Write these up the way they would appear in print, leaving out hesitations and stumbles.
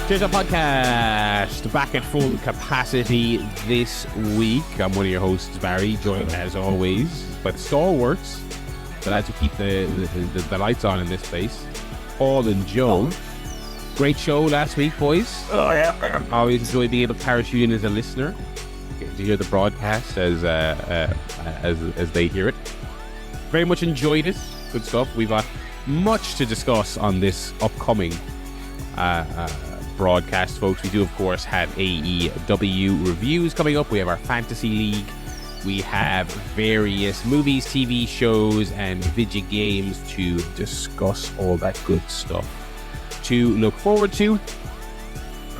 ChairShot Podcast, back at full capacity this week. I'm one of your hosts, Barry, joined as always by the stalwarts, the lads who keep the lights on in this place, Paul and Joe. Great show last week, boys. Oh, yeah. Always enjoy being able to parachute in as a listener, to hear the broadcast as they hear it. Very much enjoyed it. Good stuff. We've got much to discuss on this upcoming broadcast, folks. We do, of course, have AEW reviews coming up. We have our Fantasy League. We have various movies, TV shows, and video games to discuss, all that good stuff to look forward to.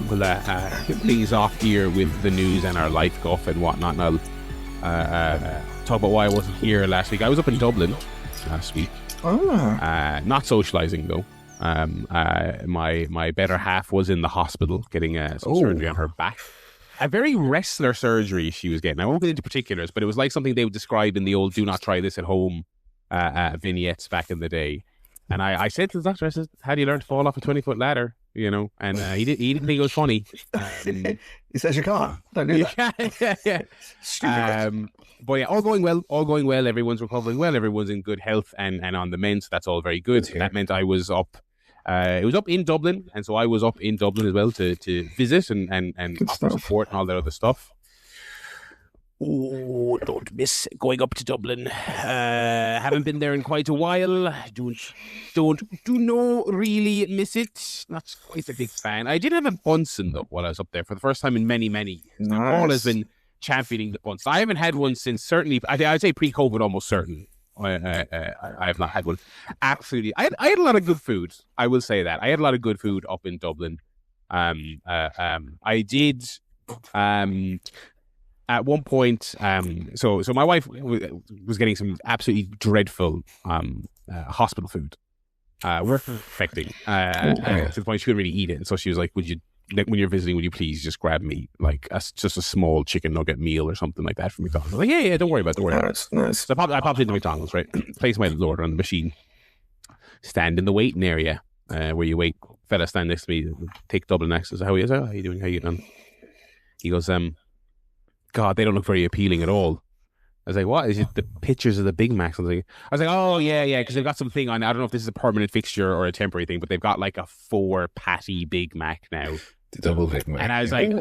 We'll please off here with the news and our life guff and whatnot, and I'll talk about why I wasn't here last week. I was up in Dublin last week. Not socializing, though. My better half was in the hospital getting some surgery on her back. A very wrestler surgery she was getting. I won't get into particulars, but it was like something they would describe in the old "Do not try this at home" vignettes back in the day. And I said to the doctor, I said, "How do you learn to fall off a 20-foot ladder?" You know, and he didn't think it was funny. He says you can't. Don't do that. Yeah. Stupid. But yeah, all going well. Everyone's recovering well. Everyone's in good health and on the mend. So that's all very good. That meant I was up. It was up in Dublin, and so I was up in Dublin as well to visit and offer support and all that other stuff. Oh, don't miss going up to Dublin. Haven't been there in quite a while. Do not really miss it. Not quite a big fan. I did have a Bunsen though while I was up there for the first time in many years. Nice. Paul has been championing the Bunsen. I haven't had one since certainly. I'd say pre-COVID, almost certain. I have not had one. Absolutely, I had a lot of good food. I will say that I had a lot of good food up in Dublin. I did. At one point, so my wife was getting some absolutely dreadful hospital food. We're affecting to the point she couldn't really eat it, and so she was like, "Would you, when you're visiting, would you please just grab me like just a small chicken nugget meal or something like that from McDonald's?" I was like, "Yeah, don't worry about it. Nice. So I popped into McDonald's, right? Place my order on the machine, stand in the waiting area where you wait. Fella stand next to me, take Dublin accents. How are you doing? How you doing? He goes, God, they don't look very appealing at all. I was like, what? Is it the pictures of the Big Macs? I was like, oh, yeah, because they've got something on. I don't know if this is a permanent fixture or a temporary thing, but they've got like a 4-patty Big Mac now. The double Big Mac. And I was like,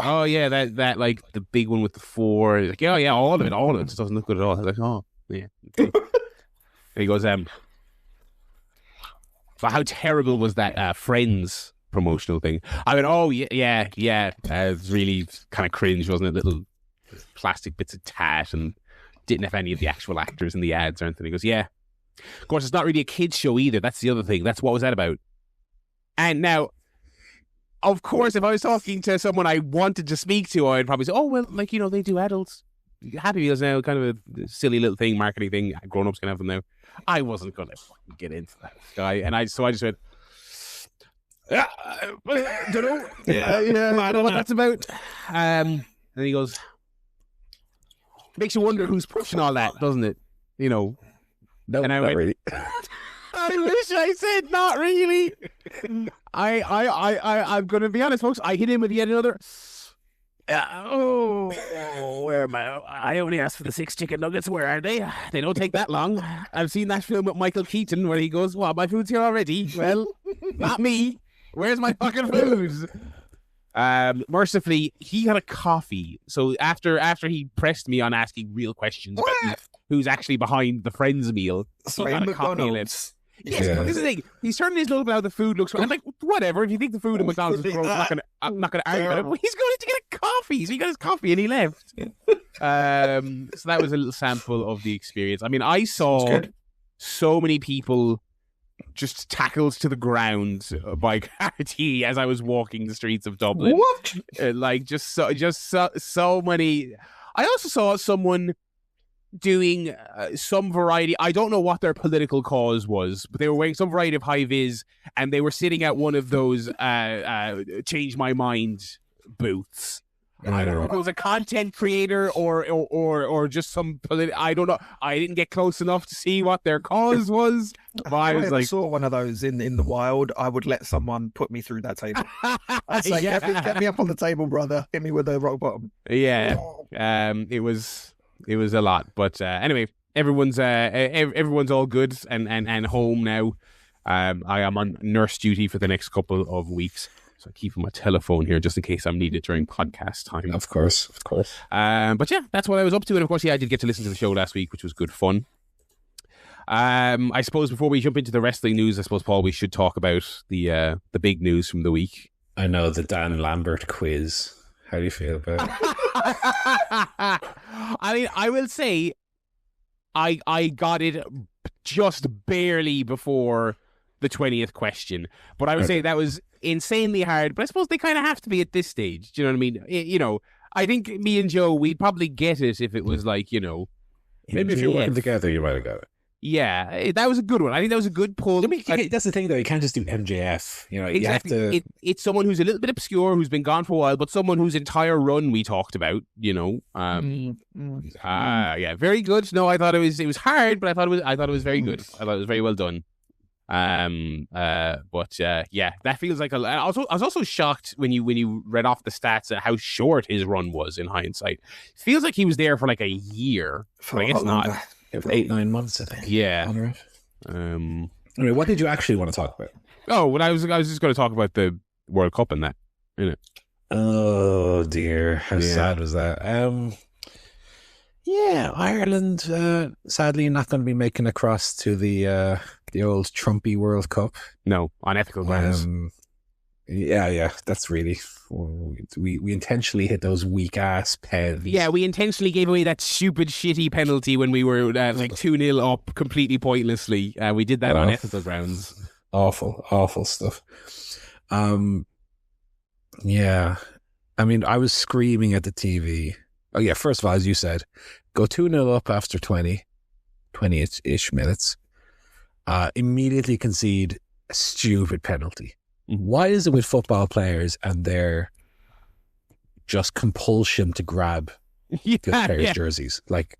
oh, yeah, that like the big one with the 4. He's like, yeah, all of it. It just doesn't look good at all. I was like, oh, yeah. Okay. And he goes, but how terrible was that Friends promotional thing? I mean, oh yeah. It's really kind of cringe, wasn't it? Little plastic bits of tat, and didn't have any of the actual actors in the ads or anything. He goes, yeah. Of course, it's not really a kids show either. That's the other thing. That's what was that about? And now, of course, if I was talking to someone I wanted to speak to, I'd probably say, oh well, like they do adults Happy Meals now, kind of a silly little thing, marketing thing. Grown ups can have them now. I wasn't going to fucking get into that guy, and so I just went, I don't know. I don't know what that's about. And he goes, makes you wonder who's pushing all that, doesn't it? No, and I went, really. I wish I said not really. I'm going to be honest, folks. I hit him with yet another. Where am I? I only asked for the 6 chicken nuggets. Where are they? They don't take that long. I've seen that film with Michael Keaton where he goes, "What? My food's here already." Well, not me. Where's my fucking food? Mercifully, he had a coffee. So after he pressed me on asking real questions about who's actually behind the Friends meal, sorry, he got a coffee lips. Yes, this is the thing. He's turning his nose about how the food looks. I'm like, whatever. If you think the food at McDonald's is gross, I'm not going to argue about it. But he's going to get a coffee, so he got his coffee and he left. So that was a little sample of the experience. I mean, I saw so many people just tackled to the ground by Carty as I was walking the streets of Dublin. What? Just so many. I also saw someone doing some variety. I don't know what their political cause was, but they were wearing some variety of high-vis, and they were sitting at one of those change my mind booths. I don't know if it was a content creator or just some I don't know. I didn't get close enough to see what their cause was. But I was like, saw one of those in the wild. I would let someone put me through that table. I'd say, get me up on the table, brother. Hit me with a rock bottom. Yeah. It was a lot. But anyway, everyone's all good and home now. I am on nurse duty for the next couple of weeks. So I keep my telephone here just in case I'm needed during podcast time. Of course. But yeah, that's what I was up to. And of course, I did get to listen to the show last week, which was good fun. I suppose before we jump into the wrestling news, I suppose, Paul, we should talk about the big news from the week. I know, the Dan Lambert quiz. How do you feel about it? I mean, I will say I got it just barely before the 20th question, but I would say that was insanely hard. But I suppose they kind of have to be at this stage. Do you know what I mean? I think me and Joe, we'd probably get it if it was like, maybe if you're working together, you might have got it. Yeah, that was a good one. I think that was a good pull. I mean, that's the thing, though. You can't just do MJF. Exactly. You have to. It's someone who's a little bit obscure, who's been gone for a while, but someone whose entire run we talked about. Yeah, very good. No, I thought it was hard, but I thought it was very good. I thought it was very well done. But that feels like a lot. I was also shocked when you read off the stats at how short his run was in hindsight. It feels like he was there for like a year. But I guess not. 8-9 months, I think. Yeah. Anyway, what did you actually want to talk about? Oh, well, I was just going to talk about the World Cup and that, innit? Oh dear, how sad was that? Ireland sadly not going to be making across to the old Trumpy World Cup. No, on ethical grounds. That's really we intentionally hit those weak ass pens. Yeah, we intentionally gave away that stupid shitty penalty when we were like 2-0 up completely pointlessly. We did that on ethical grounds. Awful stuff. I mean, I was screaming at the TV. Oh yeah, first of all, as you said, go 2-0 up after 20-ish minutes. Immediately concede a stupid penalty. Why is it with football players and their just compulsion to grab the players' jerseys? Like,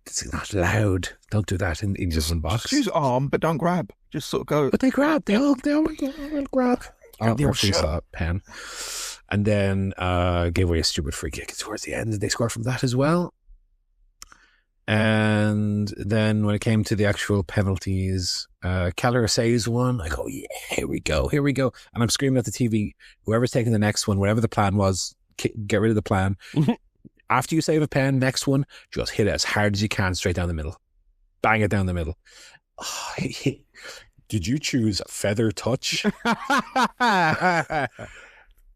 it's not allowed. Don't do that in just one box. Just use arm, but don't grab. Just sort of go. But they grab. They all grab. Pen. And then gave away a stupid free kick towards the end. They scored from that as well. And then when it came to the actual penalties, Keller says one. I go, yeah, here we go. And I'm screaming at the TV, whoever's taking the next one, whatever the plan was, get rid of the plan. After you save a pen, next one, just hit it as hard as you can, straight down the middle. Bang it down the middle. Oh, did you choose feather touch?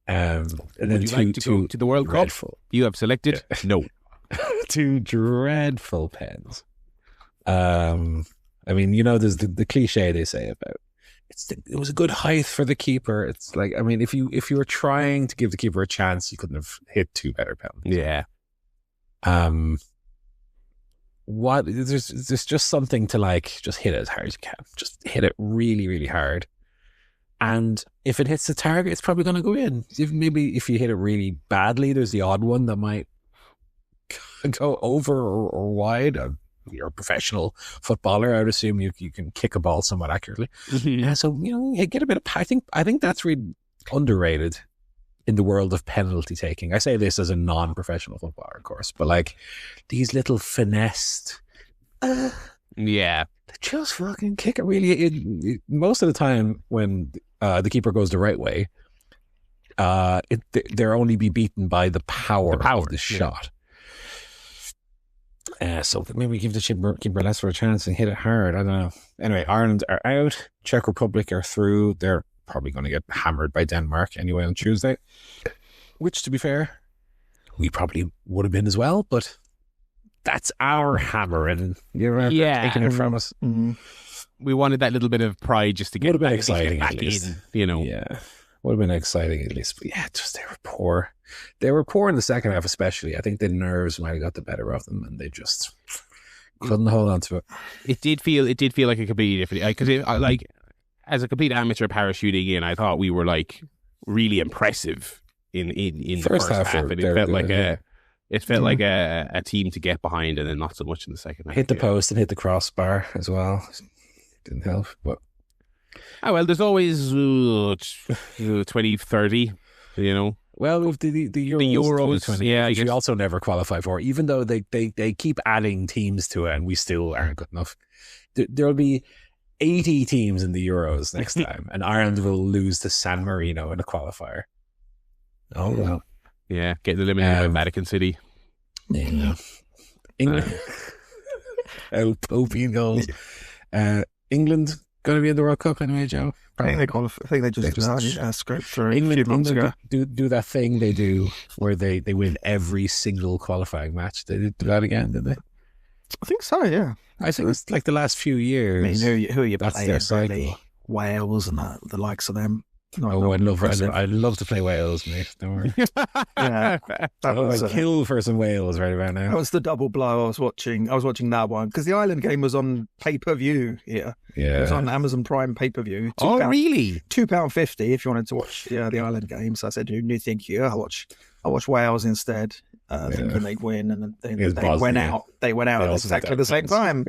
And then would you like to go to the World Cup? You have selected no. 2 dreadful pens. I mean, there's the cliche they say about it was a good height for the keeper. It's like, I mean, if you were trying to give the keeper a chance, you couldn't have hit 2 better penalties. Yeah. There's just something to like, just hit it as hard as you can. Just hit it really, really hard. And if it hits the target, it's probably going to go in. Maybe if you hit it really badly, there's the odd one that might go over or wide. You're a professional footballer. I would assume you can kick a ball somewhat accurately. So get a bit of. I think that's really underrated in the world of penalty taking. I say this as a non-professional footballer, of course, but like these little finessed. They just fucking kick it really. Most of the time when the keeper goes the right way, they're only be beaten by the power of the shot. So maybe give the keeper less for a chance and hit it hard. I don't know. Anyway, Ireland are out. Czech Republic are through. They're probably going to get hammered by Denmark anyway on Tuesday. Which, to be fair, we probably would have been as well. But that's our hammer, and you're taking it from us. Mm-hmm. We wanted that little bit of pride just to get back exciting at least. In, Yeah, would have been exciting at least. But yeah, just they were poor. They were poor in the second half, especially. I think the nerves might have got the better of them, and they just couldn't hold on to it. It did feel like a completely different. Because as a complete amateur parachuting in, I thought we were like really impressive in the first half. And it felt like a team to get behind, and then not so much in the second half. Hit the post and hit the crossbar as well. Didn't help, but there's always 20-30, you know. Well, with the Euros, yeah, which we also never qualify for, even though they keep adding teams to it, and we still aren't good enough. There'll be 80 teams in the Euros next time, and Ireland will lose to San Marino in a qualifier. Oh well, yeah, getting eliminated by Vatican City. Yeah, England. Opium goals. England going to be in the World Cup anyway, Joe. I think they just scraped through England, a few months ago. Do that thing they do where they win every single qualifying match. They did do that again, didn't they? I think so, yeah. I think it's like the last few years. I mean, who are you That's playing? their cycle. Really? Wales and the likes of them. I'd love to play Wales, mate. Don't worry. Yeah, I'd kill for some Wales right about now. That was the double blow. I was watching that one because the Ireland game was on pay-per-view here. Yeah, it was on Amazon Prime pay-per-view. Really? £2.50 if you wanted to watch the Ireland game. So I said, "No, thank you. I'll watch Wales instead." Thinking they'd win, and then they went out. They went out at exactly the same time.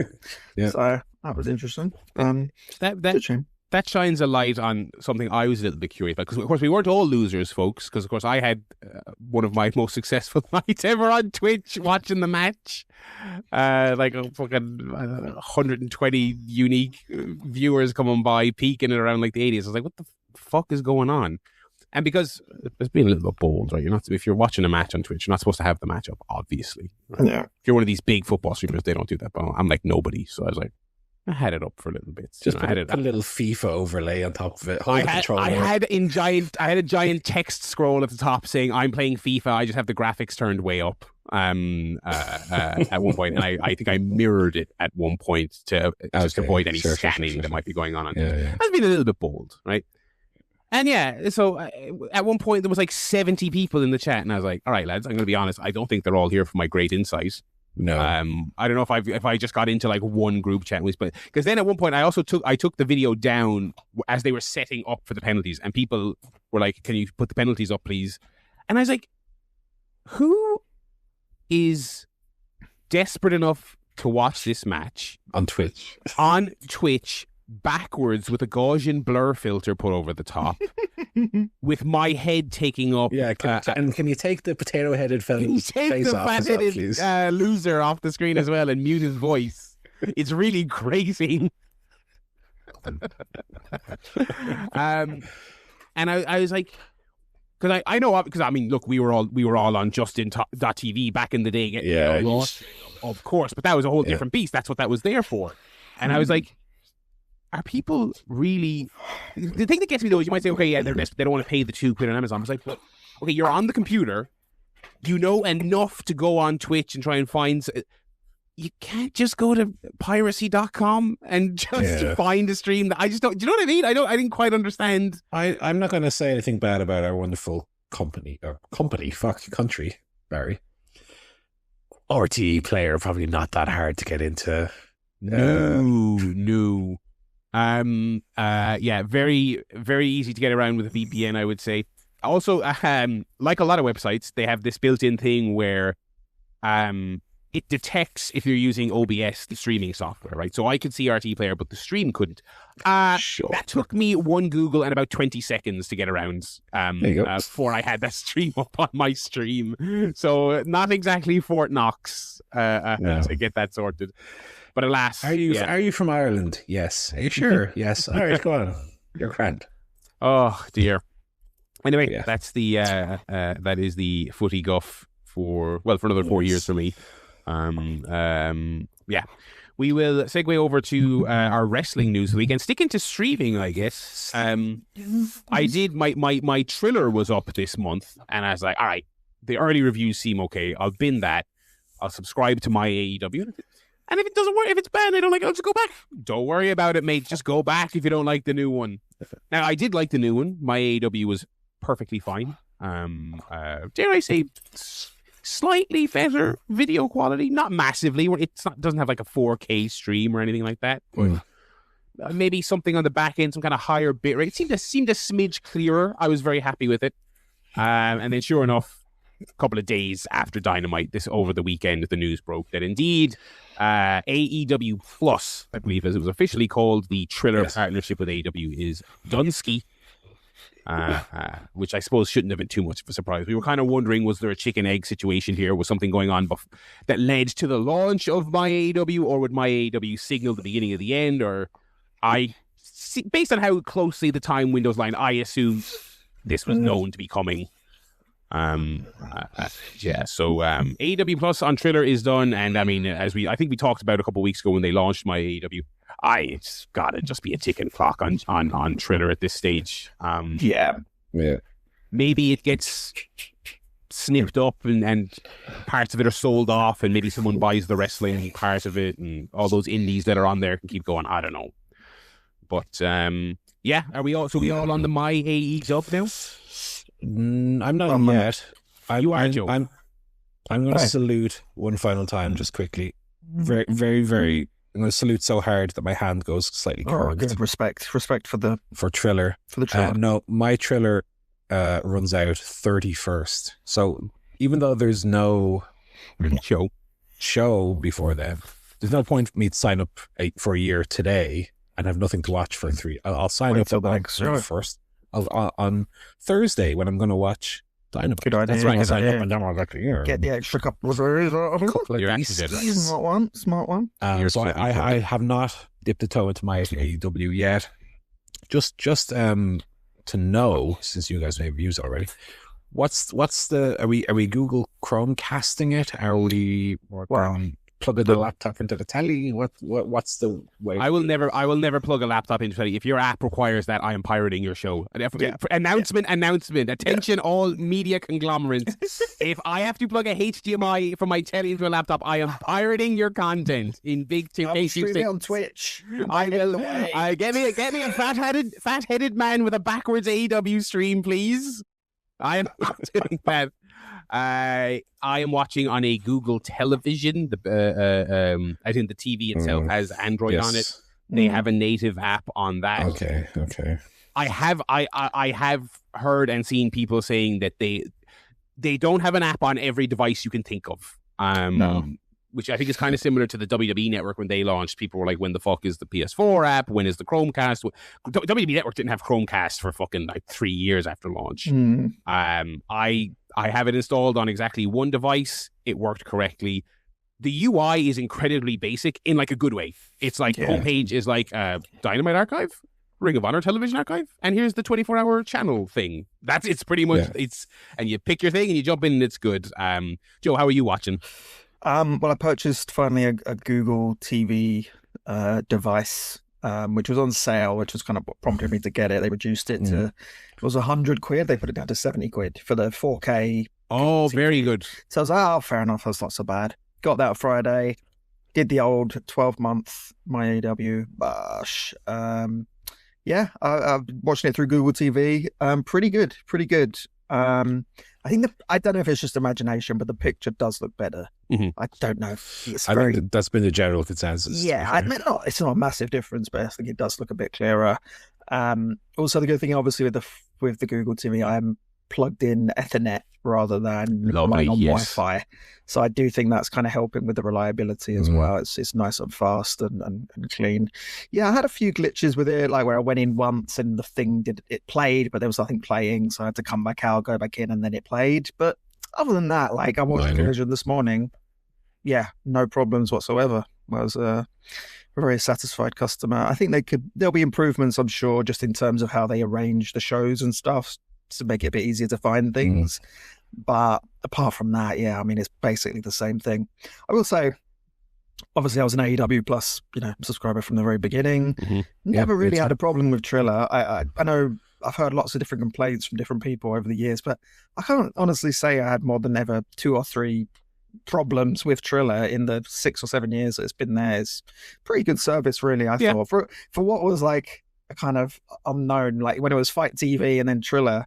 Yeah. So that was interesting. That shines a light on something I was a little bit curious about, because of course we weren't all losers, folks, because of course I had one of my most successful nights ever on Twitch watching the match, like a fucking 120 unique viewers coming by, peaking at around like the 80s. I was like, what the fuck is going on? And because it's being a little bit bold, right? If you're watching a match on Twitch, you're not supposed to have the match up, obviously. Right? Yeah. If you're one of these big football streamers, they don't do that. But I'm like nobody, so I was like, I had it up for a little bit. Just put a little FIFA overlay on top of it. I had a giant text scroll at the top saying, "I'm playing FIFA. I just have the graphics turned way up." At one point, and I think I mirrored it at one point to just avoid any scanning that might be going on. Yeah. That's been a little bit bold, right? And yeah, so at one point there was like 70 people in the chat, and I was like, "All right, lads, I'm going to be honest. I don't think they're all here for my great insight." No, I don't know if I just got into like one group chat, but because then at one point I took the video down as they were setting up for the penalties, and people were like, "Can you put the penalties up, please?" And I was like, "Who is desperate enough to watch this match on Twitch backwards with a Gaussian blur filter put over the top, with my head taking up?" Yeah, can you take the potato-headed fellow's face off, please? Loser off the screen as well and mute his voice. It's really crazy. And I was like, because I know, because I mean, look, we were all on Justin.tv back in the day. Yeah, of course, but that was a whole different beast. That's what that was there for. And I was like, are people really... The thing that gets me though is you might say, okay, yeah, they're desperate. They don't want to pay the £2 on Amazon. I was like, well, okay, you're on the computer. You know enough to go on Twitch and try and find... You can't just go to piracy.com and just find a stream. I just don't... Do you know what I mean? I didn't quite understand. I'm not going to say anything bad about our wonderful country, Barry. RTE player, probably not that hard to get into. No. Yeah, very, very easy to get around with a VPN, I would say. Also, like a lot of websites, they have this built-in thing where it detects if you're using OBS, the streaming software, right? So I could see RT Player, but the stream couldn't. That took me one Google and about 20 seconds to get around before I had that stream up on my stream. So not exactly Fort Knox to get that sorted. But alas, are you from Ireland? Yes. Are you sure? Yes. All right, go on. You're grand. Oh dear. Anyway, that's the that is the footy guff for another 4 years for me. We will segue over to our wrestling news of the week and stick into streaming, I guess. I did my Triller was up this month, and I was like, all right, the early reviews seem okay. I'll bin that. I'll subscribe to MyAEW. And if it doesn't work, if it's bad, I don't like it, I'll just go back. Don't worry about it, mate. Just go back if you don't like the new one. Now, I did like the new one. MyAEW was perfectly fine. Dare I say, slightly better video quality. Not massively. Doesn't have like a 4K stream or anything like that. But maybe something on the back end, some kind of higher bit rate. It seemed a smidge clearer. I was very happy with it. And then sure enough, a couple of days after Dynamite, over the weekend, the news broke that indeed AEW Plus, I believe as it was officially called, the Triller partnership with AEW is Dunsky. Which I suppose shouldn't have been too much of a surprise. We were kind of wondering, was there a chicken egg situation here? Was something going on that led to the launch of MyAEW, or would MyAEW signal the beginning of the end? Or based on how closely the time windows line, I assume this was known to be coming. So AEW Plus on Triller is done, and I mean, I think we talked about a couple of weeks ago when they launched MyAEW. It's gotta just be a ticking clock on Triller at this stage. Maybe it gets snipped up and parts of it are sold off, and maybe someone buys the wrestling part of it, and all those indies that are on there can keep going. I don't know, but are we all on the MyAEW now? I'm not yet. You are, Joe. I'm going to salute one final time, just quickly. Very, very, very. I'm going to salute so hard that my hand goes slightly curved. Good respect for Triller. For the Triller. No, my Triller runs out 31st. So even though there's no show before then, there's no point for me to sign up for a year today and have nothing to watch for 3. I'll sign up first. On Thursday when I'm going to watch Dynamite. Good idea. That's right. Sign up and then I'll actually get the extra couple of days. Smart one. So I have not dipped a toe into my AEW yet. Just to know, since you guys may have used it already, what's the are we Google Chrome casting it? Are we plugging the laptop into the telly? What's the way? I will never plug a laptop into the telly. If your app requires that, I am pirating your show. Announcement. Attention, all media conglomerates. If I have to plug a HDMI from my telly into a laptop, I am pirating your content in big case you say on Twitch. I will. Get me a fat-headed man with a backwards AEW stream, please. I am not doing that. I am watching on a Google television. I think the TV itself has Android on it. They have a native app on that. Okay. I have heard and seen people saying that they don't have an app on every device you can think of. Which I think is kind of similar to the WWE Network when they launched. People were like, when the fuck is the PS4 app? When is the Chromecast? WWE Network didn't have Chromecast for fucking 3 years after launch. I have it installed on exactly one device. It worked correctly. The UI is incredibly basic in a good way. It's homepage is Dynamite Archive, Ring of Honor Television Archive, and here's the 24-hour channel thing. It's pretty much and you pick your thing and you jump in and it's good. Joe, how are you watching? Well, I purchased finally a Google TV device, which was on sale, which was kind of what prompted me to get it. They reduced it to, it was £100. They put it down to £70 for the 4K. Oh, very good. So I was like, fair enough. That's not so bad. Got that Friday. Did the old 12-month MyAEW. I'm watching it through Google TV. Pretty good. I think I don't know if it's just imagination, but the picture does look better. I don't know. I think that's been the general consensus. Yeah, I mean, it's not a massive difference, but I think it does look a bit clearer. Also, the good thing, obviously, with the Google TV, I'm plugged in Ethernet rather than relying on Wi-Fi. So I do think that's kind of helping with the reliability as well. It's nice and fast and clean. Yeah, I had a few glitches with it, like where I went in once and the thing it played, but there was nothing playing, so I had to come back out, go back in, and then it played. But other than that, I watched Collision this morning. Yeah, no problems whatsoever. I was a very satisfied customer. I think there'll be improvements, I'm sure, just in terms of how they arrange the shows and stuff to make it a bit easier to find things. But apart from that, I mean, it's basically the same thing. I will say, obviously, I was an AEW Plus, subscriber from the very beginning. Never really had a problem with Triller. I know I've heard lots of different complaints from different people over the years, but I can't honestly say I had more than ever 2 or 3 problems with Triller in the 6 or 7 years that it's been there. It's pretty good service, really. I thought for what was a kind of unknown, when it was Fight TV and then Triller.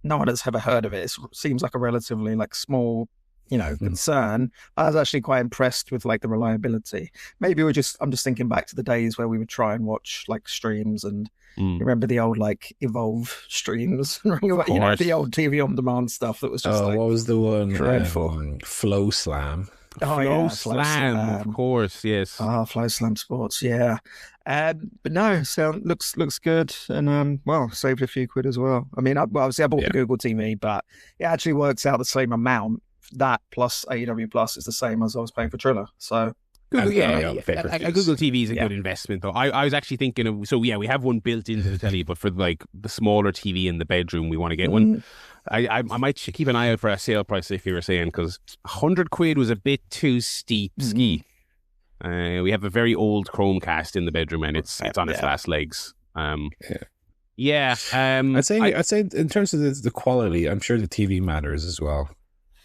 No one has ever heard of it. It seems like a relatively small concern. I was actually quite impressed with like the reliability. Maybe I'm just thinking back to the days where we would try and watch like streams and remember the old like Evolve streams, the old TV on demand stuff that was just what was the one? Dreadful. Flow Slam. Flow Slam, of course, yes. Flow Slam Sports, yeah. But no, so looks good, and saved a few quid as well. I mean, obviously I bought the Google TV, but it actually works out the same amount. That plus AEW Plus is the same as I was paying for Triller. So Google, a Google TV is a good investment, though. I was actually thinking of, we have one built into the telly, but for like the smaller TV in the bedroom, we want to get one. I might keep an eye out for a sale price, if you were saying, because 100 quid was a bit too steep ski. We have a very old Chromecast in the bedroom, and it's on its last legs. I'd say in terms of the quality, I'm sure the TV matters as well.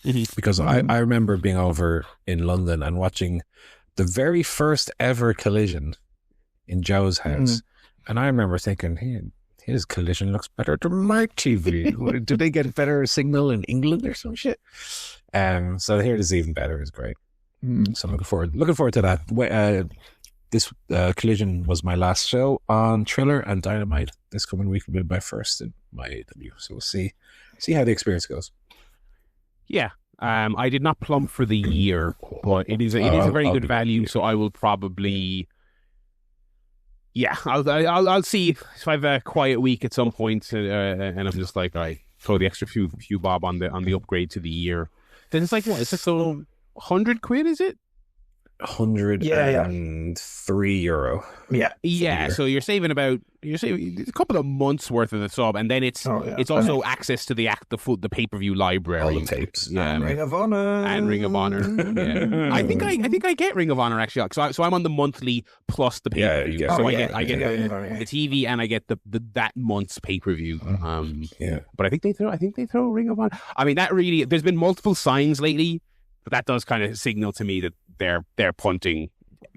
Because I remember being over in London and watching the very first ever Collision in Joe's house. And I remember thinking, hey, his Collision looks better than my TV. Did they get better signal in England or some shit? So here it is even better. It's great. So I'm looking forward to that. This Collision was my last show on Triller, and Dynamite this coming week will be my first in MyAEW. So we'll see how the experience goes. Yeah, I did not plump for the year, but it is a very good value. So I will probably, I'll see if I have a quiet week at some point, and I'm just like, all right, throw the extra few bob on the upgrade to the year. Then it's like, what? It's like so 100 quid, is it? 103 euro. Yeah. So you're saving a couple of months worth of the sub, and then it's also access to the pay-per-view library, all the tapes, and Ring of Honor. Yeah. I think I get Ring of Honor actually. So I'm on the monthly plus the pay-per-view. I get the TV and I get the that month's pay-per-view. But I think they throw Ring of Honor. I mean, that really, there's been multiple signs lately, but that does kind of signal to me that they're punting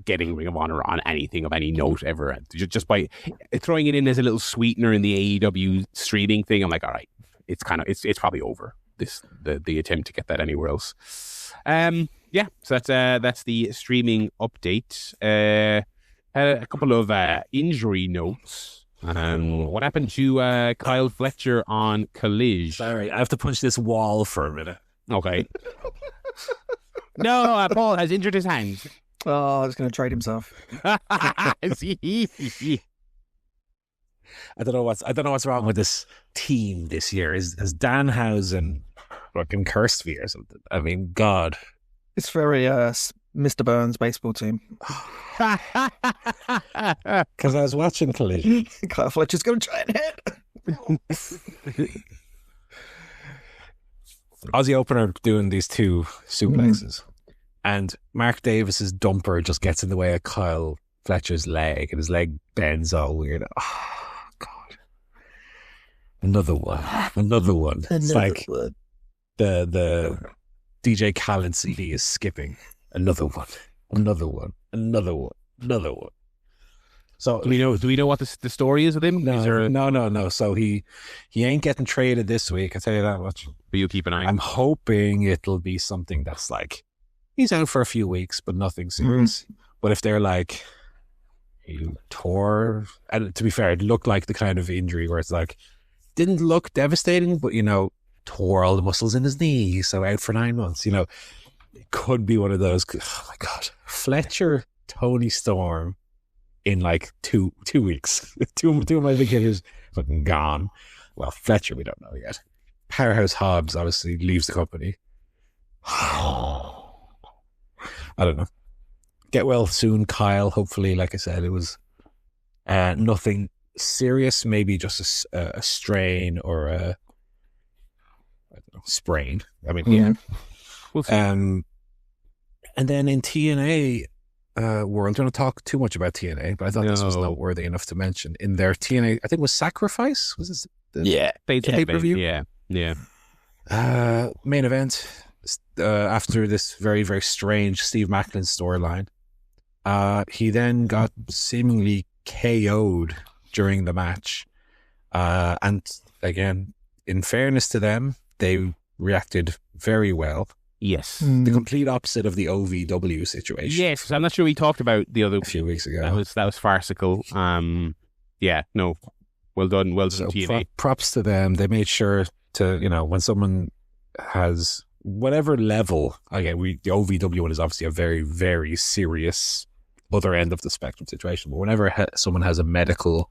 getting Ring of Honor on anything of any note ever, just by throwing it in as a little sweetener in the AEW streaming thing. I'm like, all right, it's probably over the attempt to get that anywhere else. So that's the streaming update. Had a couple of injury notes. What happened to Kyle Fletcher on Collision? Sorry, I have to punch this wall for a minute. Okay. No, Paul has injured his hand. Oh, he's going to trade himself. I don't know what's wrong with this team this year. Has Danhausen fucking cursed me or something? I mean, God. It's very Mr. Burns baseball team. Because I was watching Collision. Kyle Fletcher's going to try and hit. Aussie opener doing these two suplexes, and Mark Davis's dumper just gets in the way of Kyle Fletcher's leg, and his leg bends all weird. Oh God! Another one. It's like the DJ Khaled CD is skipping. Another one. So do we know what the story is with him? No. So he ain't getting traded this week. I tell you that much. But you keep an eye. I'm hoping it'll be something that's like he's out for a few weeks, but nothing serious. But if they're like he tore, and to be fair, it looked like the kind of injury where it's like didn't look devastating, but tore all the muscles in his knee, so out for 9 months. It could be one of those. Oh my God, Fletcher, Tony Storm. In like two weeks. two of my big hitters fucking gone. Well, Fletcher, we don't know yet. Powerhouse Hobbs obviously leaves the company. I don't know. Get well soon, Kyle. Hopefully, like I said, it was nothing serious. Maybe just a strain or a sprain. I mean, We'll see. And then in TNA world, I don't talk too much about TNA, but I thought this was noteworthy enough to mention. In their TNA, I think it was Sacrifice. Was this the pay-per-view? Yeah. Main event after this very, very strange Steve Maclin storyline. He then got seemingly KO'd during the match. And again, in fairness to them, they reacted very well. Yes. The complete opposite of the OVW situation. Yes, I'm not sure we talked about the other... A few weeks ago. That was farcical. Yeah, no. Well done So TNA. props to them. They made sure to, when someone has whatever level, again, the OVW one is obviously a very, very serious other end of the spectrum situation, but whenever someone has a medical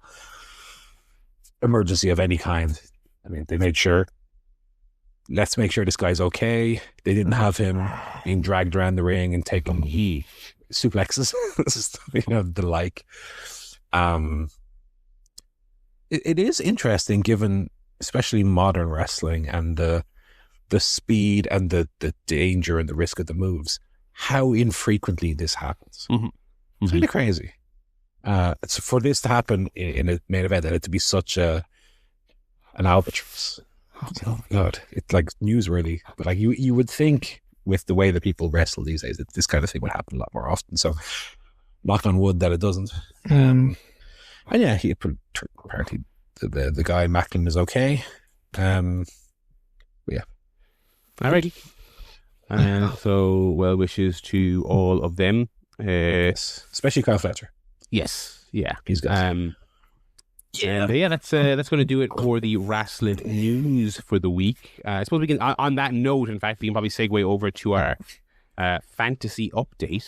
emergency of any kind, I mean, they made sure, let's make sure this guy's okay. They didn't have him being dragged around the ring and taking suplexes, the like. It is interesting, given especially modern wrestling and the speed and the danger and the risk of the moves, how infrequently this happens. It's really crazy. It's for this to happen in a main event, and it to be such an albatross. Oh my God, it's like newsworthy. But like you would think with the way that people wrestle these days that this kind of thing would happen a lot more often. So knock on wood that it doesn't. And yeah, apparently the guy Maclin is okay. Yeah. Alrighty. And so well wishes to all of them. Yes. Especially Kyle Fletcher. Yes. Yeah. He's good. Yeah, that's going to do it for the wrestling news for the week. I suppose we can, on that note, in fact, we can probably segue over to our fantasy update.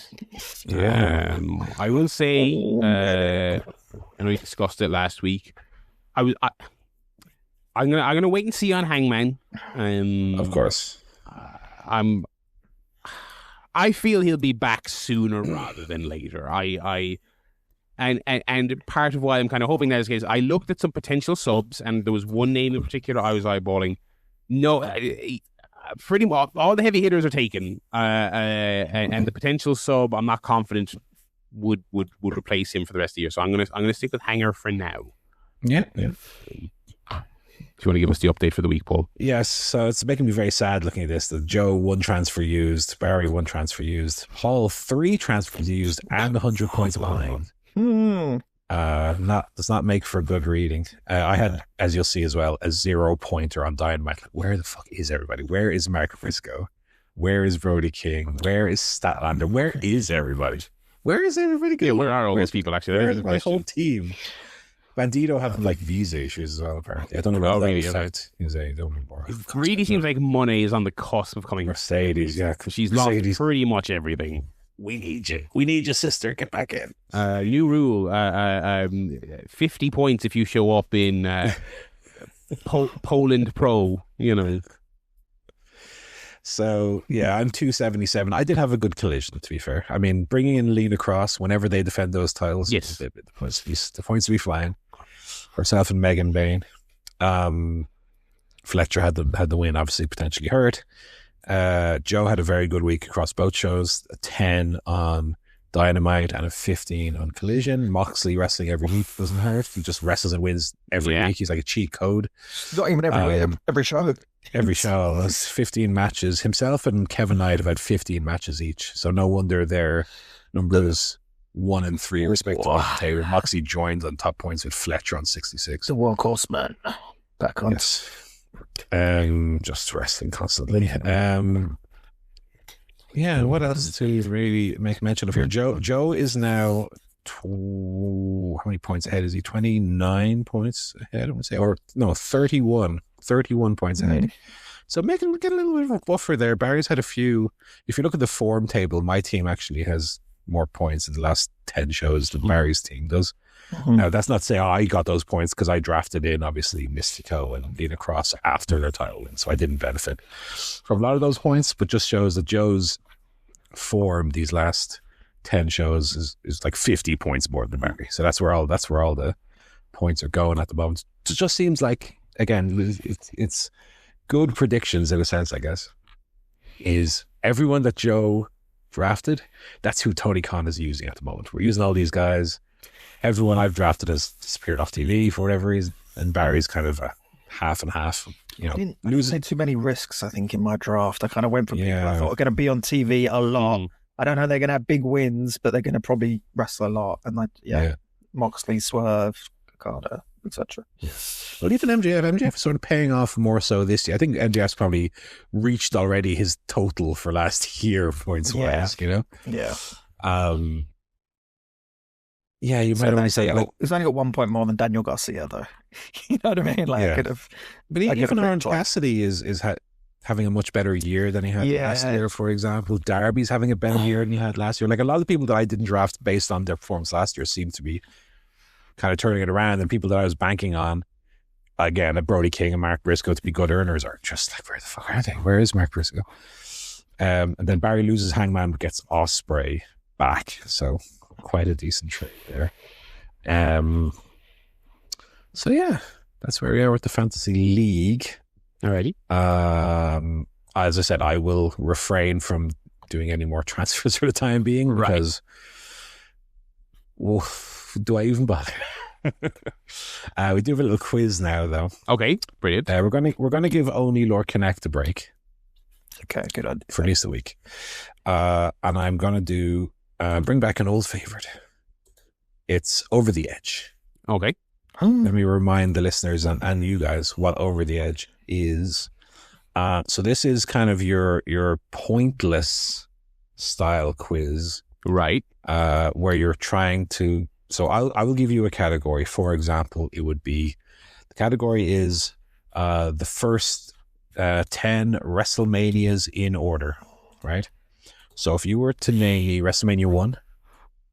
Yeah. I will say, I know we discussed it last week. I'm gonna wait and see on Hangman. Of course. I feel he'll be back sooner rather than later. And part of why I'm kind of hoping that is the case, I looked at some potential subs, and there was one name in particular I was eyeballing. No, pretty much all the heavy hitters are taken, and the potential sub I'm not confident would replace him for the rest of the year. So I'm gonna stick with Hanger for now. Yeah. Do you want to give us the update for the week, Paul? Yes, so it's making me very sad looking at this. That Joe, 1 transfer used, Barry, 1 transfer used, Paul, 3 transfers used, and 100 points behind. Does not make for good reading. I had, as you'll see as well, a 0-pointer on Dynamite. Where the fuck is everybody? Where is Mark Briscoe? Where is Brody King? Where is Statlander? Where is everybody? Where is everybody? Yeah, where are all those people actually? Where's my whole team? Bandito having like visa issues as well, apparently. I don't know about that. Really, don't remember. It really seems like Monet is on the cusp of coming. Mercedes, yeah. She's lost pretty much everything. We need you. We need you, sister. Get back in. New rule, 50 points if you show up in Poland Pro, So, yeah, I'm 277. I did have a good collision, to be fair. I mean, bringing in Lena Cross whenever they defend those titles, yes, the points to be flying. Herself and Megan Bain. Fletcher had the win, obviously potentially hurt. Joe had a very good week across both shows, a 10 on Dynamite and a 15 on Collision. Moxley wrestling every week doesn't hurt. He just wrestles and wins every week. He's like a cheat code. Not even every week, every show. Every show has 15 matches. Himself and Kevin Knight have had 15 matches each. So no wonder their numbers 1 and 3 respectively. Taylor Moxley joined on top points with Fletcher on 66. The workhorse man. Back on. Yes. Just wrestling constantly. Yeah, what else to really make mention of here? Joe is now how many points ahead is he? 29 points ahead, I want to say, or no, 31 points ahead. So get a little bit of a buffer there. Barry's had a few. If you look at the form table, my team actually has more points in the last 10 shows than Barry's team does. Now, that's not to say I got those points because I drafted in, obviously, Mystico and Lena Cross after their title win, so I didn't benefit from a lot of those points, but just shows that Joe's form these last 10 shows is like 50 points more than Barry. So that's where all the points are going at the moment. It just seems like, again, it's good predictions in a sense, I guess, is everyone that Joe drafted, that's who Tony Khan is using at the moment. We're using all these guys. Everyone I've drafted has disappeared off TV for whatever reason, and Barry's kind of a half and half. I didn't say too many risks, I think, in my draft. I kind of went for people I thought were going to be on TV a lot. I don't know they're going to have big wins, but they're going to probably wrestle a lot. And Moxley, Swerve, Okada. etc. Well, even MJF is sort of paying off more so this year. I think MJF's probably reached already his total for last year points wise, you know? Yeah. Yeah, you might only say he's only got 1 point more than Daniel Garcia, though. You know what I mean? Like, yeah. But even Orange Cassidy is having a much better year than he had last year, for example. Darby's having a better year than he had last year. Like, a lot of the people that I didn't draft based on their performance last year seem to be kind of turning it around, and people that I was banking on, again, Brody King and Mark Briscoe to be good earners are just like, where the fuck are they? Where is Mark Briscoe? And then Barry loses Hangman but gets Ospreay back, so quite a decent trade there. So yeah, that's where we are with the Fantasy League. Alrighty. As I said, I will refrain from doing any more transfers for the time being because do I even bother? We do have a little quiz now, though. Okay, brilliant. We're gonna give only Lord Connect a break. Okay, good idea. For at least a week, and I'm gonna do bring back an old favorite. It's Over the Edge. Okay. Let me remind the listeners and you guys what Over the Edge is. So this is kind of your pointless style quiz, right? Where you're trying to. So I will give you a category. For example, it would be the category is the first 10 WrestleManias in order, right? So if you were to name me WrestleMania 1,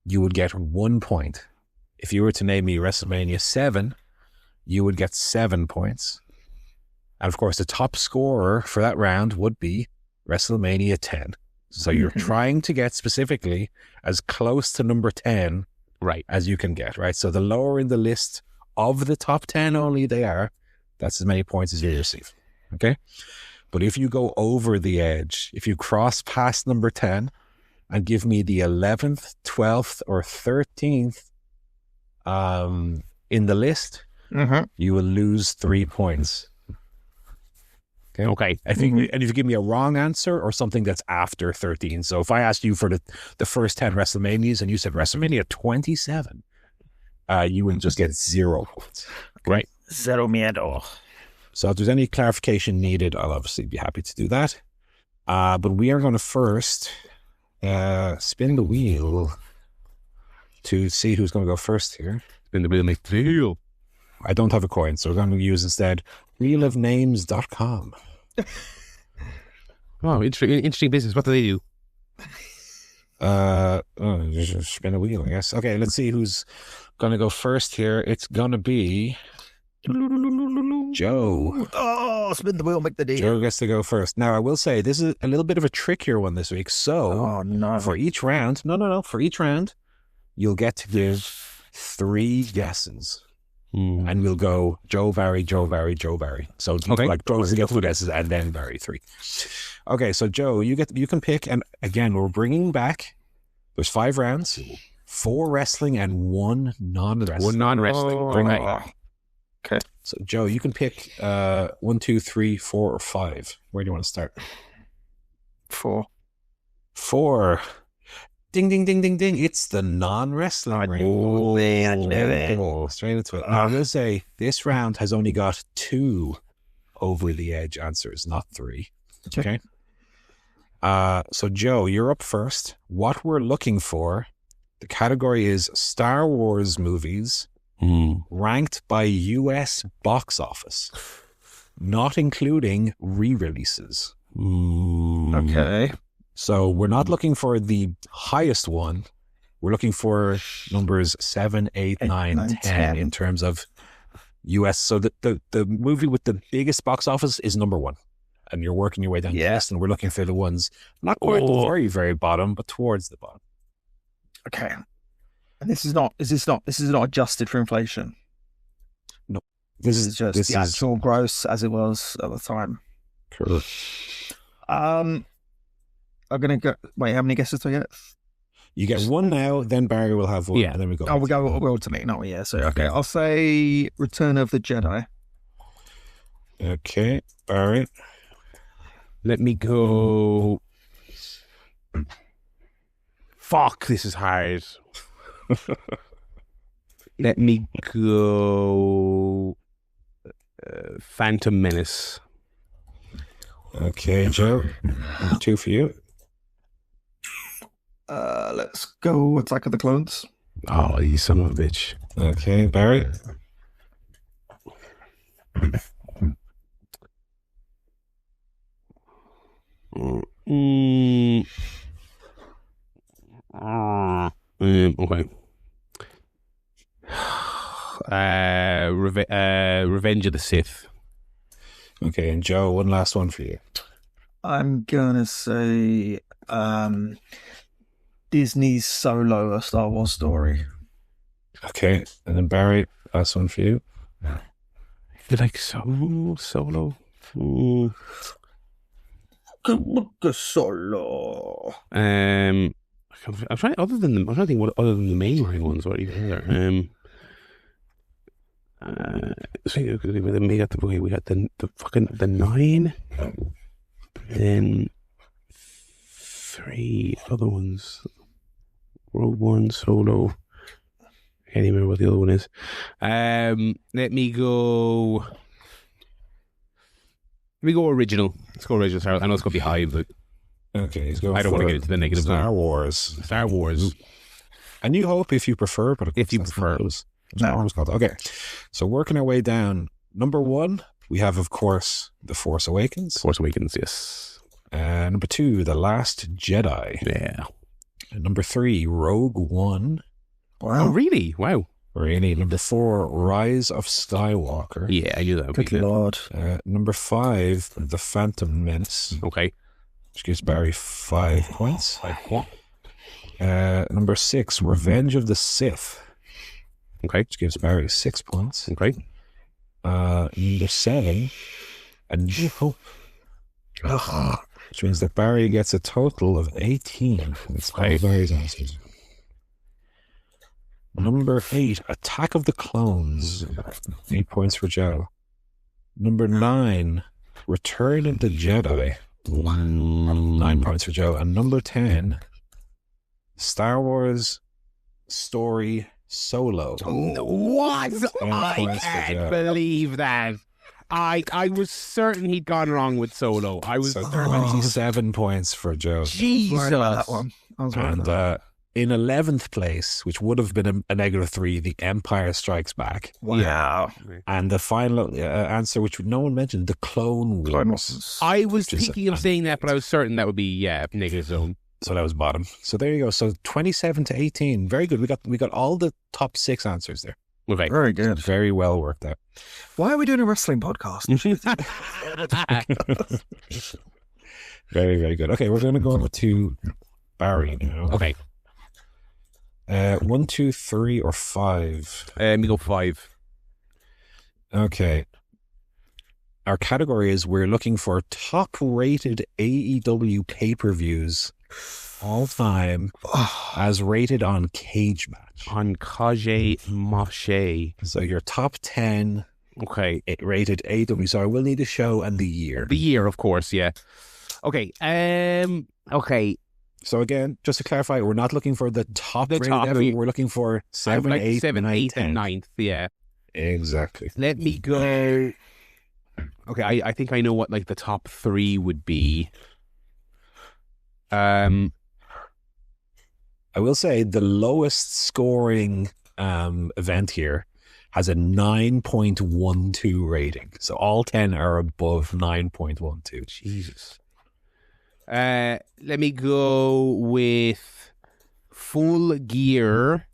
you would get 1 point. If you were to name me WrestleMania 7, you would get 7 points. And of course, the top scorer for that round would be WrestleMania 10. So you're trying to get specifically as close to number 10 as you can get, right? So the lower in the list of the top 10 only they are, that's as many points as you receive, okay? But if you go over the edge, if you cross past number 10 and give me the 11th, 12th, or 13th in the list, you will lose 3 points. Okay. I think, and if you give me a wrong answer or something that's after 13. So if I asked you for the first 10 WrestleManias and you said WrestleMania 27, you would just get 0 points. Right? Zero miedo. So if there's any clarification needed, I'll obviously be happy to do that. But we are going to first spin the wheel to see who's going to go first here. Spin the wheel, make the wheel. I don't have a coin, so we're going to use instead wheelofnames.com. Oh, interesting business. What do they do? Just spin a wheel, I guess. Okay, let's see who's going to go first here. It's going to be Joe. Oh, spin the wheel, make the deal. Joe gets to go first. Now, I will say, this is a little bit of a trickier one this week. So, for each round, for each round, you'll get to give 3 guesses. And we'll go Joe, Barry, Joe, Barry, Joe, Barry. So like Joe to get 2 guesses and then Barry 3. Okay, so Joe, you can pick, and again, we're bringing back, there's 5 rounds, 4 wrestling and 1 non-wrestling. 1 non-wrestling. Okay. So Joe, you can pick 1, 2, 3, 4, or 5. Where do you want to start? 4. 4. Ding, ding, ding, ding, ding. It's the non-wrestling ring. Oh, man. Straight into it. I'm going to say this round has only got 2 over the edge answers, not 3. Okay. So Joe, you're up first. What we're looking for, the category is Star Wars movies ranked by US box office, not including re-releases. Okay. So we're not looking for the highest one. We're looking for numbers 7, 8, 9, 10 in terms of US. So the movie with the biggest box office is number 1. And you're working your way down the list, and we're looking for the ones not quite the very, very bottom, but towards the bottom. Okay. And this is not adjusted for inflation. No. This is just the actual gross as it was at the time. Cool. I'm going to go... Wait, how many guesses do I get? You get 1 now, then Barry will have 1, and then we go. Oh, we'll go to me, not yeah. So, okay, I'll say Return of the Jedi. Okay, Barry. Let me go... Fuck, this is hard. Let me go Phantom Menace. Okay, Joe. 2 for you. Let's go Attack of the Clones. Oh, you son of a bitch. Okay, Barry. Okay. Revenge of the Sith. Okay, and Joe, one last one for you. I'm gonna say Disney's Solo, A Star Wars Story. Okay, and then Barry, last one for you. I feel like Solo. Solo. I'm trying. I'm trying to think what other than the mainline ones. What even are there? So we got the 9, then 3 other ones. Rogue One, Solo. Can't even remember what the other one is. Let me go original. Let's go original. I know it's gonna be high, but okay, he's going. I don't want to get into the negative. Star Wars. A New Hope, if you prefer, but if you prefer. Okay, so working our way down. Number 1, we have, of course, The Force Awakens. Force Awakens, yes. Number 2, The Last Jedi. Yeah. And number 3, Rogue One. Wow. Oh, really? Wow. Really? Number 4, Rise of Skywalker. Yeah, I knew that would be good. Lord. Number 5, The Phantom Menace. Okay. Which gives Barry 5 points. 5 points. Number 6, Revenge of the Sith. Okay. Which gives Barry 6 points. Okay. Number 7, A New Hope. Which means that Barry gets a total of 18. It's all Barry's answers. Number 8, Attack of the Clones. 8 points for Joe. Number 9, Return of the Jedi. 9 points for Joe. And number 10, Star Wars Story Solo. What? I can't believe that. I was certain he'd gone wrong with Solo. I was 27 points for Joe. Jesus. That one. And in 11th place, which would have been a -3, The Empire Strikes Back. Wow. Yeah. And the final answer, which no one mentioned, The Clone Wars. I was thinking of saying that, but I was certain that would be negative zone. So that was bottom. So there you go. So 27 to 18. Very good. We got all the top 6 answers there. Okay. Very good. Very well worked out. Why are we doing a wrestling podcast? Very, very good. Okay, we're going to go over to Barry now. Okay. 1, 2, 3, or 5? We go 5. Okay. Our category is we're looking for top-rated AEW pay-per-views all time as rated on Cage Match. On Cage Match. So your top 10 rated AEW. So I will need a show and the year. The year, of course, yeah. Okay. Okay. So again, just to clarify, we're not looking for the top rated ever. We're looking for 7, 8, 9, 10. And 9th, yeah. Exactly. Let me go. Okay, I think I know what the top 3 would be. I will say the lowest scoring event here has a 9.12 rating. So all 10 are above 9.12. Jesus. Let me go with Full Gear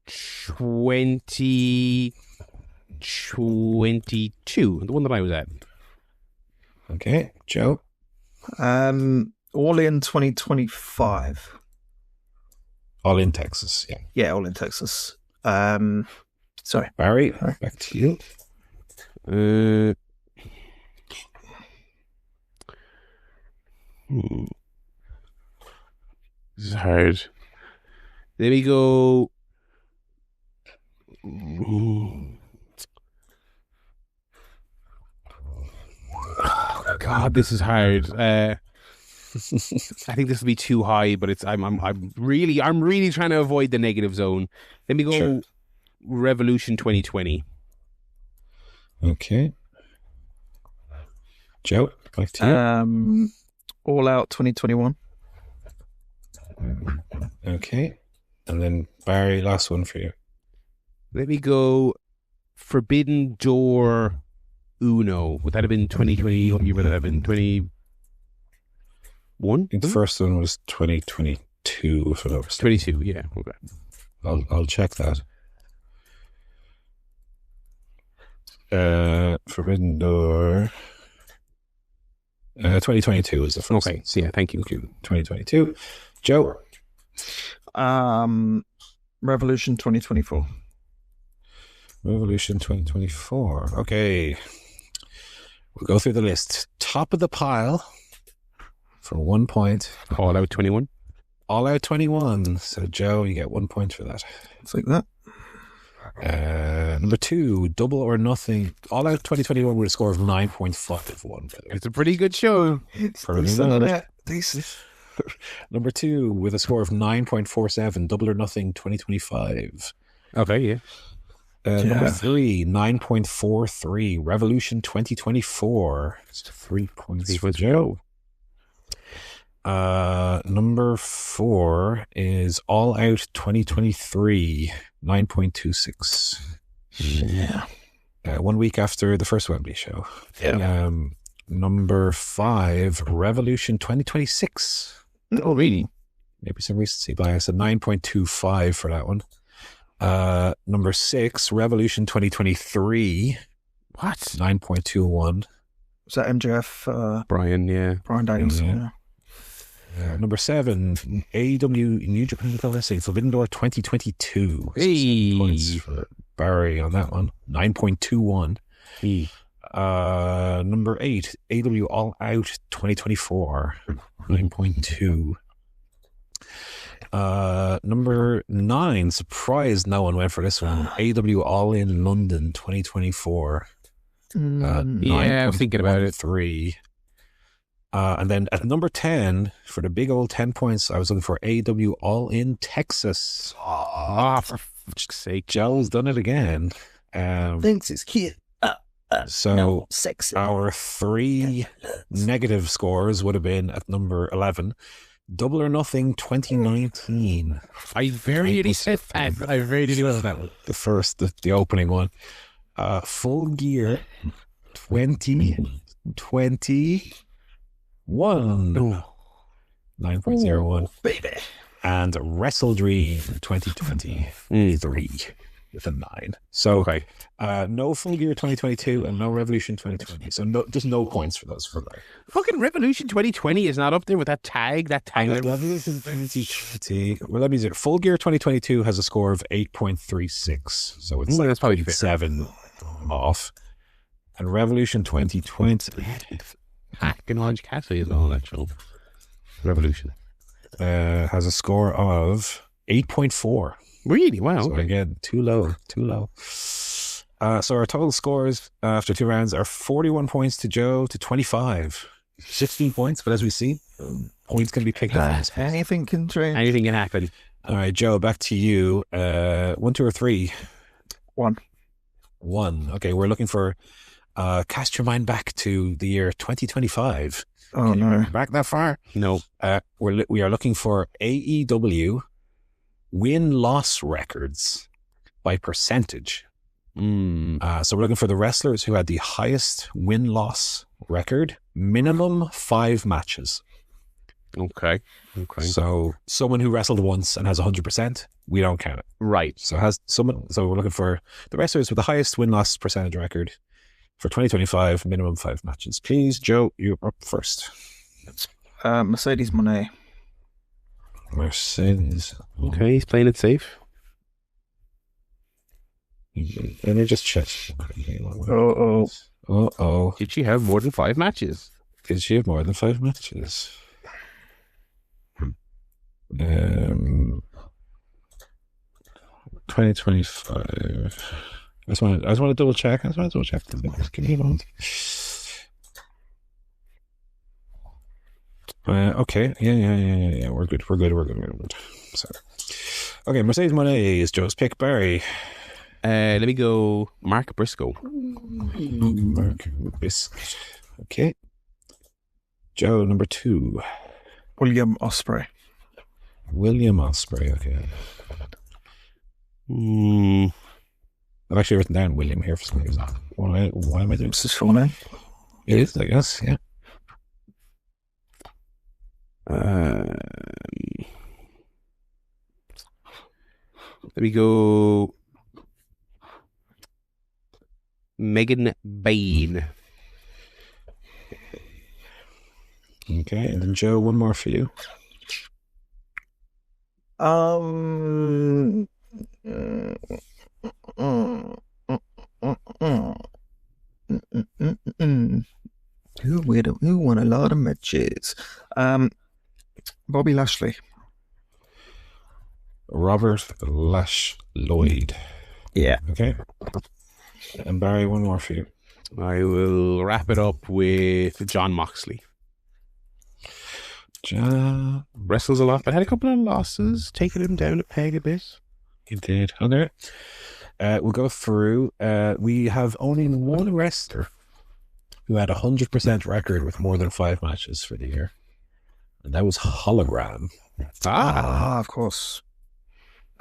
2022, the one that I was at. Okay, Joe. All in 2025. All in Texas, yeah. Yeah, all in Texas. Sorry. Barry, back to you. This is hard. Let me go. Oh, God, this is hard. I think this will be too high, but I'm really trying to avoid the negative zone. Let me go. Sure. Revolution 2020. Okay. Joe, back to you. All Out 2021. Okay. And then Barry, last one for you. Let me go Forbidden Door Uno. Would that have been 2020? What year would that have been? 21? I think the first one was 2022, if I'm not mistaken. 22, yeah. Okay. I'll check that. Forbidden Door. 2022 is the first. Okay, so yeah, thank you. 2022. Joe. Revolution 2024. Revolution 2024. Okay. We'll go through the list. Top of the pile for 1 point. All Out 21. All Out 21. So, Joe, you get 1 point for that. It's like that. Number 2, Double or Nothing. All Out 2021 with a score of 9.51. It's a pretty good show. Number 2 with a score of 9.47. Double or Nothing 2025. Okay, yeah. Number 3, 9.43. Revolution 2024. It's 3 points for Joe. Number 4 is All Out 2023. 9.26. Yeah. 1 week after the first Wembley show. Yeah. Number 5, Revolution 2026. Oh, really? Maybe some recency bias. A 9.25 for that one. Number 6, Revolution 2023. What? 9.21. Was that MJF? Brian, yeah. Brian Danielson, yeah. Number 7, AEW New Japan Pro Wrestling Forbidden Door 2022. Hey. Points for Barry on that one. 9.21. Hey. Number 8, AEW All Out 2024. 9.2. Number 9, surprised no one went for this one. AEW All In London 2024. Yeah, I was thinking about it. 3. And then at number 10, for the big old 10 points, I was looking for AEW All In Texas. Oh, for fuck's sake. Joe's done it again. Thinks it's cute. So no, sexy. Our 3 negative scores would have been at number 11. Double or Nothing 2019. I very said that. I really love that one. The opening one. Full Gear 2021. 9.01. Baby. And Wrestle Dream 2023 with a 9. So, okay. No Full Gear 2022 and no Revolution 2020. So, just no points for those for that. Fucking Revolution 2020 is not up there with that tag. Revolution 2020. Well, that means that Full Gear 2022 has a score of 8.36. So, it's that's probably 7 off. And Revolution 2020. Fucking Orange Cassidy as well, that show. Revolution. Has a score of 8.4. Really? Wow. So again, too low. So our total scores after 2 rounds are 41 points to Joe to 25. 16 points, but as we see, points can be picked up. Anything can change. Anything can happen. All right, Joe, back to you. 1, 2, or 3? 1. 1. Okay, we're looking for cast your mind back to the year 2025. Oh, no. Back that far? No. We are looking for AEW win-loss records by percentage. So we're looking for the wrestlers who had the highest win-loss record, minimum 5 matches. Okay. So someone who wrestled once and has 100%, we don't count it. Right. So we're looking for the wrestlers with the highest win-loss percentage record for 2025, minimum 5 matches. Please, Joe, you're up first. Mercedes Moné. Mercedes. Okay, he's playing it safe. Let me just check. Uh-oh. Did she have more than 5 matches? Did she have more than 5 matches? 2025. I just want to double check. Give me a moment. Okay. Yeah. We're good. Sorry. Okay, Mercedes Moné is Joe's pick. Barry. Let me go Mark Briscoe. Mark Briscoe. Okay. Joe, number 2. William Ospreay. William Ospreay, okay. I've actually written down William here for some reason. Why am I doing What's his full name? It is, I guess, yeah. Let me go Megan Bain. Okay, and then Joe, one more for you. Who won a lot of matches? Bobby Lashley. Robert Lash Lloyd. Yeah. Okay. And Barry, one more for you. I will wrap it up with John Moxley. John Wrestles a lot, but had a couple of losses, taking him down a peg a bit. He did. Okay. We'll go through. We have only one wrestler who had 100% record with more than 5 matches for the year. And that was Hologram. Of course.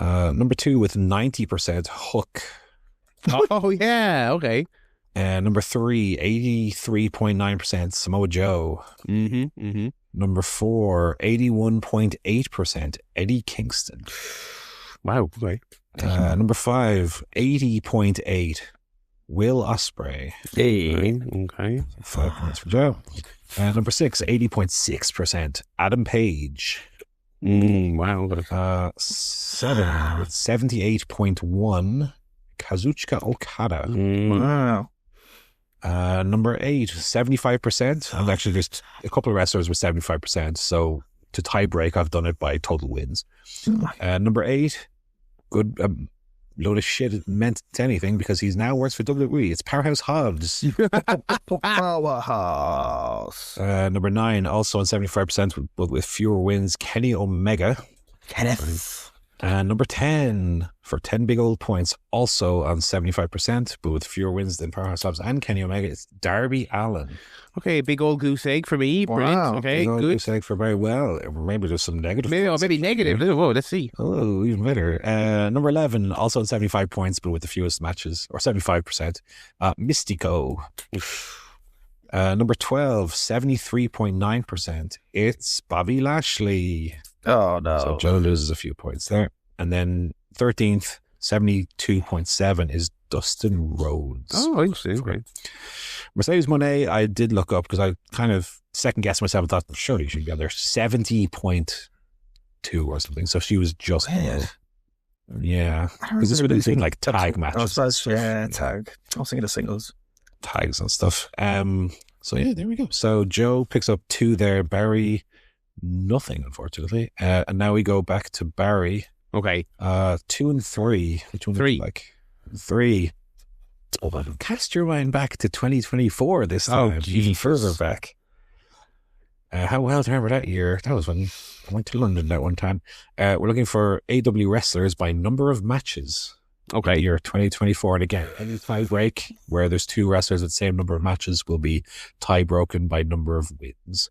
Number 2 with 90% Hook. Oh, yeah. Okay. Number 3, 83.9% Samoa Joe. Number 4, 81.8% Eddie Kingston. Wow. Okay. Number 5, 80.8 Will Ospreay. Okay. 5 points for Joe. Number 6, 80.6% Adam Page. Wow. 7 with 78.1 Kazuchika Okada. Wow. Number 8, 75%. And actually, there's a couple of wrestlers with 75%. So to tie break, I've done it by total wins. Number 8, good load of shit it meant anything because he's now works for WWE. It's Powerhouse Hobbs. Powerhouse. Number 9, also on 75%, but with fewer wins, Kenny Omega. Kenneth. And number 10, for 10 big old points, also on 75%, but with fewer wins than Powerhouse Hobbs and Kenny Omega, it's Darby Allin. Okay, big old goose egg for me. Brilliant. Wow. Okay, Big old good. goose egg for very well. Maybe there's some negative. Maybe negative. Whoa, let's see. Oh, even better. Number 11, also on 75 points, but with the fewest matches, or 75%, Mystico. Number 12, 73.9%. It's Bobby Lashley. Oh, no. So Joe loses a few points there. And then 13th, 72.7 is Dustin Rhodes. Oh, interesting. Okay. Mercedes Moné, I did look up because I kind of second guessed myself and thought, surely she should be on there. 70.2 or something. So she was just below. Yeah. Because this would have been like tag matches. Tag. I was thinking of singles. Tags and stuff. So yeah, there we go. So Joe picks up 2 there. Barry, nothing, unfortunately. And now we go back to Barry. Okay. 2 and 3. Which one? 3. Like 3. Oh, cast your mind back to 2024 this time. Even further back. How well do I remember that year? That was when I went to London that one time. We're looking for AEW wrestlers by number of matches. Okay. Year 2024. And again, any tie break where there's 2 wrestlers with the same number of matches will be tie broken by number of wins.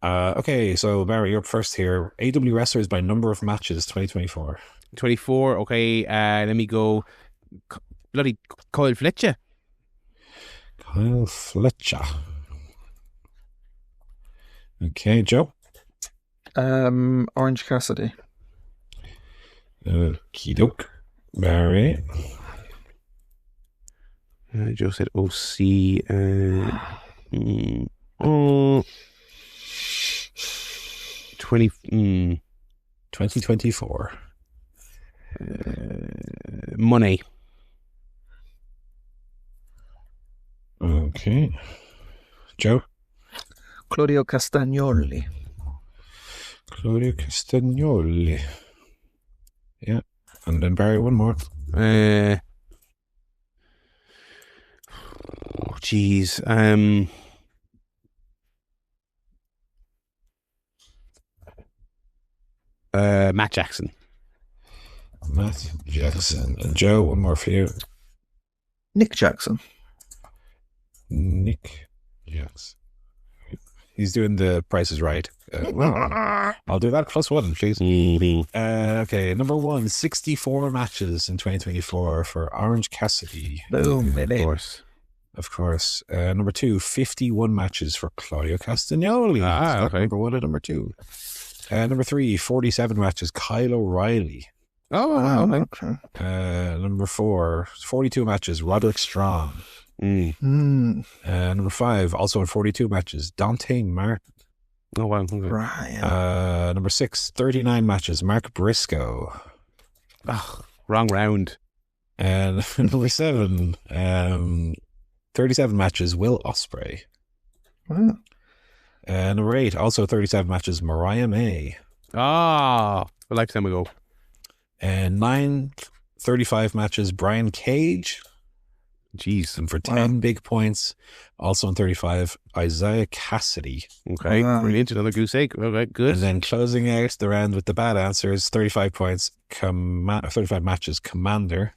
Okay, so Barry, you're up first here. AEW wrestlers by number of matches 2024. 24. Okay. Let me go. Bloody Kyle Fletcher. Kyle Fletcher. Okay, Joe. Orange Cassidy. Okey-doke. Barry. Joe said OC. 2024. Money. Okay. Joe. Claudio Castagnoli. Claudio Castagnoli. Yeah. And then Barry, one more. Jeez. Matt Jackson. Matthew Jackson. And Joe, one more for you. Nick Jackson. Nick Jackson. He's doing the Price is Right. I'll do that +1, please. Okay, number 1, 64 matches in 2024 for Orange Cassidy. Boom, Of course. Number 2, 51 matches for Claudio Castagnoli. Okay. Number 1 and number 2. Number 3, 47 matches, Kyle O'Reilly. Oh, wow. Okay. Number 4, 42 matches, Roderick Strong. Number 5, also in 42 matches, Dante Martin. Oh, wow. Okay. Right. Number 6, 39 matches, Mark Briscoe. Wrong round. And number 7, 37 matches, Will Ospreay. Wow. Number 8, also 37 matches, Mariah May. A lifetime ago. And 9, 35 matches, Brian Cage. Jeez. And for 10 big points, also in 35, Isaiah Cassidy. Okay, brilliant. Another goose egg. Okay, good. And then closing out the round with the bad answers, 35 points, 35 matches, Commander.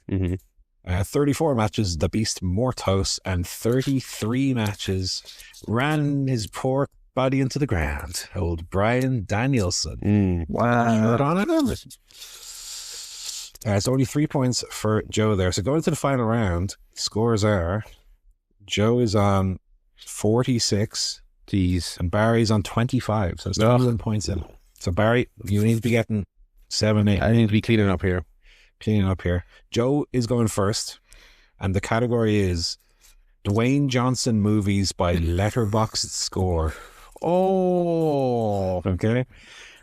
34 matches, The Beast Mortos. And 33 matches, ran his poor body into the ground. Old Brian Danielson. Wow. It's only 3 points for Joe there. So going to the final round, scores are Joe is on 46. Jeez. And Barry's on 25. So it's 21 points in. So Barry, you need to be getting 7, 8. I need to be cleaning up here. Joe is going first. And the category is Dwayne Johnson movies by Letterboxd score. Oh. Okay.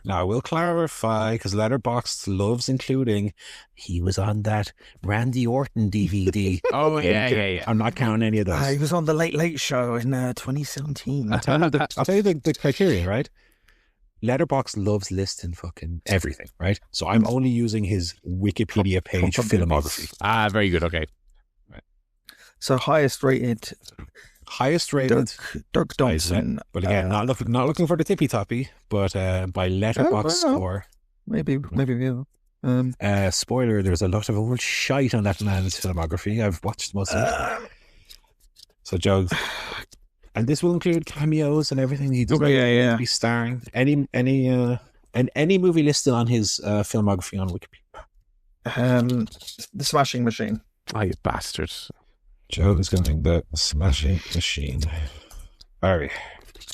Now, I will clarify, because Letterboxd loves including, he was on that Randy Orton DVD. Oh, yeah. I'm not counting any of those. He was on the Late Late Show in 2017. I'll tell you the criteria, right? Letterboxd loves listing fucking everything, right? So I'm only using his Wikipedia page filmography. Very good. Okay. So highest rated Dirk Dawson. But again, not looking for the tippy toppy, but by Letterboxd score. Maybe yeah. Spoiler: there's a lot of old shite on that man's filmography. I've watched most of it. So Joe, and this will include cameos and everything. He doesn't be starring any movie listed on his filmography on Wikipedia. The Smashing Machine. Oh, you bastards. Joe is going the Smashing Machine. Barry.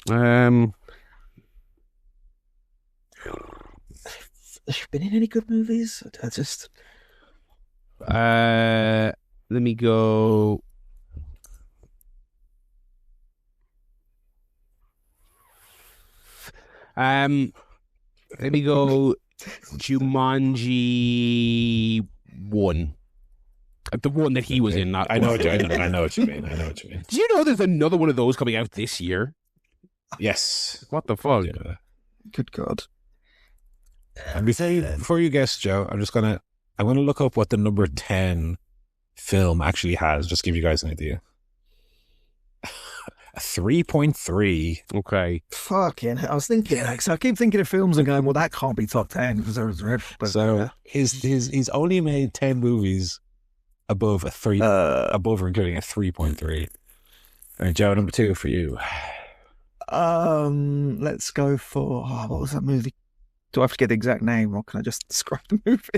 Has she been in any good movies? Let me go. Let me go Jumanji 1. The one that he was in. Not I know what you mean. Do you know there's another one of those coming out this year? Yes. What the fuck? Yeah. Good God. And before you guess, Joe, I'm going to look up what the number 10 film actually has. Just give you guys an idea. A 3.3. Okay. Fucking, I was thinking, so I keep thinking of films and going, well, that can't be top 10 because there's red. So he's only made 10 movies above a 3, above or including a 3.3. All right, Joe, number 2 for you. Let's go for what was that movie? Do I have to get the exact name, or can I just describe the movie?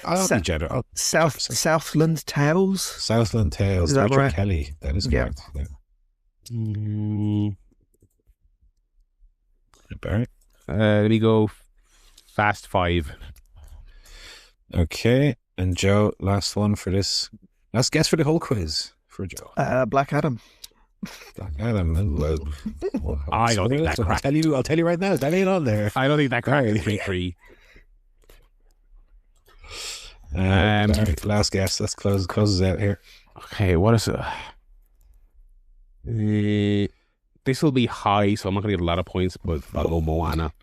I'll be general. Southland Tales. Southland Tales. Is that Richard right? Kelly. That is correct. Yeah. Barry. Let me go Fast 5. Okay, and Joe, last one for this. Last guess for the whole quiz for Joe. Black Adam. Black Adam. I don't think that cracked. I'll tell you right now, that ain't on there. I don't think that cracked 3.3. Barry, last guess. Let's close us out here. Okay, what is it? This will be high, so I'm not going to get a lot of points, but I'll go Moana.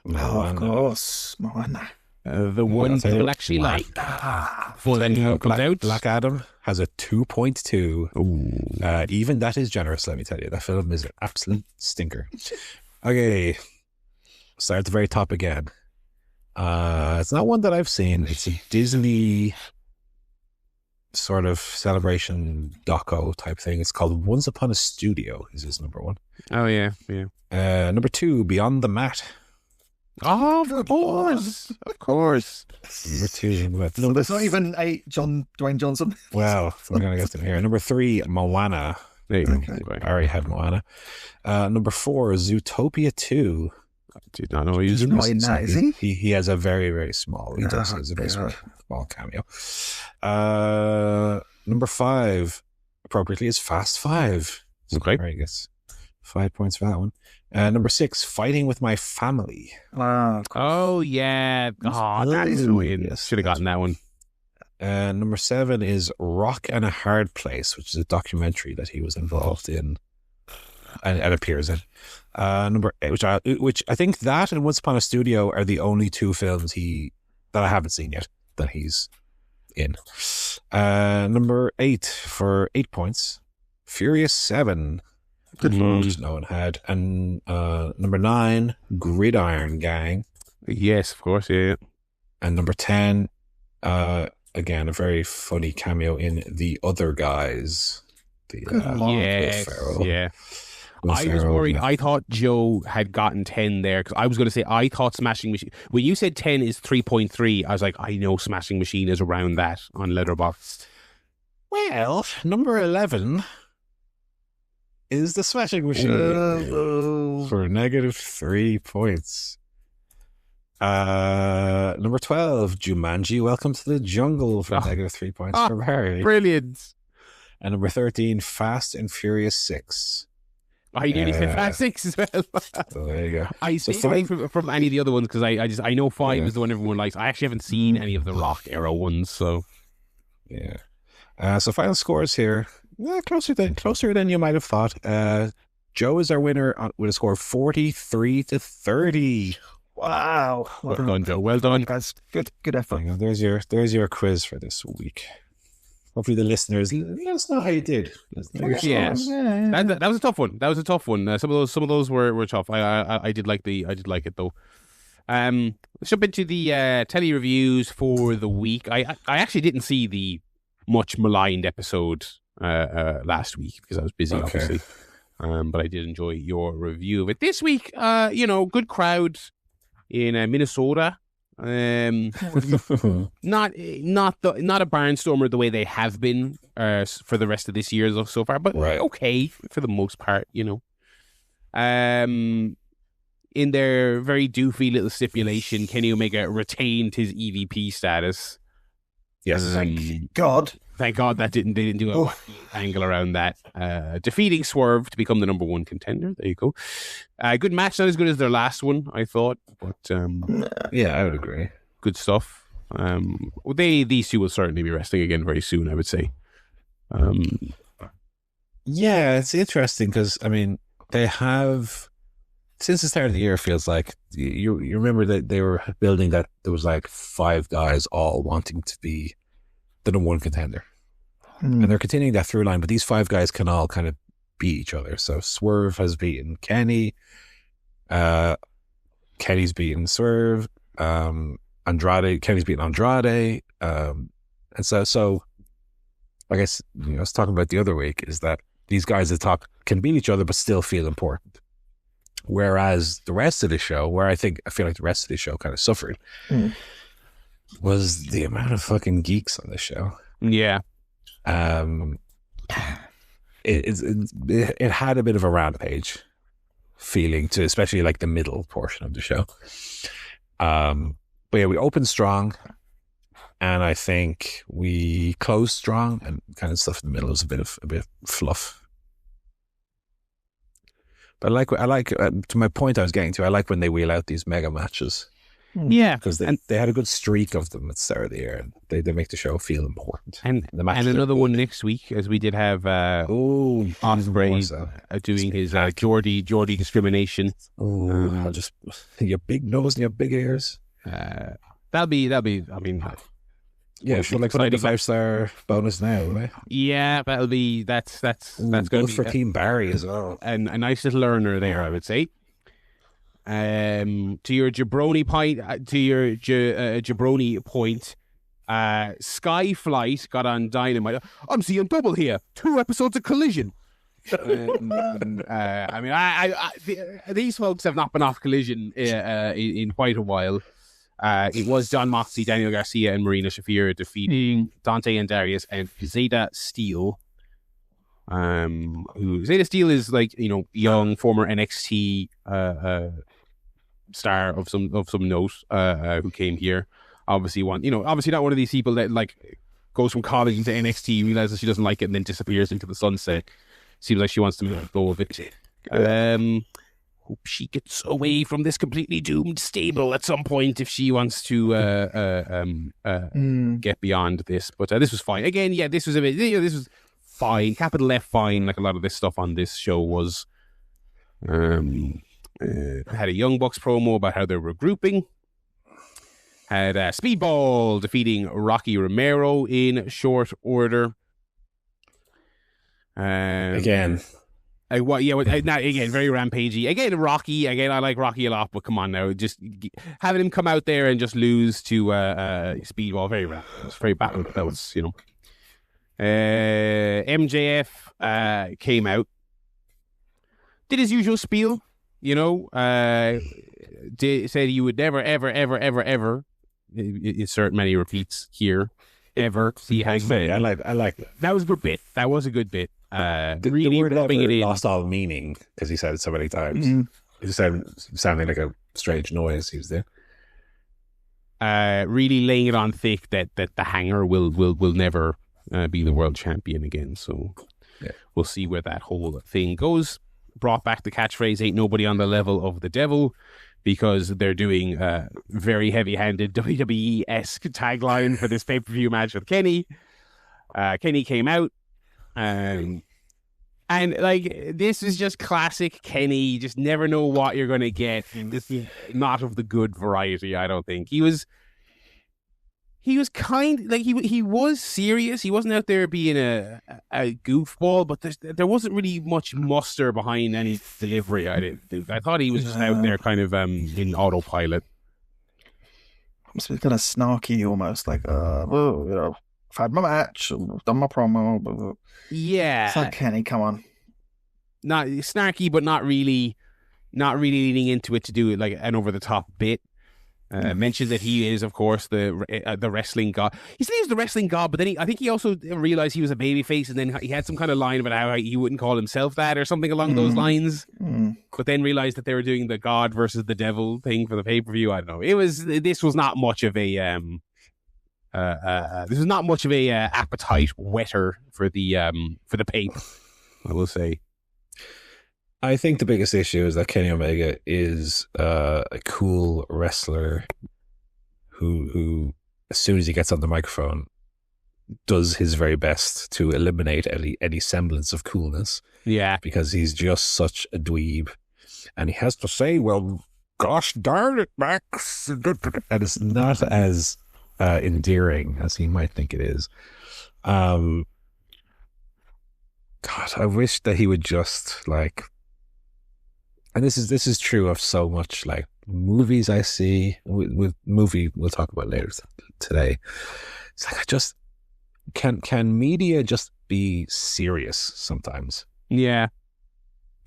Of course, Moana. The one people actually like. Before then comes out. Black Adam has a 2.2. Even that is generous, let me tell you. That film is an absolute stinker. Okay. Start at the very top again. It's not one that I've seen. It's a Disney sort of celebration doco type thing. It's called Once Upon a Studio. Is his number one? Oh yeah. Number 2, Beyond the Mat. Oh, of course. Number 2. No, there's not even a Dwayne Johnson. Well, we're gonna get to here. Number 3, Moana. There you go. Okay. I already had Moana. Number 4, Zootopia 2. I did not know he was not in that, is he? He has a very, very small. He does has a very small cameo. Number 5, appropriately, is Fast 5. Okay. Very good. 5 points for that one. Number 6, Fighting with My Family. Oh yeah. Oh, that is weird. Yes, should have gotten that one. Number 7 is Rock and a Hard Place, which is a documentary that he was involved in and appears in. Number 8, which I think that and Once Upon a Studio are the only 2 films that I haven't seen yet that he's in. Number 8 for 8 points, Furious 7. Good film, which no one had. And number 9, Gridiron Gang. Yes, of course, yeah. And number 10, again, a very funny cameo in The Other Guys. Yeah. I was worried. I thought Joe had gotten 10 there because I was going to say I thought Smashing Machine. When you said 10 is 3.3, I was like, I know Smashing Machine is around that on Letterboxd. Well, number 11 is The Smashing Machine for -3 points. Number 12, Jumanji: Welcome to the Jungle for -3 points from Harry. Brilliant. And number 13, Fast and Furious 6. I nearly said Fast 6 as well. So there you go. I stayed away from any of the other ones because I know 5 is the one everyone likes. I actually haven't seen any of the Rock era ones, so yeah. So final scores here. Closer than you might have thought. Joe is our winner with a score of 43-30. Wow. Well done, Joe. Well done. Guys, good effort. There's your quiz for this week. Hopefully the listeners let us know how you did. Yes. That was a tough one. Some of those were tough. I did like it though. Let's jump into the telly reviews for the week. I actually didn't see the much maligned episode last week because I was busy, obviously. But I did enjoy your review of it this week. Good crowd in Minnesota. Not a barnstormer the way they have been for the rest of this year so far, but okay for the most part. In their very doofy little stipulation, Kenny Omega retained his EVP status. Yes, thank God. Thank God they didn't do a angle around that. Defeating Swerve to become the number 1 contender. There you go. Good match, not as good as their last one, I thought. But yeah, I would agree. Good stuff. These two will certainly be wrestling again very soon, I would say. Yeah, it's interesting because they have since the start of the year. It feels like you remember that they were building that there was like 5 guys all wanting to be the number 1 contender. And they're continuing that through line, but these 5 guys can all kind of beat each other. So Swerve has beaten Kenny, Kenny's beaten Swerve, Kenny's beaten Andrade, and so I guess I was talking about the other week is that these guys at the top can beat each other but still feel important. Whereas the rest of the show, where I feel like the rest of the show kind of suffered, was the amount of fucking geeks on the show. Yeah. It had a bit of a rampage feeling to, especially like the middle portion of the show. But yeah, we opened strong, and I think we closed strong, and kind of stuff in the middle was a bit fluff. But I like to my point I was getting to, I like when they wheel out these mega matches. Yeah. Because they had a good streak of them at the start of the year, and they make the show feel important. And another one next week, as we did have Ospreay doing his Geordie discrimination. Just your big nose and your big ears. That'll be. Yeah, so like the 5-star bonus now, right? Yeah, that'll be that's going to be for Team Barry as well, and a nice little earner there, I would say. To your jabroni point, jabroni point, Skyflight got on Dynamite. I'm seeing double here. 2 episodes of Collision. I mean, these folks have not been off Collision in quite a while. It was John Moxley, Daniel Garcia, and Marina Shafir defeating Dante and Darius and Zeta Steele. Who Zeta Steele is like, you know, young former NXT star of some note, who came here. Obviously not one of these people that like goes from college into NXT, realizes she doesn't like it, and then disappears into the sunset. Seems like she wants to go of it. Hope she gets away from this completely doomed stable at some point if she wants to get beyond this. But this was fine. Again, yeah, this was a bit. This was fine. Capital F fine. Like a lot of this stuff on this show was. Had a Young Bucks promo about how they're regrouping. Had Speedball defeating Rocky Romero in short order. Again, again, very rampagey. Again, Rocky. Again, I like Rocky a lot, but come on now, just having him come out there and just lose to Speedball, very rap. It's very battle belts, you know. MJF came out, did his usual spiel, you know. Said he would never, ever insert many repeats here. Ever see how I like that. That was a good bit. That was a good bit. The word ever lost all meaning because he said it so many times. It just sounded like a strange noise he was there. Really laying it on thick that the Hanger will never be the world champion again. So we'll see where that whole thing goes. Brought back the catchphrase, ain't nobody on the level of the devil, because they're doing a very heavy-handed WWE-esque tagline for this pay-per-view match with Kenny. Kenny came out, and like, this is just classic Kenny. You just never know what you're going to get. This is not of the good variety, I don't think. He was kind, like, he was serious. He wasn't out there being a goofball, but there wasn't really much muster behind any delivery. I didn't think. I thought he was just out there kind of in autopilot. It's kind of snarky, almost like, well, you know, I've had my match, I've done my promo. But yeah, it's like, Kenny, come on. Not snarky, but not really leaning into it to do it like an over the top bit. Mentioned that he is, of course, the wrestling god. He said he was the wrestling god, but then I think he also realized he was a babyface, and then he had some kind of line about how he wouldn't call himself that or something along those lines. But then realized that they were doing the god versus the devil thing for the pay-per-view. I don't know. This was not much of a appetite wetter for the paper, I will say. I think the biggest issue is that Kenny Omega is a cool wrestler who, as soon as he gets on the microphone, does his very best to eliminate any semblance of coolness. Yeah. Because he's just such a dweeb. And he has to say, well, gosh darn it, Max. And it's not as endearing as he might think it is. God, I wish that he would just, like... And this is true of so much, like, movies I see with movie we'll talk about later today. It's like, I just can media just be serious sometimes? Yeah.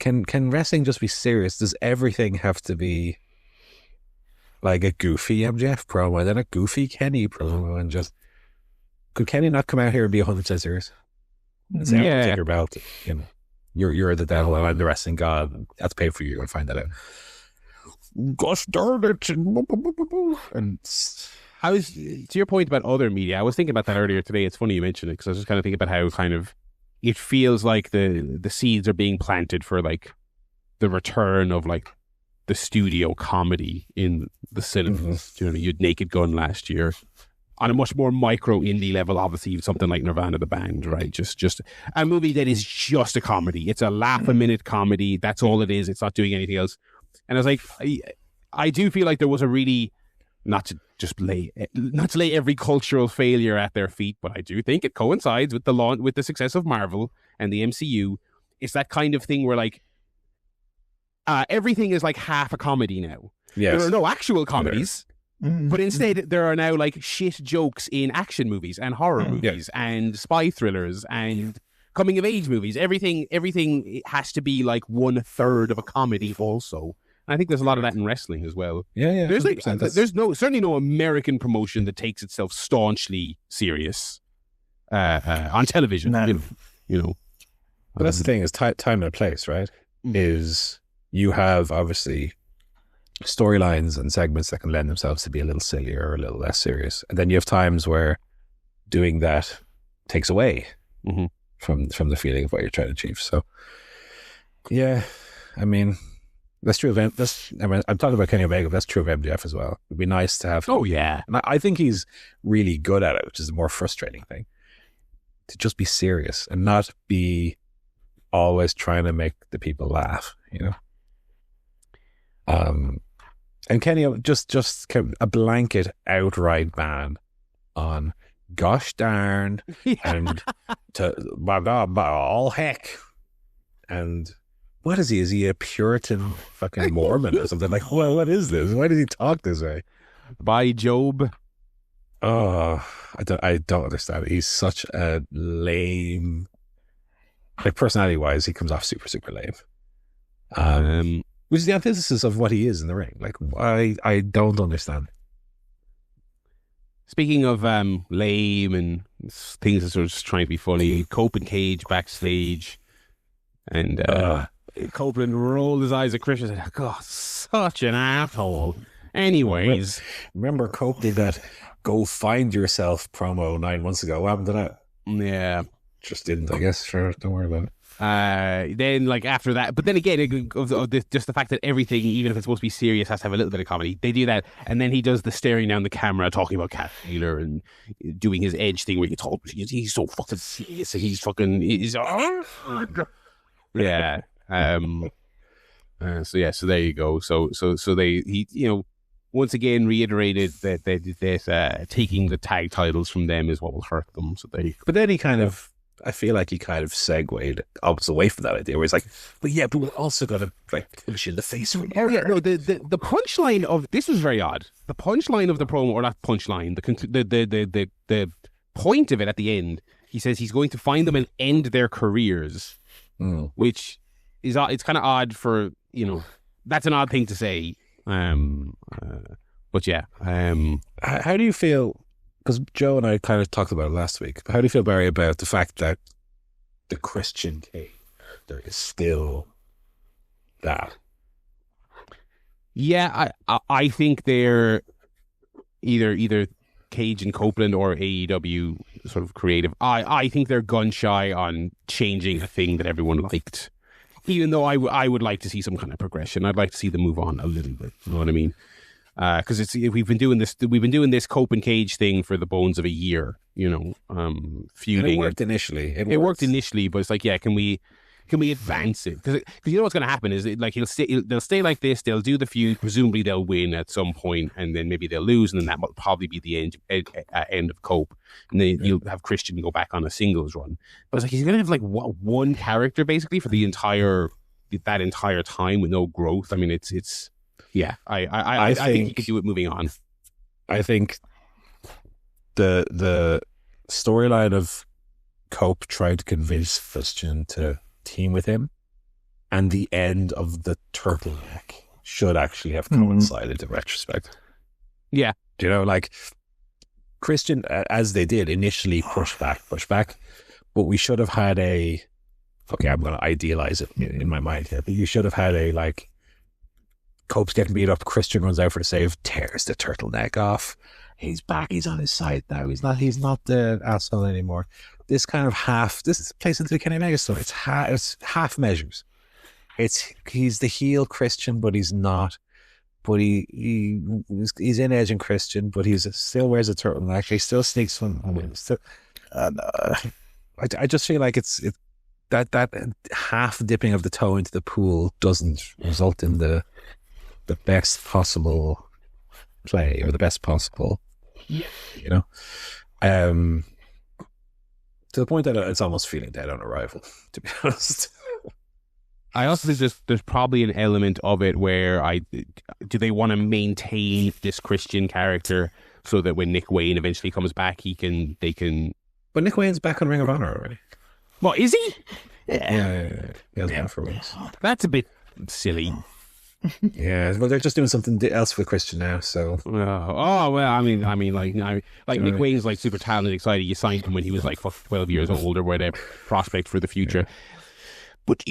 Can wrestling just be serious? Does everything have to be like a goofy MJF promo and then a goofy Kenny promo, and just could Kenny not come out here and be 100% serious? Yeah. Take your belt, you know. You're the devil and I'm the wrestling god. That's paid for you. You're going to find that out. Gosh darn it. And I was, to your point about other media, I was thinking about that earlier today. It's funny you mentioned it, because I was just kind of thinking about how kind of it feels like the seeds are being planted for like the return of like the studio comedy in the cinemas. You know, you had Naked Gun last year. On a much more micro indie level, obviously something like Nirvana the band, right? Just a movie that is just a comedy. It's a laugh-a-minute comedy. That's all it is. It's not doing anything else. And I was like, I do feel like there was a really, not to lay every cultural failure at their feet, but I do think it coincides with the success of Marvel and the MCU. It's that kind of thing where, like, everything is like half a comedy now. Yes. There are no actual comedies, but instead there are now like shit jokes in action movies and horror movies and spy thrillers and coming of age movies. Everything has to be like 1/3 of a comedy also. And I think there's a lot of that in wrestling as well. Yeah. There's certainly no American promotion that takes itself staunchly serious on television. No. You know. But that's the thing, is time and a place, right? Is you have obviously storylines and segments that can lend themselves to be a little sillier or a little less serious, and then you have times where doing that takes away from the feeling of what you're trying to achieve. So, yeah, I mean, that's true of I'm talking about Kenny Omega, but that's true of MJF as well. It'd be nice to have. Oh yeah, and I think he's really good at it, which is the more frustrating thing. To just be serious and not be always trying to make the people laugh, you know. And Kenny, just a blanket outright ban on gosh darn and to my God, all heck. And what is he? Is he a Puritan fucking Mormon or something? Like, well, what is this? Why does he talk this way? By Job. Oh, I don't understand. He's such a lame. Like, personality wise, he comes off super, super lame. Which is the antithesis of what he is in the ring. Like, I don't understand. Speaking of lame and things that are just trying to be funny, Cope and Cage backstage, and Copeland rolled his eyes at Chris and said, "God, such an asshole." Anyways, remember Cope did that "Go Find Yourself" promo 9 months ago. What happened to that? Yeah. Just didn't, I guess. Sure, don't worry about it. Then, like, after that, but then again, just the fact that everything, even if it's supposed to be serious, has to have a little bit of comedy. They do that, and then he does the staring down the camera, talking about Cat Taylor and doing his edge thing where he told he's so fucking serious, and he's yeah. So there you go. So he once again reiterated that taking the tag titles from them is what will hurt them. So but then he kind of. I feel like he kind of segued away from that idea where he's like, but we're also going to like punch you in the face. Oh yeah, no, the punchline of this was very odd. The punchline of the promo, or not punchline, the point of it at the end, he says he's going to find them and end their careers, which is it's kind of odd for, that's an odd thing to say. But yeah, how do you feel? Because Joe and I kind of talked about it last week. How do you feel, Barry, about the fact that the Christian Cage there is still that? Yeah, I think they're either Cage and Copeland or AEW sort of creative. I think they're gun shy on changing a thing that everyone liked. Even though I would like to see some kind of progression. I'd like to see them move on a little bit. You know what I mean? Because we've been doing this Cope and Cage thing for the bones of a year, feuding. And it worked initially. It worked initially, but it's like, yeah, can we advance it? Because you know what's going to happen is they'll stay like this. They'll do the feud. Presumably they'll win at some point, and then maybe they'll lose, and then that will probably be the end of Cope. And then you'll have Christian go back on a singles run. But it's like he's going to have like one character basically for that entire time with no growth. I mean, it's. Yeah, I think he could do it moving on. I think the storyline of Cope trying to convince Christian to team with him and the end of the turtleneck should actually have coincided in retrospect. Yeah. Do you know, like Christian, as they did initially, push back, but we should have had I'm going to idealize it in my mind here, but you should have had Cope's getting beat up. Christian runs out for the save, tears the turtleneck off. He's back. He's on his side now. He's not the asshole anymore. This kind of this plays into the Kenny Omega story. It's half measures. He's the heel Christian, but he's not. But he's in edge and Christian, but he's still wears a turtleneck. He still sneaks one. I just feel like it's that half dipping of the toe into the pool doesn't result in the best possible play or the best possible, to the point that it's almost feeling dead on arrival, to be honest. I also think there's probably an element of it where do they want to maintain this Christian character so that when Nick Wayne eventually comes back, they can. But Nick Wayne's back on Ring of Honor already. Well, is he? Yeah. He has been for weeks. That's a bit silly. Yeah, well, they're just doing something else with Christian now. So, well, I mean, like Nick Wayne's like super talented, excited. You signed him when he was like 12 years old or whatever. Prospect for the future. Yeah. But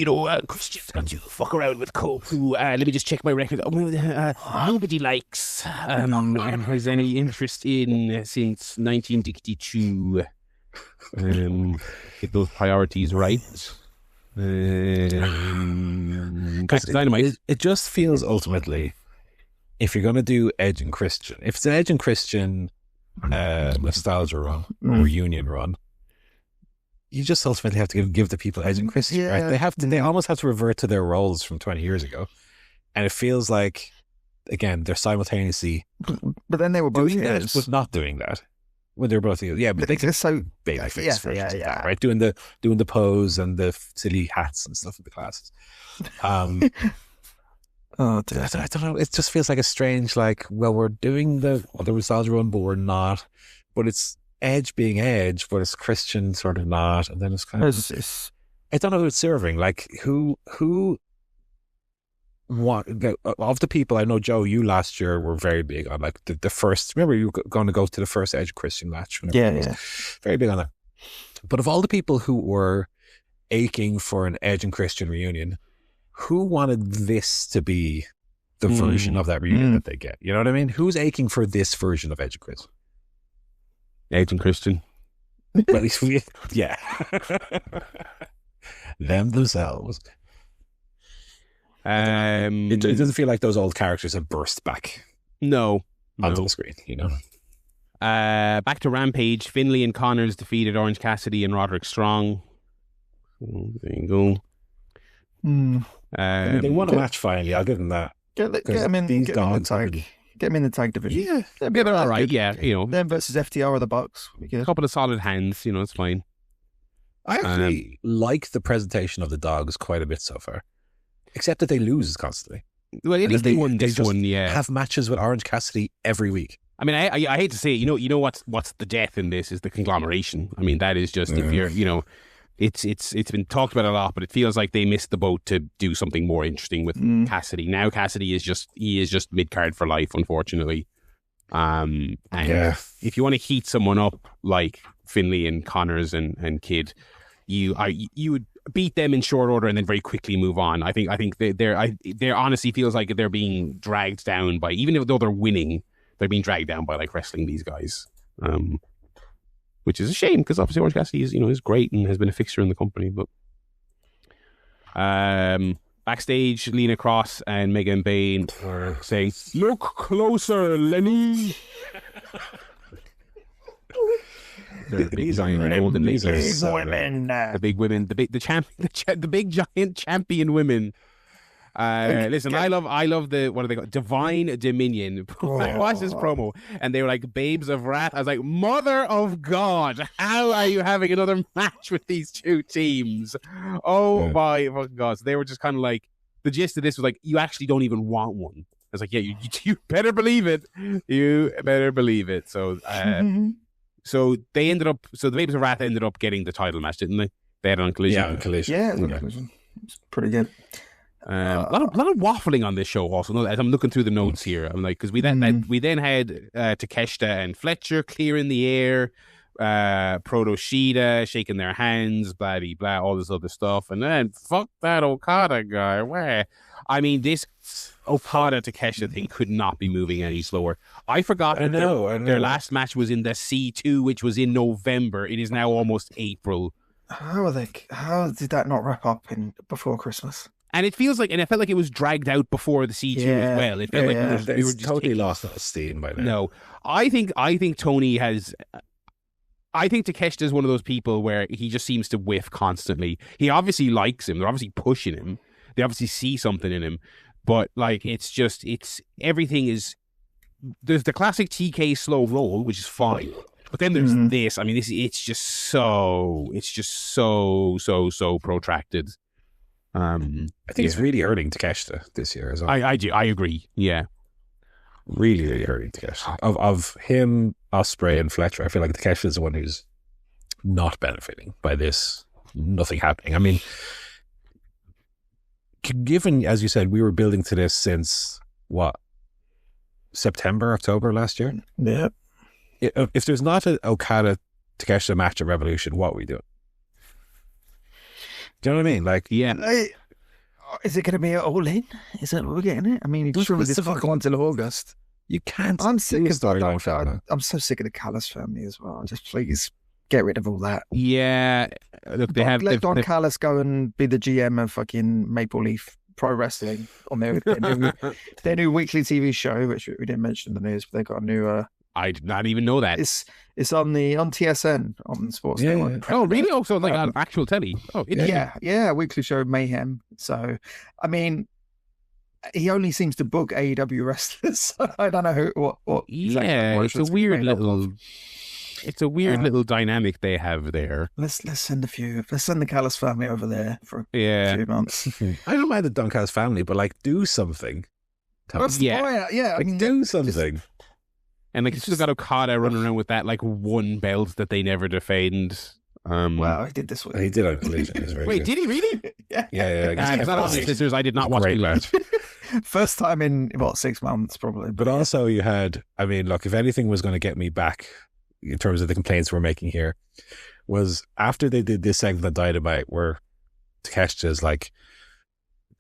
Christian's got to fuck around with Cope. Who? Let me just check my record. Nobody likes. Has any interest in since 1962. Get those priorities right. Dynamite. It just feels ultimately, if you're going to do Edge and Christian, if it's an Edge and Christian nostalgia run or reunion run, you just ultimately have to give the people Edge and Christian. Right? They almost have to revert to their roles from 20 years ago, and it feels like, again, they're simultaneously. But then they were both doing that, but not doing that. When they're both, but they're so babyface versions of that, right? Doing the pose and the silly hats and stuff in the classes. Oh, dear. I don't know. It just feels like a strange, we're doing the nostalgia run, but we're not. But it's Edge being Edge, but it's Christian sort of not, and then it's kind of. I don't know who it's serving. Like who. What of the people I know, Joe, you last year were very big on the first. Remember, you were going to go to the first Edge Christian match. Yeah. Very big on that. But of all the people who were aching for an Edge and Christian reunion, who wanted this to be the version of that reunion that they get? You know what I mean? Who's aching for this version of Edge and Christian? Edge and Christian. Well, at least yeah. Them themselves. It doesn't feel like those old characters have burst back. No. Onto the screen, you know. Back to Rampage. Finlay and Connors defeated Orange Cassidy and Roderick Strong. There you go. They won a match finally. I'll give them that. Get them in the tag. Get them in the tag division. Yeah, they're all right. Yeah, them versus FTR or the Bucks. A couple of solid hands. It's fine. I actually like the presentation of the Dogs quite a bit so far. Except that they lose constantly. Well, at least they won this one, yeah. Have matches with Orange Cassidy every week. I mean, I hate to say it, you know what's the death in this is the conglomeration. I mean, that is just if you're, it's been talked about a lot, but it feels like they missed the boat to do something more interesting with Cassidy. Now Cassidy is just mid card for life, unfortunately. If you want to heat someone up like Finlay and Connors and Kidd, you would beat them in short order and then very quickly move on. I think they're honestly feels like they're being dragged down by, even though they're winning, they're being dragged down by wrestling these guys, which is a shame because obviously Orange Cassidy is great and has been a fixture in the company. But backstage, Lena Cross and Megan Bain were saying, "Look closer, Lenny." They're the big giant women, the big women, the big giant champion women. Listen, I love the, what are they called? Divine Dominion. I watched this promo and they were like babes of wrath. I was like, mother of God, how are you having another match with these two teams? Oh my fucking God. So they were just kind of like, the gist of this was like, you actually don't even want one. I was like, yeah, you better believe it. You better believe it. So, so they ended up. So the Babes of Wrath ended up getting the title match, didn't they? They had it on Collision. Yeah, on Collision. Yeah, it was on Collision. It's pretty good. A lot of waffling on this show. Also, as I'm looking through the notes here, I'm like, because we then had Takeshita and Fletcher clearing the air, Proto Shida shaking their hands, blah blah blah, all this other stuff, and then fuck that Okada guy. Where, I mean, this Okada Takeshita thing could not be moving any slower. I forgot. I know. Their last match was in the C2, which was in November. It is now almost April. How did that not wrap up before Christmas? And it feels like, and it felt like it was dragged out before the C2 as well. It felt like we were just totally lost that steam by now. No, I think Tony has. I think Takeshita is one of those people where he just seems to whiff constantly. He obviously likes him. They're obviously pushing him. They obviously see something in him. But everything is. There's the classic TK slow roll, which is fine. But then there's this. I mean, it's just so protracted. I think it's really hurting Takeshita this year as well. I agree. Yeah. Really, really hurting Takeshita. Of him, Ospreay, and Fletcher, I feel like Takeshita is the one who's not benefiting by this. Nothing happening. I mean, given, as you said, we were building to this since, what, September, October last year? Yeah. If there's not an Okada-Takeshita match at Revolution, what are we doing? Do you know what I mean? Like, yeah. Is it going to be all in? Is that what we're getting it? I mean, it's really this fuck on till August. You can't. I'm sick of storyline family. I'm so sick of the Callis family as well. Just please get rid of all that. Yeah. Look, let Don Callis go and be the GM of fucking Maple Leaf Pro Wrestling on their new weekly TV show, which we didn't mention in the news, but they got a new. I did not even know that. It's on TSN on Sports Network. Oh, really? Oh, so like on actual telly? Oh, yeah, weekly show Mayhem. So, I mean, he only seems to book AEW wrestlers. So I don't know what. Yeah, it's a weird little. It's a weird little dynamic they have there. Let's send the Callis family over there for a few months. I don't mind the Don Callis family, but like, do something. Yeah. I mean, do something. And like, you still got Okada running around with that like one belt that they never defend. Wow, he did this one. He did on Collision. Wait, did he really? Yeah. It's not on Sisters. I did not watch that. First time in 6 months, probably. But also, you had. I mean, look, if anything was going to get me back in terms of the complaints we're making here, was after they did this segment on Dynamite where Takeshita's like,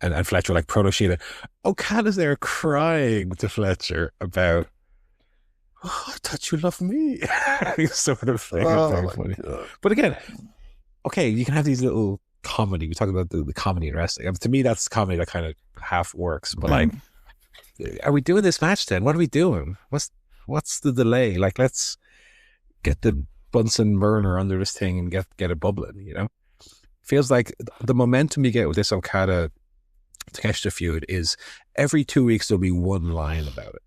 and Fletcher like proto Sheeta. Okada's there crying to Fletcher about. Oh, I thought you loved me. Sort of thing. Very funny. But again, okay, you can have these little comedy. We talk about the comedy in wrestling. To me, that's comedy that kind of half works. But like, are we doing this match then? What are we doing? What's the delay? Like, let's get the Bunsen burner under this thing and get it bubbling, you know? Feels like the momentum you get with this Okada Takeshita feud is every 2 weeks there'll be one line about it.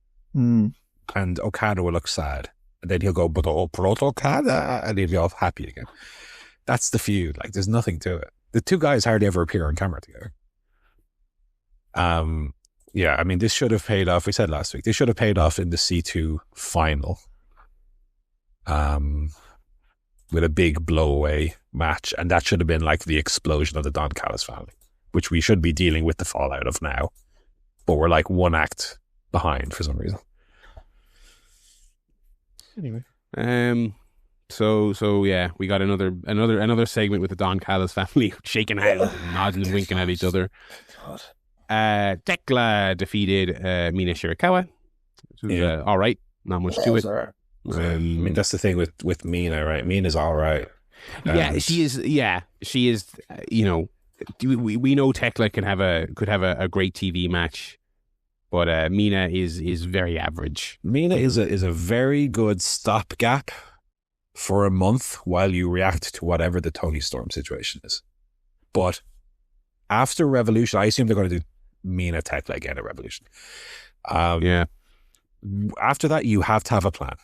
And Okada will look sad. And then he'll go, but Okada, and he'll be all happy again. That's the feud. Like, there's nothing to it. The two guys hardly ever appear on camera together. Yeah, I mean, this should have paid off. We said last week, this should have paid off in the C2 final. With a big blow-away match. And that should have been like the explosion of the Don Callis family, which we should be dealing with the fallout of now. But we're like one act behind for some reason. Anyway, so yeah, we got another segment with the Don Callis family shaking hands and nodding and winking at each other. Tekla defeated Mina Shirakawa, which was all right, not much to it. I mean, that's the thing with Mina, right? Mina's all right. She is. You know, we know Tekla could have a great TV match. But Mina is very average. Mina is a very good stopgap for a month while you react to whatever the Tony Storm situation is. But after Revolution, I assume they're going to do Mina Tekla again at Revolution. After that, you have to have a plan.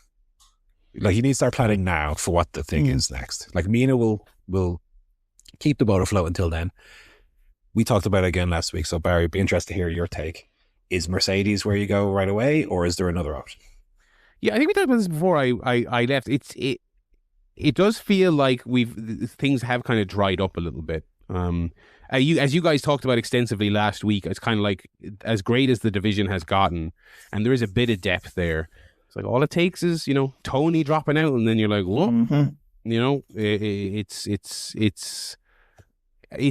Like, you need to start planning now for what the thing is next. Like, Mina will keep the boat afloat until then. We talked about it again last week, so Barry, it'd be interested to hear your take. Is Mercedes where you go right away, or is there another option? Yeah, I think we talked about this before I left. It does feel like things have kind of dried up a little bit. As you guys talked about extensively last week, it's kind of like as great as the division has gotten, and there is a bit of depth there. It's like all it takes is Tony dropping out, and then you're like, whoa, it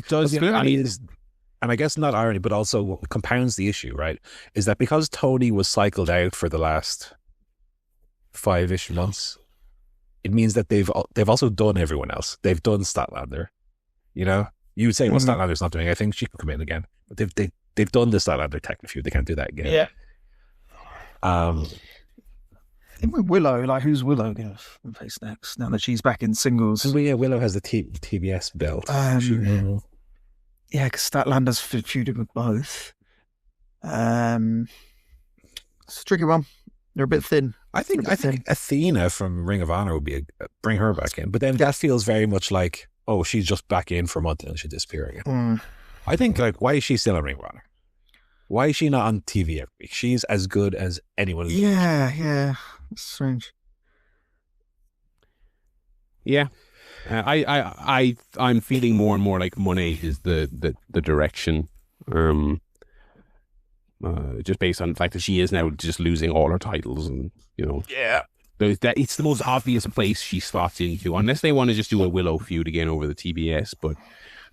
does. And I guess not irony, but also what compounds the issue, right, is that because Tony was cycled out for the last 5-ish months, it means that they've also done everyone else. They've done Statlander, you know? You would say, well, Statlander's not doing anything. She can come in again. But they've done the Statlander Techno feud. They can't do that again. Yeah. Willow, like, who's Willow going to face next now that she's back in singles? Yeah, Willow has the TBS belt. Yeah, because Statlander's feuded with both. It's a tricky one. They're a bit thin. I think Athena from Ring of Honor would be bring her back in, but then that feels very much like, oh, she's just back in for a month and she'll disappear again. I think, like, why is she still on Ring of Honor? Why is she not on TV every week? She's as good as anyone. Yeah. It's strange. Yeah. I'm feeling more and more like Monet is the direction. Just based on the fact that she is now just losing all her titles, and Yeah. that it's the most obvious place she slots into, unless they want to just do a Willow feud again over the TBS. But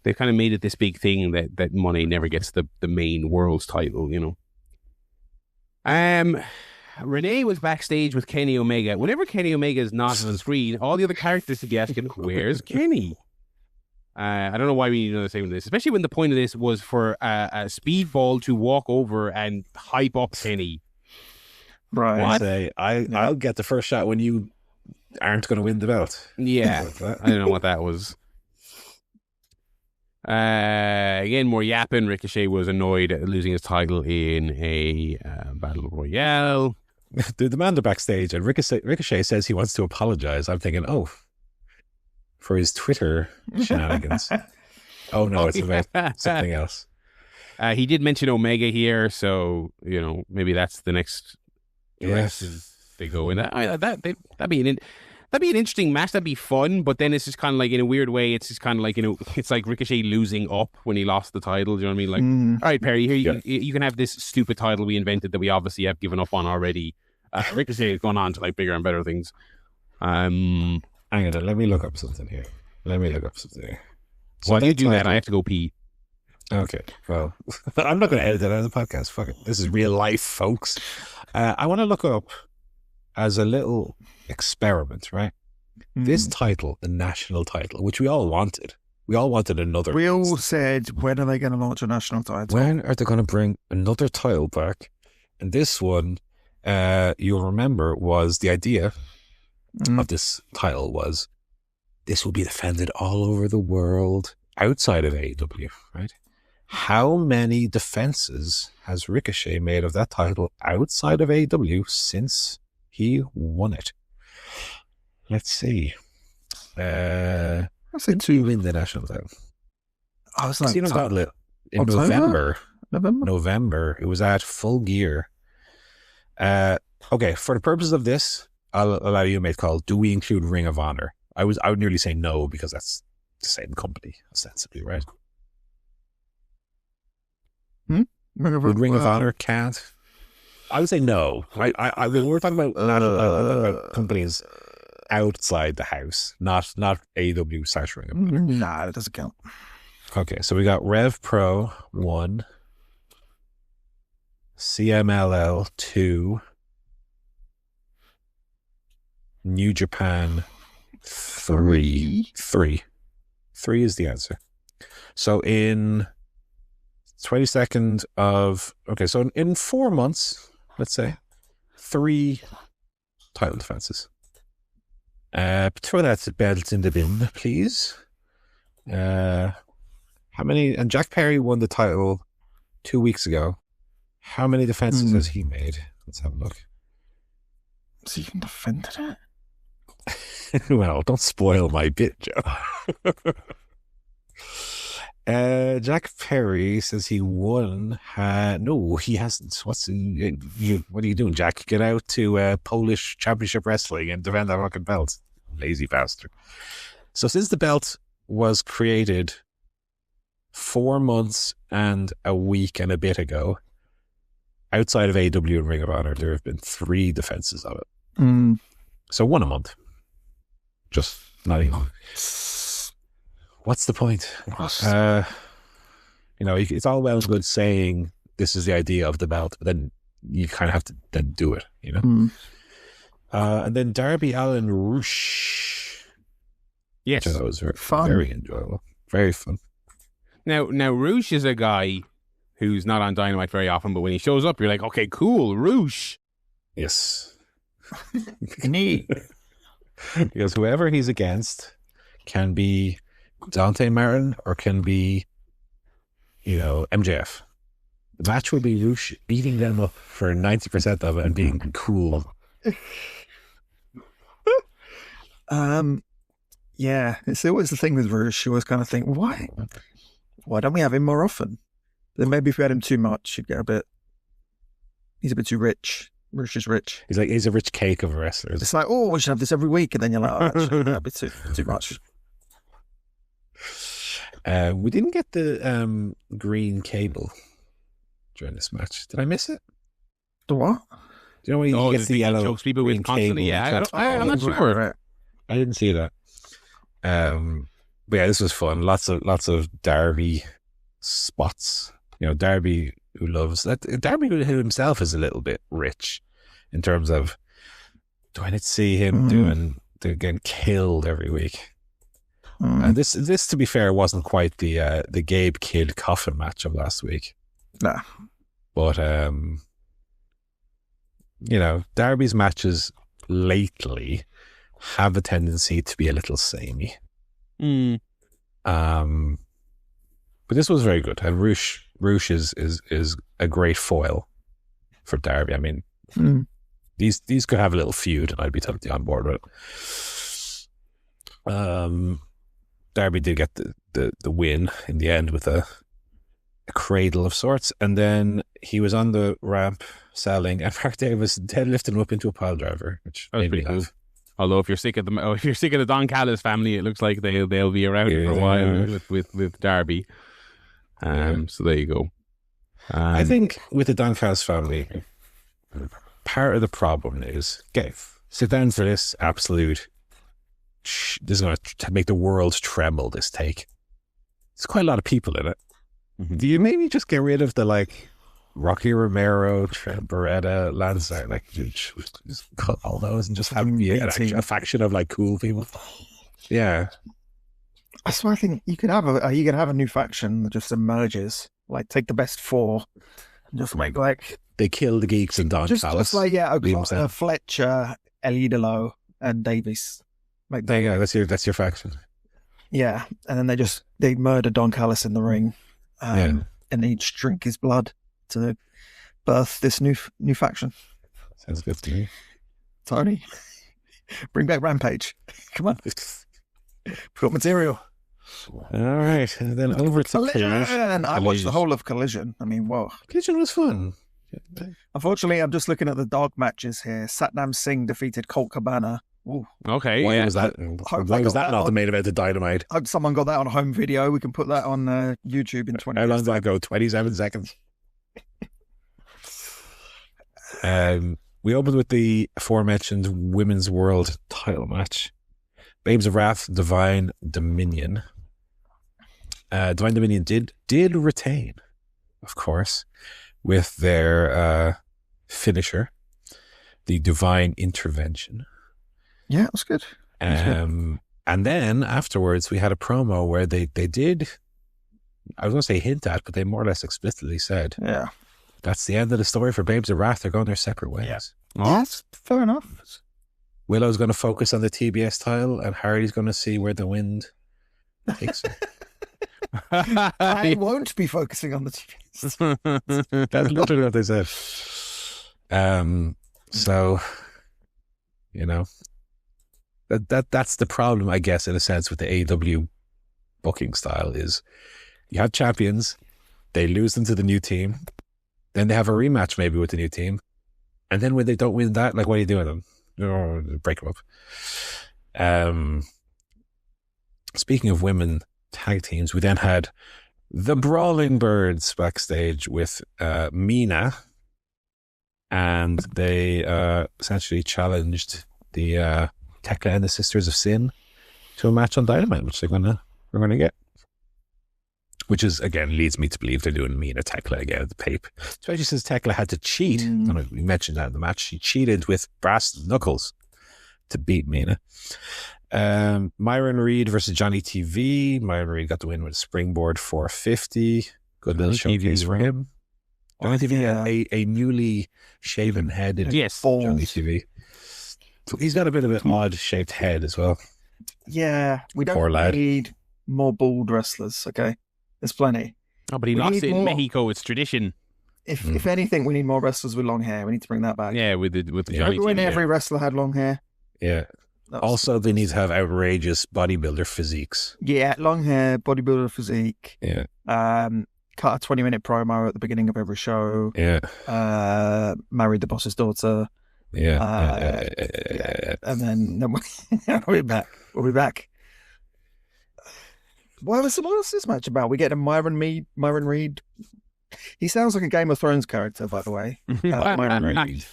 they've kind of made it this big thing that Monet never gets the main world's title. Renee was backstage with Kenny Omega. Whenever Kenny Omega is not on screen, all the other characters should be asking, "Where's Kenny?" I don't know why we need another segment of this, especially when the point of this was for a Speedball to walk over and hype up Kenny. Right. I'll get the first shot when you aren't going to win the belt. Yeah, I don't know what that was. Again, more yapping. Ricochet was annoyed at losing his title in a battle royale. The demand backstage, and Ricochet says he wants to apologize. I'm thinking, for his Twitter shenanigans. Oh no, it's about something else. He did mention Omega here, so maybe that's the next direction they go in. That'd be an interesting match. That'd be fun, but then it's just kind of like, in a weird way, it's just kind of like it's like Ricochet losing up when he lost the title. Do you know what I mean? Like, all right, Perry, here you can have this stupid title we invented that we obviously have given up on already. Ricochet has gone on to like bigger and better things. Hang on, let me look up something here. While you do that, I have to go pee. Okay, well, I'm not going to edit that out of the podcast. Fuck it. This is real life, folks. I want to look up, as a little experiment, right? This title, the national title, which we all wanted. We all wanted another. We all said, when are they going to launch a national title? When are they going to bring another title back? And this one, you'll remember, was the idea of this title was, this will be defended all over the world outside of AEW, right? How many defenses has Ricochet made of that title outside of AEW since he won it? Let's see. I say 2. Win the national title. I was like, in October? November. It was at Full Gear. Okay, for the purpose of this, I'll allow you to make a call. Do we include Ring of Honor? I would nearly say no, because that's the same company, ostensibly, right? Would Ring of Honor count? I would say no. We're talking about companies outside the house, not AEW / Ring of Honor. Nah, it doesn't count. Okay, so we got Rev Pro 1, CMLL 2, New Japan 3. 3 is the answer. So in 22nd of... Okay, so in 4 months, let's say, 3 title defenses. Throw that belt in the bin, please. How many... And Jack Perry won the title 2 weeks ago. How many defenses has he made? Let's have a look. Has he even defended it? Well, don't spoil my bit, Joe. Jack Perry says he won. No, he hasn't. What are you doing, Jack? Get out to Polish Championship Wrestling and defend that fucking belt. Lazy bastard. So since the belt was created 4 months and a week and a bit ago, outside of AEW and Ring of Honor, there have been 3 defenses of it. So 1 a month. Just not even. What's the point? It's all well and good saying this is the idea of the belt, but then you kind of have to then do it, And then Darby Allin Roosh. Yes. That was fun. Very enjoyable. Very fun. Now Roosh is a guy who's not on Dynamite very often, but when he shows up, you're like, okay, cool, Roosh. Yes. Neat. Because whoever he's against can be Dante Martin or can be, MJF. The match will be Roosh beating them up for 90% of it and being cool. Yeah, it's always the thing with Roosh. You always kind of think, why why don't we have him more often? Then maybe if we had him too much, he'd get a bit. He's a bit too rich. Rich is rich. He's a rich cake of a wrestler. It's like, we should have this every week, and then you're like, actually, that'd be too much. We didn't get the green cable during this match. Did I miss it? The what? Do you know when he gets the yellow chokes people green with constantly? cable? Yeah, I'm not sure. Right. I didn't see that. But yeah, this was fun. Lots of Darby spots. You know, Darby who loves that. Darby who himself is a little bit rich in terms of. Do I need to see him getting killed every week? And this, to be fair, wasn't quite the Gabe Kidd coffin match of last week. Nah, but you know, Darby's matches lately have a tendency to be a little samey. But this was very good, and Roosh is a great foil for Darby. I mean, these could have a little feud, and I'd be totally on board with it. Darby did get the win in the end with a cradle of sorts, and then he was on the ramp selling, and Mark Davis deadlifted him up into a pile driver, which was pretty cool. Although if you're sick of the Don Callis family, it looks like they'll be around for a while with Darby. So there you go. I think with the Don Callis family, part of the problem is, sit down for this absolute. This is going to make the world tremble. This take. There's quite a lot of people in it. Mm-hmm. Do you maybe just get rid of the Rocky Romero, Trent Beretta, Lance, just cut all those and just have a faction of cool people? Yeah. That's why I think you could have a new faction that just emerges. Take the best four and just make they kill the geeks and Don Callis. Just Fletcher, El Idolo, and Davies. There you go. That's your faction. Yeah, and then they murder Don Callis in the ring, and each drink his blood to birth this new faction. Sounds good to me. Tony, bring back Rampage. Come on, put material. All right, and then over to Collision. I watched the whole of Collision. I mean, whoa. Collision was fun. Unfortunately, I'm just looking at the dog matches here. Satnam Singh defeated Colt Cabana. Ooh. Okay. Why was that? Why was that not the main event of Dynamite? Hope someone got that on home video. We can put that on YouTube in 20 How long did that go? 27 seconds. We opened with the aforementioned Women's World title match. Babes of Wrath, Divine Dominion. Divine Dominion did retain, of course, with their finisher, the Divine Intervention. Yeah, it was good. And then afterwards, we had a promo where they did, I was going to say hint at, but they more or less explicitly said, yeah, that's the end of the story for Babes of Wrath. They're going their separate ways. Yeah. Oh, that's fair enough. Willow's going to focus on the TBS title, and Hardy's going to see where the wind takes him. I won't be focusing on the TBS. That's literally what they said. So, you know, that's the problem, I guess, in a sense, with the AEW booking style is you have champions, they lose them to the new team, then they have a rematch maybe with the new team, and then when they don't win that, what are you doing with them? Break them up. Speaking of women tag teams, we then had the Brawling Birds backstage with Mina, and they essentially challenged the Tekla and the Sisters of Sin to a match on Dynamite, which we're gonna get. Which is, again, leads me to believe they're doing Mina Tekla again at the Pape. Especially since Tekla had to cheat. And we mentioned that in the match. She cheated with brass knuckles to beat Mina. Myron Reed versus Johnny TV. Myron Reed got the win with a springboard 450. Good little showcase for him. Johnny TV had a newly shaven head. Yes. Johnny TV. So he's got a bit of an odd shaped head as well. Yeah. We don't need more bald wrestlers, okay? There's plenty. Oh, but he lost it in Mexico. It's tradition. If anything, we need more wrestlers with long hair. We need to bring that back. Yeah, with the Johnny when every wrestler had long hair. Yeah. Also, they need to have outrageous bodybuilder physiques. Yeah, long hair, bodybuilder physique. Yeah. Cut a 20-minute promo at the beginning of every show. Yeah. Married the boss's daughter. Yeah. And then we'll be back. We'll be back. What's this match about? We get a Myron Reed. He sounds like a Game of Thrones character, by the way. Myron Reed.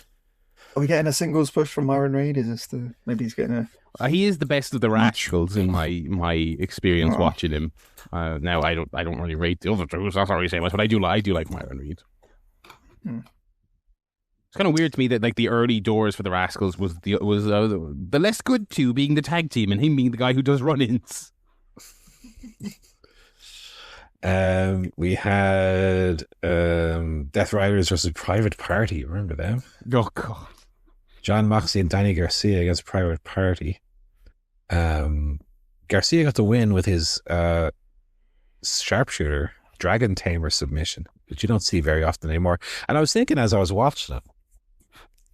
Are we getting a singles push from Myron Reed? Is this maybe he's getting a? He is the best of the rascals in my experience watching him. Now I don't really rate the other two, so that's not really saying much, but I do like Myron Reed. It's kind of weird to me that like the early doors for the Rascals was the less good two being the tag team and him being the guy who does run-ins. We had Death Riders versus Private Party. Remember them? Oh God. John Moxley and Danny Garcia against Private Party. Garcia got the win with his sharpshooter Dragon Tamer submission, which you don't see very often anymore. And I was thinking as I was watching it,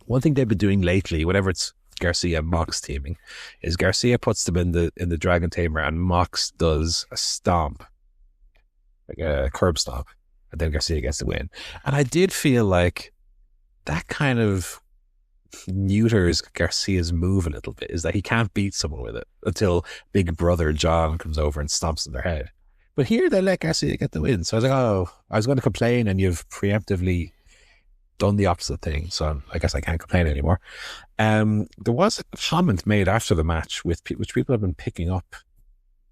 one thing they've been doing lately, whenever it's Garcia and Mox teaming, is Garcia puts them in the Dragon Tamer and Mox does a stomp, like a curb stomp, and then Garcia gets the win. And I did feel like that kind of neuters Garcia's move a little bit, is that he can't beat someone with it until Big Brother John comes over and stomps on their head. But here they let Garcia get the win. So I was like, I was going to complain and you've preemptively done the opposite thing. So I guess I can't complain anymore. There was a comment made after the match which people have been picking up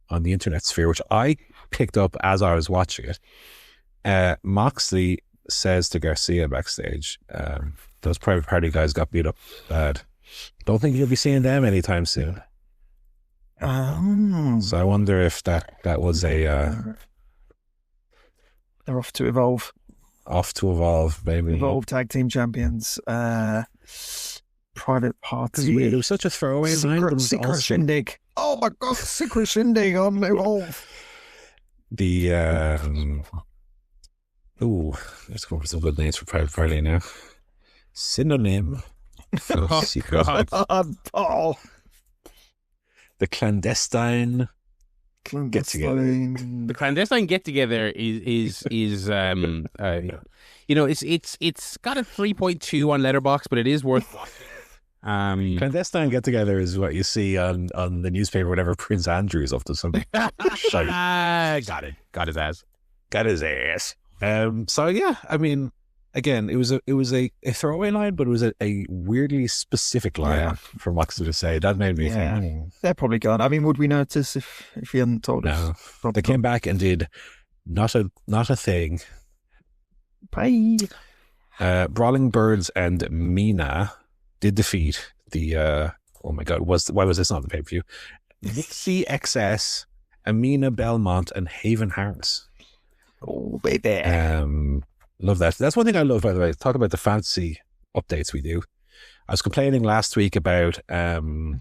on the internet sphere, which I picked up as I was watching it. Moxley says to Garcia backstage, those Private Party guys got beat up bad. Don't think you'll be seeing them anytime soon. So I wonder if that was a... They're off to Evolve. Off to Evolve, maybe. Evolve Tag Team Champions. Private Party. It was such a throwaway line. Secret Shindig. Oh my God, Secret Shindig on Evolve. Let's go for some good names for Private Party now. Synonym. Oh. The Clandestine Get-Together. The Clandestine Get-Together is it's got a 3.2 on Letterboxd, but it is worth Clandestine Get-Together is what you see on the newspaper whenever Prince Andrew's up to something. Got his ass. So yeah, I mean, again, it was a throwaway line, but it was a weirdly specific line for Moxley to say. That made me think. They're probably gone. I mean, would we notice if he hadn't told us? No. They came back and did not a thing. Bye. Brawling Birds and Mina did defeat the oh my God, why was this not the pay-per-view? Nixie XS, Amina Belmont, and Haven Harris. Oh baby. Love that. That's one thing I love, by the way. Talk about the fantasy updates we do. I was complaining last week about the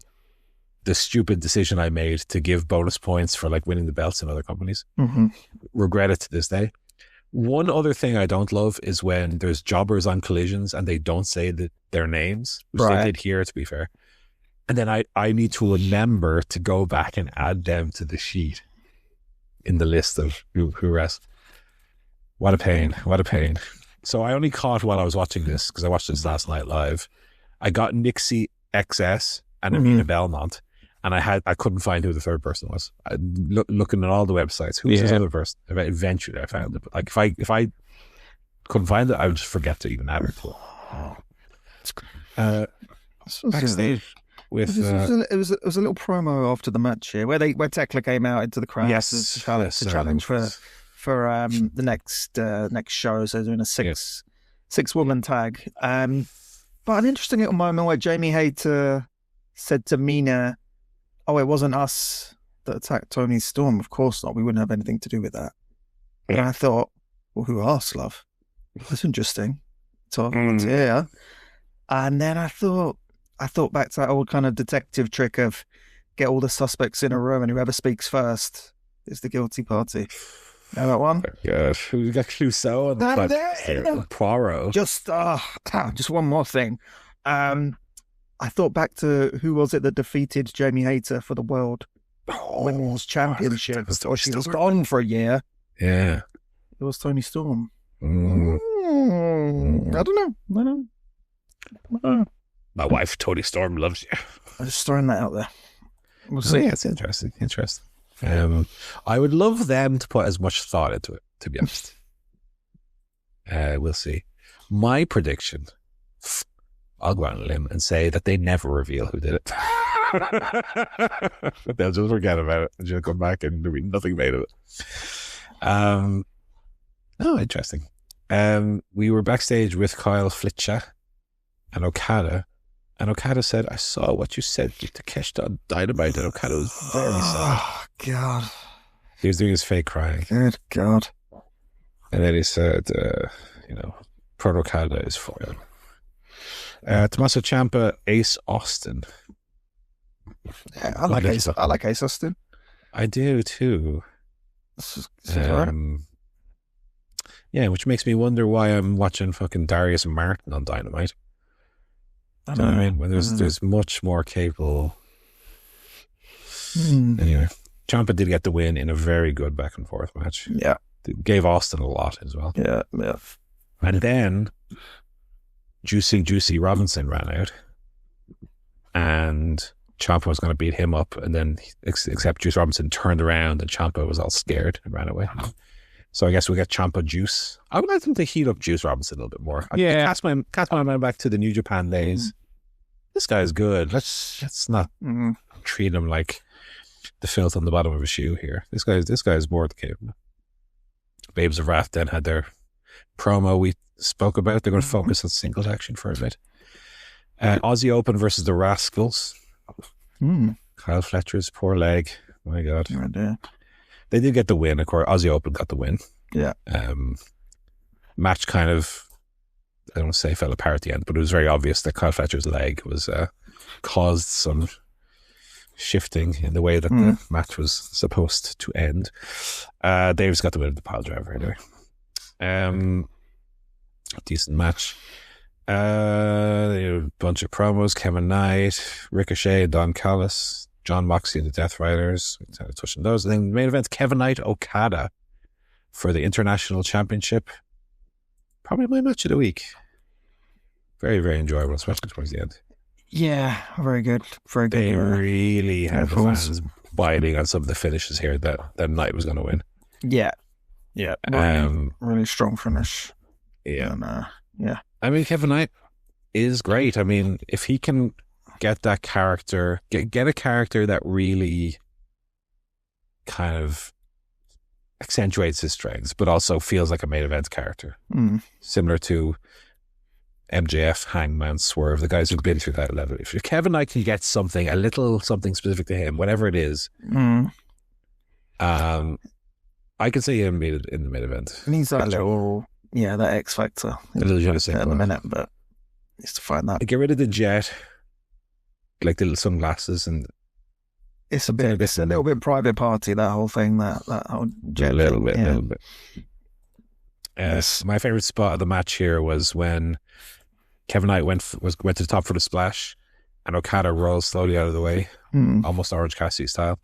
stupid decision I made to give bonus points for like winning the belts in other companies. Mm-hmm. Regret it to this day. One other thing I don't love is when there's jobbers on collisions and they don't say their names, which they did here, to be fair. And then I need to remember to go back and add them to the sheet in the list of who rest. What a pain. So I only caught while I was watching this, because I watched this last night live. I got Nixie XS and Amina Belmont, and I couldn't find who the third person was. Looking at all the websites, who was this other person? Eventually I found it. But like if I couldn't find it, I would just forget to even add her to it. Backstage with it was a little promo after the match here where Tekla came out into the crowd to challenge for the next show. So they're doing a six woman tag. But an interesting little moment where Jamie Hayter said to Mina, "Oh, it wasn't us that attacked Tony Storm. Of course not. We wouldn't have anything to do with that." And I thought, well, who asked, love? That's interesting. So yeah. And then I thought back to that old kind of detective trick of get all the suspects in a room and whoever speaks first is the guilty party. Know that one? Yeah, we got Clouseau and Poirot. Just one more thing. I thought back to who was it that defeated Jamie Hayter for the World Women's Championship? Or she was gone for a year. Yeah. It was Tony Storm. I don't know. My wife, Tony Storm, loves you. I'm just throwing that out there. We'll see. Yeah, it's interesting. I would love them to put as much thought into it, to be honest. We'll see. My prediction, I'll go on a limb and say that they never reveal who did it. They'll just forget about it and just come back and there'll be nothing made of it. Interesting. We were backstage with Kyle Fletcher and Okada. And Okada said, I saw what you said to Takeshita on Dynamite. And Okada was very sad. Oh, God. He was doing his fake crying. Good God. And then he said, Pro Okada is foiled. Tommaso Ciampa, Ace Austin. Yeah, I like Ace Austin. I do too. This is right. Yeah, which makes me wonder why I'm watching fucking Darius Martin on Dynamite. I know what I mean? When there's much more capable. Anyway, Ciampa did get the win in a very good back and forth match. Yeah. It gave Austin a lot as well. Yeah. And then Juicy Robinson ran out and Ciampa was going to beat him up, and then except Juice Robinson turned around and Ciampa was all scared and ran away. So I guess we get Ciampa Juice. I would like them to heat up Juice Robinson a little bit more. Yeah. Cast my mind back to the New Japan days. This guy is good. Let's not treat him like the filth on the bottom of a shoe here. This guy is more than capable. Babes of Wrath then had their promo we spoke about. They're going to focus on singles action for a bit. Aussie Open versus the Rascals. Kyle Fletcher's poor leg. My God. Right there. They did get the win, of course. Aussie Open got the win. Yeah. Match kind of, I don't want to say fell apart at the end, but it was very obvious that Kyle Fletcher's leg was caused some shifting in the way that the match was supposed to end. Dave's got the win of the pile driver anyway. Decent match. A bunch of promos. Kevin Knight, Ricochet, Don Callis, John Moxley and the Death Riders. We kind of touched on those. And then the main event, Kevin Knight, Okada for the International Championship. Probably my match of the week. Very, very enjoyable, especially towards the end. Yeah, very good. Very good. They really had the fans biting on some of the finishes here that Knight was going to win. Yeah. Yeah. Really strong finish. Yeah. And, yeah. I mean, Kevin Knight is great. I mean, if he can get that character, get a character that really kind of accentuates his strengths, but also feels like a main event character. Similar to MJF, Hangman, Swerve, the guys who've been through that level. If Kevin Knight can get something, a little something specific to him, whatever it is, I can see him being in the main event. He needs that little, that X factor. A little jealousy in a minute, but needs to find that. Get rid of the jet, like the little sunglasses, and it's a little bit private party, that whole thing, that whole jet. A little bit. Yes. My favorite spot of the match here was when Kevin Knight went to the top for the splash, and Okada rolls slowly out of the way, almost Orange Cassidy style,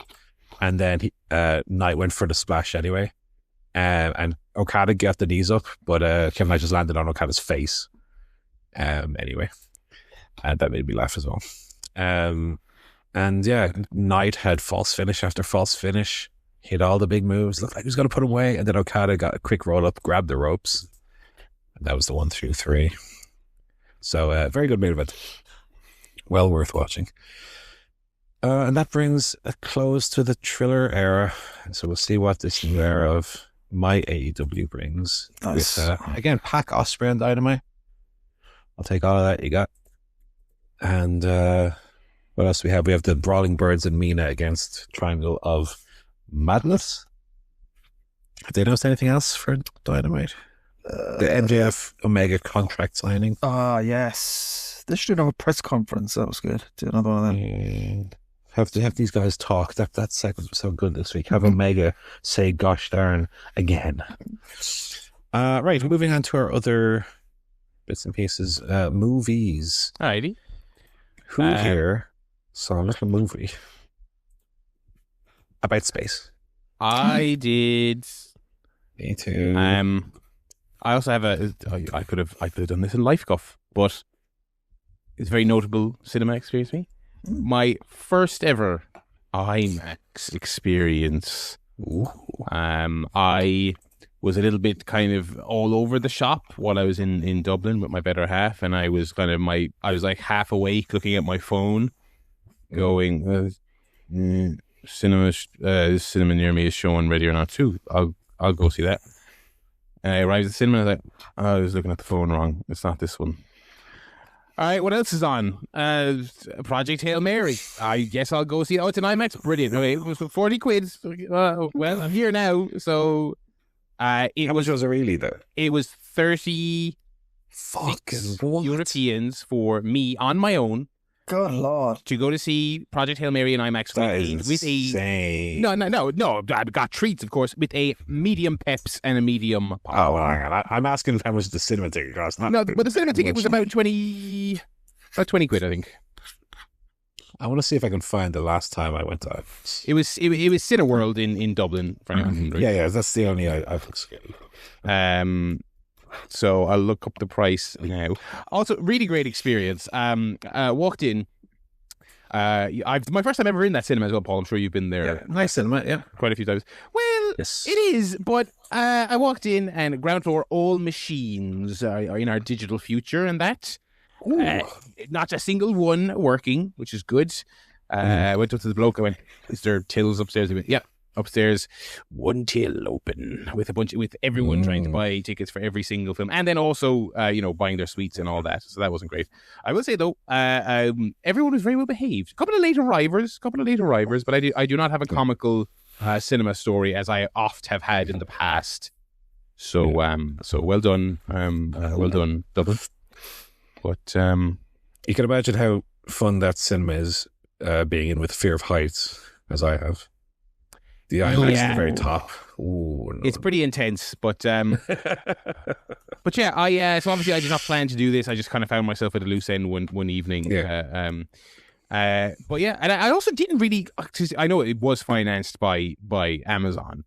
and then Knight went for the splash anyway, and Okada got the knees up, but Kevin Knight just landed on Okada's face anyway, and that made me laugh as well. And yeah, Knight had false finish after false finish, hit all the big moves, looked like he was going to put him away, and then Okada got a quick roll up, grabbed the ropes, and that was the 1, 2, 3. So very good main event, well worth watching. And that brings a close to the Triller era, so we'll see what this new era of MyAEW brings. Nice. With again, Pac, Ospreay and Dynamite. I'll take all of that you got. And what else do we have? We have the Brawling Birds and Mina against Triangle of Madness. Have they announced anything else for Dynamite? The MJF Omega contract signing. Yes. They should have a press conference. That was good. Do another one of them. Have these guys talk. That segment was so good this week. Have Omega say gosh darn again. Right, moving on to our other bits and pieces. Movies. Alrighty. Who here saw a little movie about space? I did. Me too. I also have I could have done this in Life Guff, but it's a very notable cinema experience for me. My first ever IMAX experience. I was a little bit kind of all over the shop while I was in Dublin with my better half, and I was like half awake looking at my phone, going, cinema near me is showing Ready or Not 2. I'll go see that. And I arrived at the cinema and I was like, I was looking at the phone wrong. It's not this one. All right, what else is on? Project Hail Mary. I guess I'll go see it. Oh, it's an IMAX. Brilliant. Okay, it was 40 quid. Well, I'm here now. So how much was it really, though? It was 30 Europeans for me on my own. Good Lord. To go to see Project Hail Mary in IMAX with insane. No. I got treats, of course, with a medium Peps and a medium pop. Oh, well, hang on. I'm asking how much the cinema ticket cost. No, but the cinema ticket was about 20 quid, I think. I want to see if I can find the last time I went to IMAX. It was Cineworld in Dublin. For anyone. Yeah, that's the only I've So I'll look up the price now. Also, really great experience. Walked in. My first time ever in that cinema as well, Paul. I'm sure you've been there. Yeah, nice cinema, yeah. Quite a few times. Well, yes. It is, but I walked in and ground floor, all machines are in our digital future and that. Not a single one working, which is good. I went up to the bloke. I went, is there tills upstairs? He went, yeah. Upstairs, one till open with everyone trying to buy tickets for every single film, and then also buying their suites and all that. So that wasn't great. I will say though, everyone was very well behaved. A couple of late arrivers, but I do not have a comical cinema story as I oft have had in the past. So well done, Dublin. But you can imagine how fun that cinema is, being in with fear of heights, as I have. The IMAX at the very top. Ooh, no. It's pretty intense, but yeah, so obviously I did not plan to do this. I just kind of found myself at a loose end one evening. Yeah. But yeah, and I also didn't really. I know it was financed by Amazon,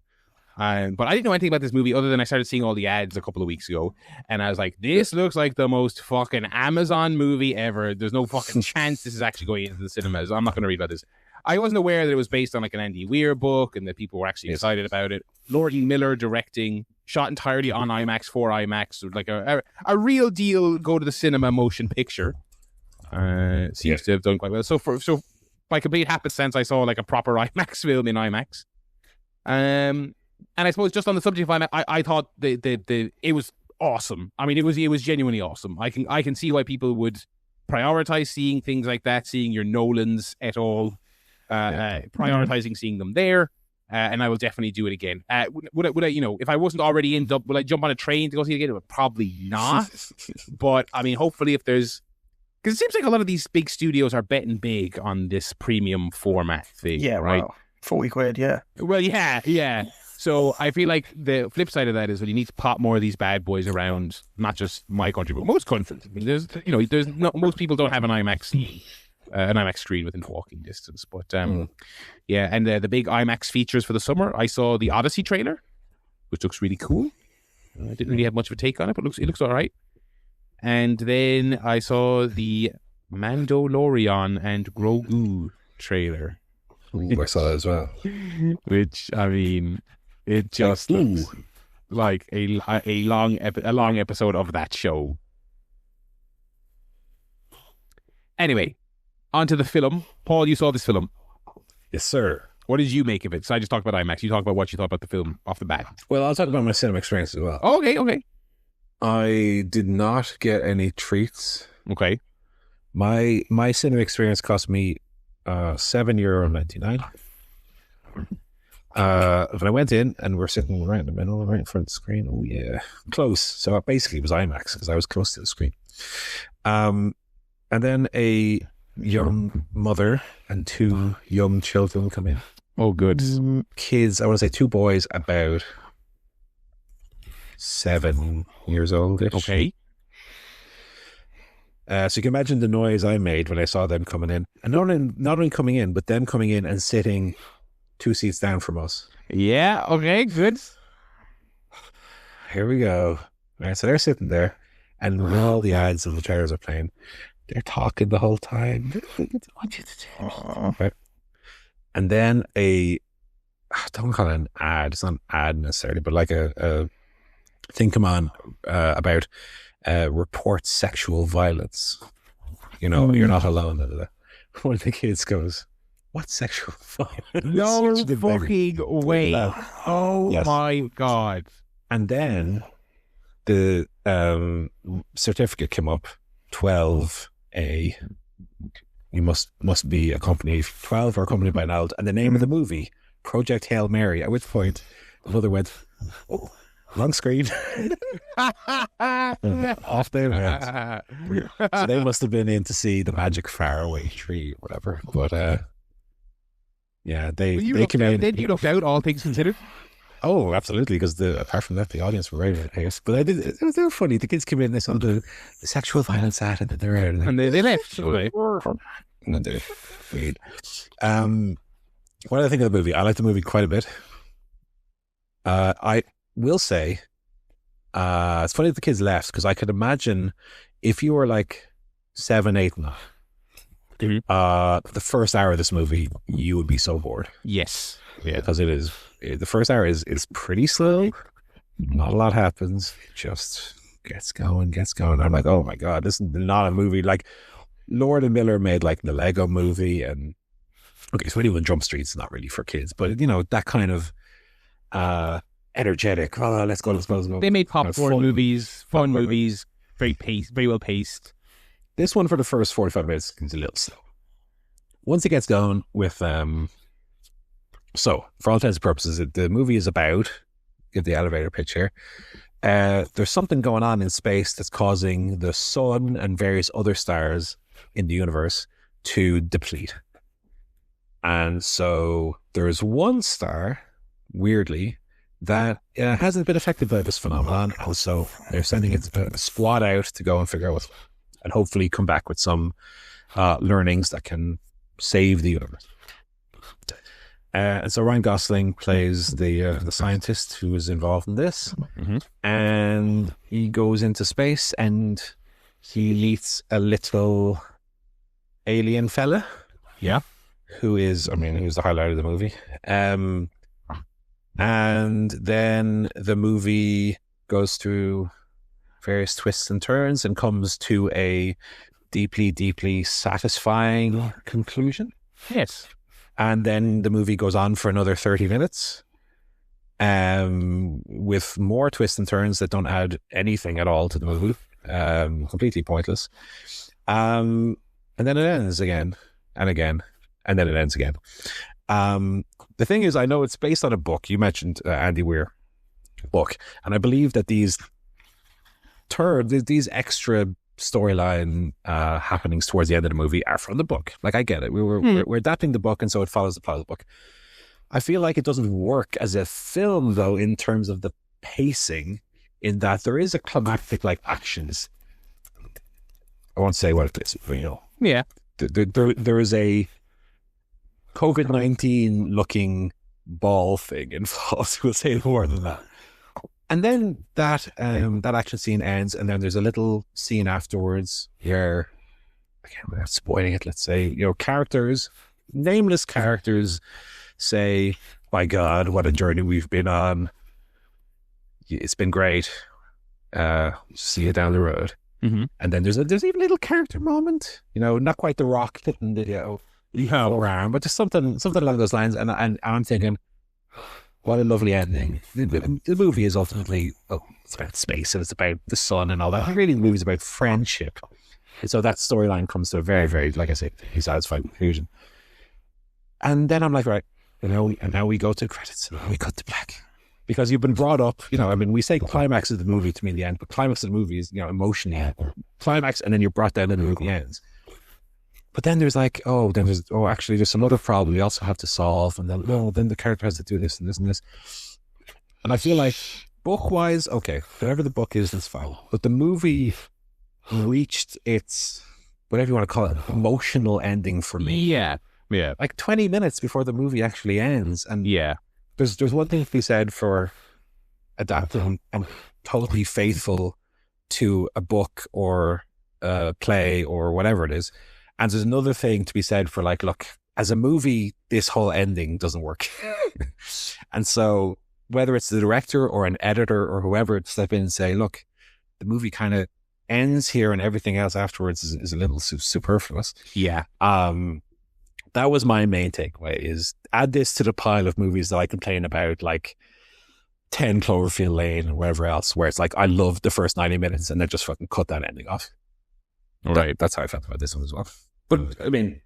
but I didn't know anything about this movie other than I started seeing all the ads a couple of weeks ago, and I was like, "This looks like the most fucking Amazon movie ever. There's no fucking chance this is actually going into the cinemas. I'm not going to read about this." I wasn't aware that it was based on like an Andy Weir book and that people were actually excited about it. Lord Miller directing, shot entirely on IMAX for IMAX, like a real deal go to the cinema motion picture. Seems to have done quite well. So by complete happenstance, I saw like a proper IMAX film in IMAX. And I suppose just on the subject of IMAX, I thought it was awesome. I mean, it was genuinely awesome. I can see why people would prioritize seeing things like that, seeing your Nolans et al. Prioritizing seeing them there, and I will definitely do it again. Would I, if I wasn't already in Dublin, would I jump on a train to go see it again? Probably not. But I mean, hopefully, if there's, because it seems like a lot of these big studios are betting big on this premium format thing. Yeah, right. Wow. 40 quid, yeah. Well, yeah. So I feel like the flip side of that is that you need to pop more of these bad boys around, not just my country, but most countries. I mean, most people don't have an IMAX screen within walking distance, but yeah, and the big IMAX features for the summer, I saw the Odyssey trailer, which looks really cool. I didn't really have much of a take on it, but it looks all right. And then I saw the Mandalorian and Grogu trailer. Ooh, I saw that as well. Which, I mean, it just looks like a long episode of that show. Anyway, on to the film. Paul, you saw this film. Yes, sir. What did you make of it? So I just talked about IMAX. You talk about what you thought about the film off the bat. Well, I'll talk about my cinema experience as well. Oh, okay. I did not get any treats. Okay. My cinema experience cost me €7.99. When I went in and we're sitting right in the middle, right in front of the screen. Oh yeah, close. So basically it was IMAX because I was close to the screen. And then a young mother and two young children come in. Oh, good. Kids, I want to say 2 boys about 7 years old-ish. Okay. So you can imagine the noise I made when I saw them coming in. And not only coming in, but them coming in and sitting 2 seats down from us. Yeah, okay, good. here we go. Right, so they're sitting there, and when all the ads of the trailers are playing, they're talking the whole time. Right? And then I don't call it an ad. It's not an ad necessarily, but like a thing come on about report sexual violence. You know, you're not alone. One of the kids goes, "What sexual violence?" No fucking way. Oh yes. My God. And then the certificate came up, 12A. You must be accompanied, 12 or accompanied by an adult. And the name of the movie, Project Hail Mary, at which point the mother went, "Oh, wrong screen." Off they went. So they must have been in to see the Magic Faraway Tree or whatever. But yeah, they came out. Did you look out, all things considered? Oh, absolutely, because apart from that, the audience were very nice. But they were funny. The kids came in, they saw the sexual violence ad, and then they're out. And they left. Okay. And then they're weird. What do I think of the movie? I like the movie quite a bit. I will say, it's funny that the kids left, because I could imagine if you were like 7, 8 now, the first hour of this movie, you would be so bored. Yes. Yeah. Because the first hour is pretty slow. Not a lot happens. It just gets going. I'm like, oh my God, this is not a movie. Like Lord and Miller made like the Lego movie, and okay, so anyone Jump Street's not really for kids, but you know, that kind of energetic. Oh, let's go. They made popcorn movies, fun movies, very well paced. This one for the first 45 minutes is a little slow. Once it gets going with so for all intents and purposes, the movie is about, give the elevator pitch here. There's something going on in space that's causing the sun and various other stars in the universe to deplete. And so there's one star, weirdly, that hasn't been affected by this phenomenon. And so they're sending a squad out to go and figure out what's, and hopefully come back with some learnings that can save the universe. And so Ryan Gosling plays the scientist who is involved in this, and he goes into space and he meets a little alien fella, who's the highlight of the movie. And then the movie goes through various twists and turns and comes to a deeply, deeply satisfying conclusion. Yes. And then the movie goes on for another 30 minutes with more twists and turns that don't add anything at all to the movie. Completely pointless. And then it ends again and again, and then it ends again. The thing is, I know it's based on a book. You mentioned Andy Weir book. And I believe that these extra storyline happenings towards the end of the movie are from the book. Like, I get it. We're adapting the book, and so it follows the plot of the book. I feel like it doesn't work as a film, though, in terms of the pacing, in that there is a climactic, like, actions. I won't say what it is, but, you know. Yeah. There is a COVID-19 looking ball thing involved. We'll say more than that. And then that action scene ends, and then there's a little scene afterwards where, again, without spoiling it, let's say, you know, characters, nameless characters, say, "My God, what a journey we've been on. It's been great. See you down the road." And then there's even a little character moment, you know, not quite The Rock hitting the around, but just something along those lines. And I'm thinking, what a lovely ending. The movie is ultimately, it's about space and it's about the sun and all that. Really, the movie's about friendship. And so that storyline comes to a very, very, like I say, satisfying conclusion. And then I'm like, right, and now we go to credits and we cut to black. Because you've been brought up, you know, I mean, we say climax of the movie to mean the end, but climax of the movie is, you know, emotionally climax, and then you're brought down and the movie ends. But then there's like, actually there's some other problem we also have to solve, and then the character has to do this and this and this. And I feel like book-wise, okay, whatever the book is, that's fine. But the movie reached its, whatever you want to call it, emotional ending for me. Yeah. Like 20 minutes before the movie actually ends. And there's one thing to be said for adapted and totally faithful to a book or a play or whatever it is. And there's another thing to be said for like, look, as a movie, this whole ending doesn't work. And so whether it's the director or an editor or whoever to step in and say, look, the movie kind of ends here and everything else afterwards is a little superfluous. Yeah. That was my main takeaway, is add this to the pile of movies that I complain about, like 10 Cloverfield Lane or whatever else, where it's like, I love the first 90 minutes and then just fucking cut that ending off. Right. That's how I felt about this one as well. But I mean,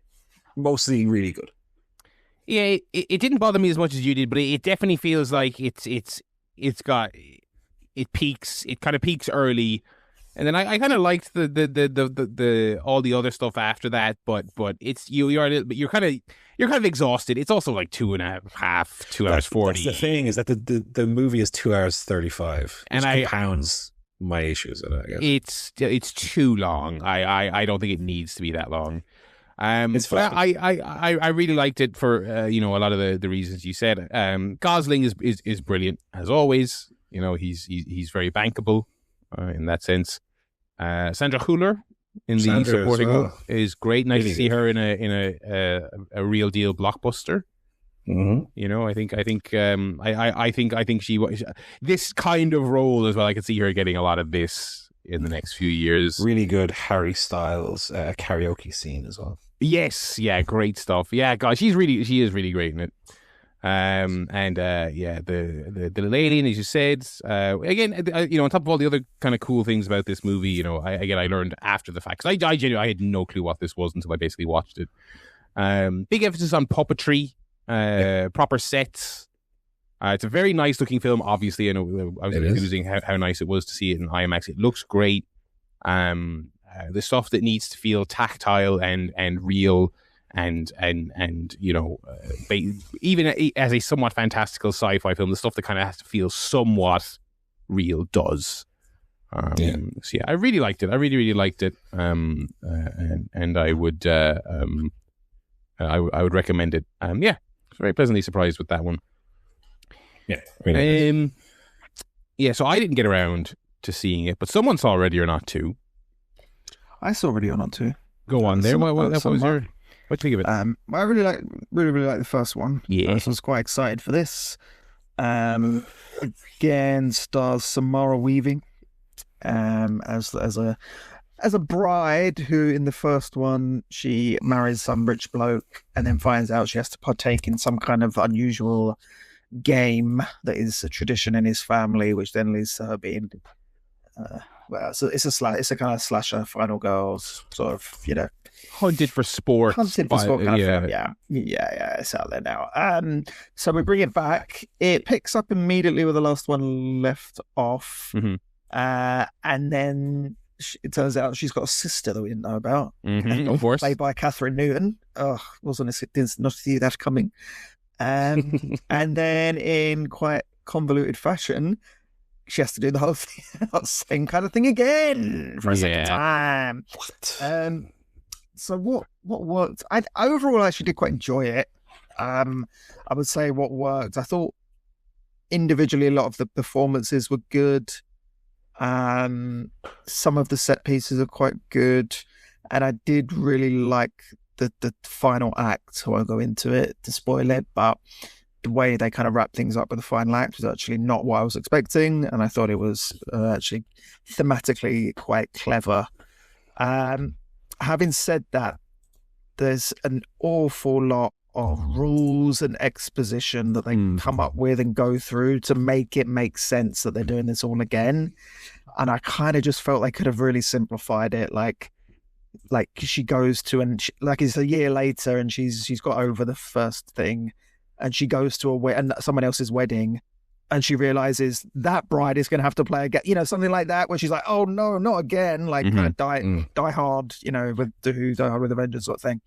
mostly really good. Yeah, it didn't bother me as much as you did, but it definitely feels like it kind of peaks early, and then I kind of liked the all the other stuff after that, but it's you're kind of exhausted. It's also like 2 hours 40. That's the thing, is that the movie is 2 hours 35, and compounds my issues with it, I guess. It's too long. I don't think it needs to be that long. It's fine. I really liked it for a lot of the reasons you said. Gosling is brilliant as always. He's very bankable in that sense. Sandra Hüller in the supporting role is great. Nice to see her in a real deal blockbuster. Mm-hmm. I think she this kind of role as well. I could see her getting a lot of this in the next few years. Really good Harry Styles karaoke scene as well. Yes, yeah, great stuff. Yeah, God, she is really great in it. The alien, as you said, again, on top of all the other kind of cool things about this movie, I learned after the fact, because I genuinely had no clue what this was until I basically watched it. Big emphasis on puppetry, proper sets. It's a very nice looking film. Obviously, I know I was using how nice it was to see it in IMAX. It looks great. The stuff that needs to feel tactile and real and even as a somewhat fantastical sci-fi film, the stuff that kind of has to feel somewhat real does. So yeah, I really liked it. I really liked it. And I would recommend it. Very pleasantly surprised with that one. Yeah. Really nice. Yeah. So I didn't get around to seeing it, but someone saw Ready or Not 2. I saw Ready or Not 2. Go on there. What was your? What do you think of it? I really like the first one. Yeah, I was quite excited for this. Again, stars Samara Weaving, as a bride who in the first one she marries some rich bloke and then finds out she has to partake in some kind of unusual game that is a tradition in his family, which then leads to her being. So it's a kind of slasher, final girls sort of, hunted for sport. Kind of film. Yeah, it's out there now. So we bring it back. It picks up immediately where the last one left off. Mm-hmm. And then it turns out she's got a sister that we didn't know about. Mm-hmm, of course. Played by Catherine Newton. Did not see that coming. And then in quite convoluted fashion, she has to do the whole thing, same kind of thing again for a second time. What? So what worked? I overall actually did quite enjoy it. I would say what worked. I thought individually a lot of the performances were good. Some of the set pieces are quite good, and I did really like the final act. I won't go into it to spoil it, but the way they kind of wrap things up with the final act was actually not what I was expecting, and I thought it was actually thematically quite clever. Having said that, there's an awful lot of rules and exposition that they come up with and go through to make it make sense that they're doing this all again. And I kind of just felt they could have really simplified it. Like she goes to, and it's a year later and she's got over the first thing, and she goes to someone else's wedding, and she realizes that bride is going to have to play again, something like that, where she's like, oh no, not again, die hard, with Die Hard with a Vengeance sort of thing.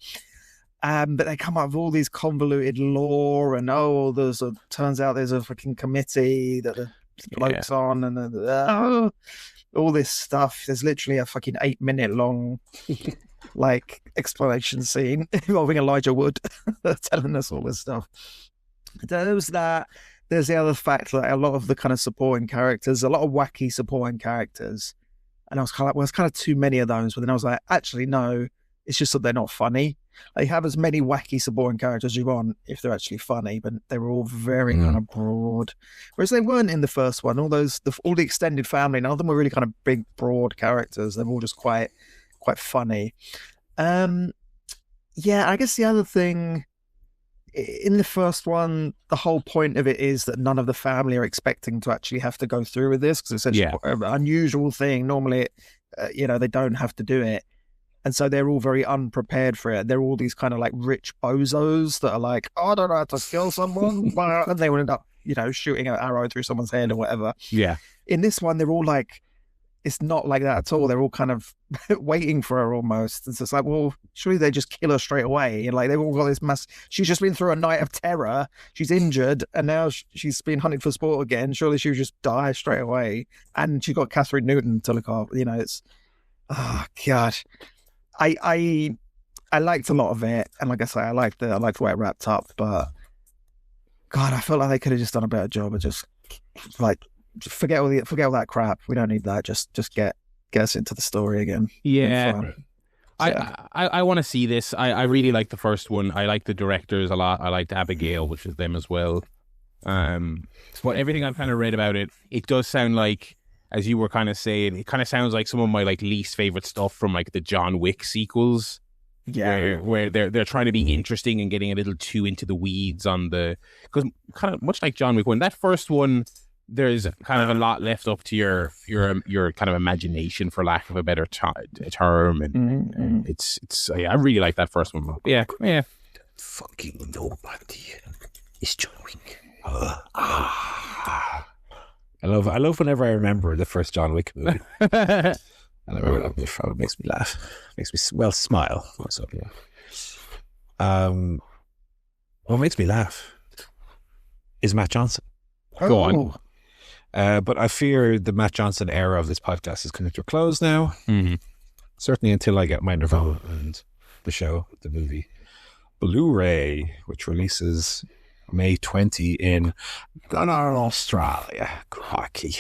But they come up with all these convoluted lore, and turns out there's a fucking committee that the bloke's on, and all this stuff. There's literally a fucking 8-minute long explanation scene involving Elijah Wood telling us all this stuff. There was that. there's the other fact that a lot of the kind of supporting characters, a lot of wacky supporting characters, and I was kind of like, well, it's kind of too many of those. But then I was like, actually, no, it's just that they're not funny. They have as many wacky supporting characters as you want if they're actually funny, but they were all very kind of broad. Whereas they weren't in the first one. All the extended family, none of them were really kind of big, broad characters. They were all just quite funny. Yeah, I guess the other thing, in the first one, the whole point of it is that none of the family are expecting to actually have to go through with this, because it's essentially an unusual thing. Normally, they don't have to do it. And so they're all very unprepared for it. They're all these kind of like rich bozos that are like, oh, I don't know how to kill someone. And they will end up, shooting an arrow through someone's head or whatever. Yeah. In this one, they're all like, it's not like that at all. They're all kind of waiting for her almost. It's just like, well, surely they just kill her straight away. And like, they've all got this she's just been through a night of terror. She's injured and now she's been hunted for sport again. Surely she would just die straight away. And she's got Catherine Newton to look after. It's, oh God. I liked a lot of it. And like I say, I liked the way it wrapped up, but God, I felt like they could have just done a better job of just like, forget all that crap. We don't need that. Just get us into the story again. Yeah. I want to see this. I really like the first one. I like the directors a lot. I liked Abigail, which is them as well. But everything I've kind of read about it, it does sound like, as you were kind of saying, it kind of sounds like some of my like least favorite stuff from like the John Wick sequels. Yeah, where they're trying to be interesting and getting a little too into the weeds because kind of much like John Wick 1, that first one, there's kind of a lot left up to your kind of imagination, for lack of a better term, and it's I really like that first one. Yeah. Fucking nobody is John Wick. I love whenever I remember the first John Wick movie. And I remember that it makes me laugh, makes me smile. So yeah. What makes me laugh is Matt Johnson. Go on. But I fear the Matt Johnson era of this podcast is coming to a close now. Mm-hmm. Certainly until I get my Nirvana and the show, the movie Blu-ray, which releases May 20 in Australia. Crikey.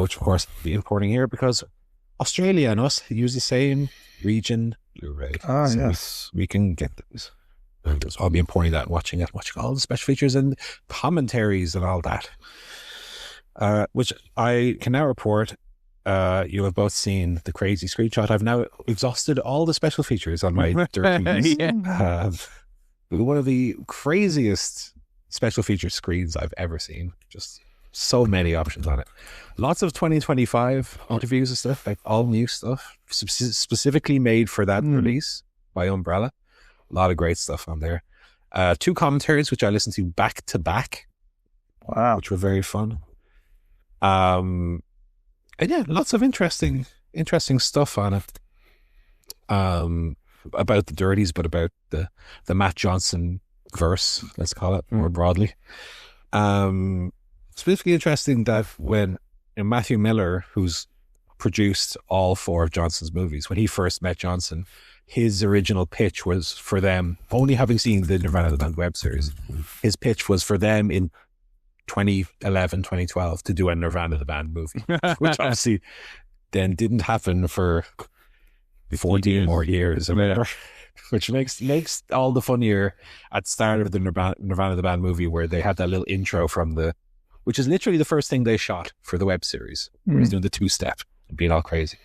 Which of course I'll be importing here because Australia and us use the same region Blu-ray. So yes. We can get those. So I'll be importing that and watching all the special features and commentaries and all that. Which I can now report, you have both seen the crazy screenshot. I've now exhausted all the special features on my Dirties. One of the craziest special feature screens I've ever seen. Just so many options on it. Lots of 2025 interviews and stuff, like all new stuff, specifically made for that release by Umbrella. A lot of great stuff on there. 2 commentaries, which I listened to back to back. Wow. Which were very fun. And yeah, lots of interesting stuff on it. About the Dirties, but about the Matt Johnson verse, let's call it more broadly. Specifically interesting that when Matthew Miller, who's produced all 4 of Johnson's movies, when he first met Johnson, his original pitch was for them, only having seen the Nirvana the Band web series, his pitch was for them in 2011, 2012 to do a Nirvana the Band movie, which obviously then didn't happen for 14 more years, which makes all the funnier at the start of the Nirvana the Band movie, where they had that little intro which is literally the first thing they shot for the web series, where he's doing the 2-step and being all crazy.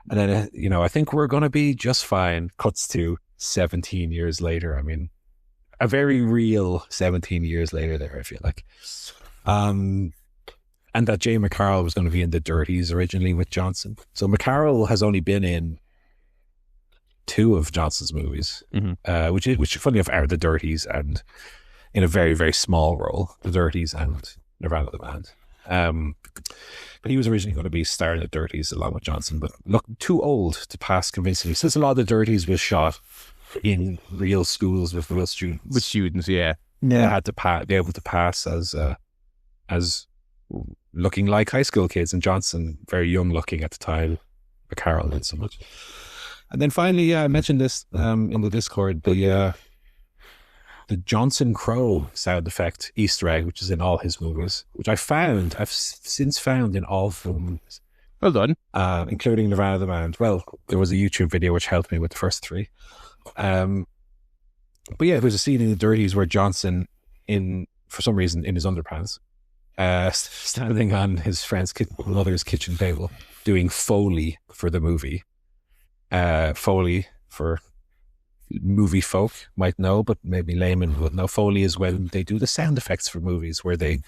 And then, I think we're going to be just fine. Cuts to 17 years later. I mean, a very real 17 years later there, I feel like. And that Jay McCarroll was going to be in the Dirties originally with Johnson. So McCarroll has only been in 2 of Johnson's movies, which funny enough are the Dirties, and in a very, very small role, the Dirties and Nirvana the Band. But he was originally going to be starring the Dirties along with Johnson, but looked too old to pass convincingly. Since a lot of the Dirties was shot in real schools with real students. With students, yeah. They had to be able to pass as looking like high school kids, and Johnson very young looking at the time. McCarroll did so much. And then finally, I mentioned this in the Discord, the the Johnson Crow sound effect Easter egg, which is in all his movies, which I've since found in all films. Well done. Including Nirvana the Band. Well, there was a YouTube video which helped me with the first three. But yeah, there's a scene in the Dirties where Johnson, for some reason, in his underpants, standing on his friend's mother's kitchen table, doing Foley for the movie. Foley, for movie folk might know, but maybe laymen would know. Foley is when they do the sound effects for movies, where they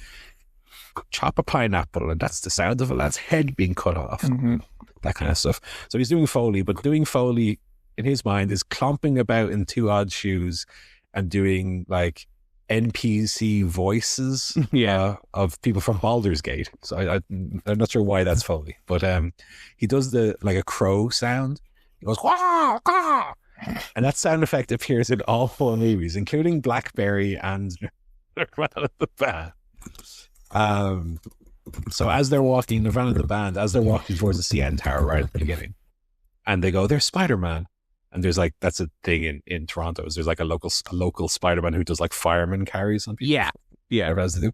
chop a pineapple and that's the sound of a lad's head being cut off. That kind of stuff. So he's doing Foley, but doing Foley in his mind is clomping about in two odd shoes and doing like NPC voices of people from Baldur's Gate. So I'm not sure why that's Foley, but he does like a crow sound. He goes wah, wah, and that sound effect appears in all four movies, including Blackberry and Nirvana the Band. So as they're walking, Nirvana the Band, as they're walking towards the CN Tower right at the beginning, and they go, "There's Spider-Man," and there's like, that's a thing in Toronto. There's like a local Spider-Man who does like fireman carries on people. Yeah. As they do.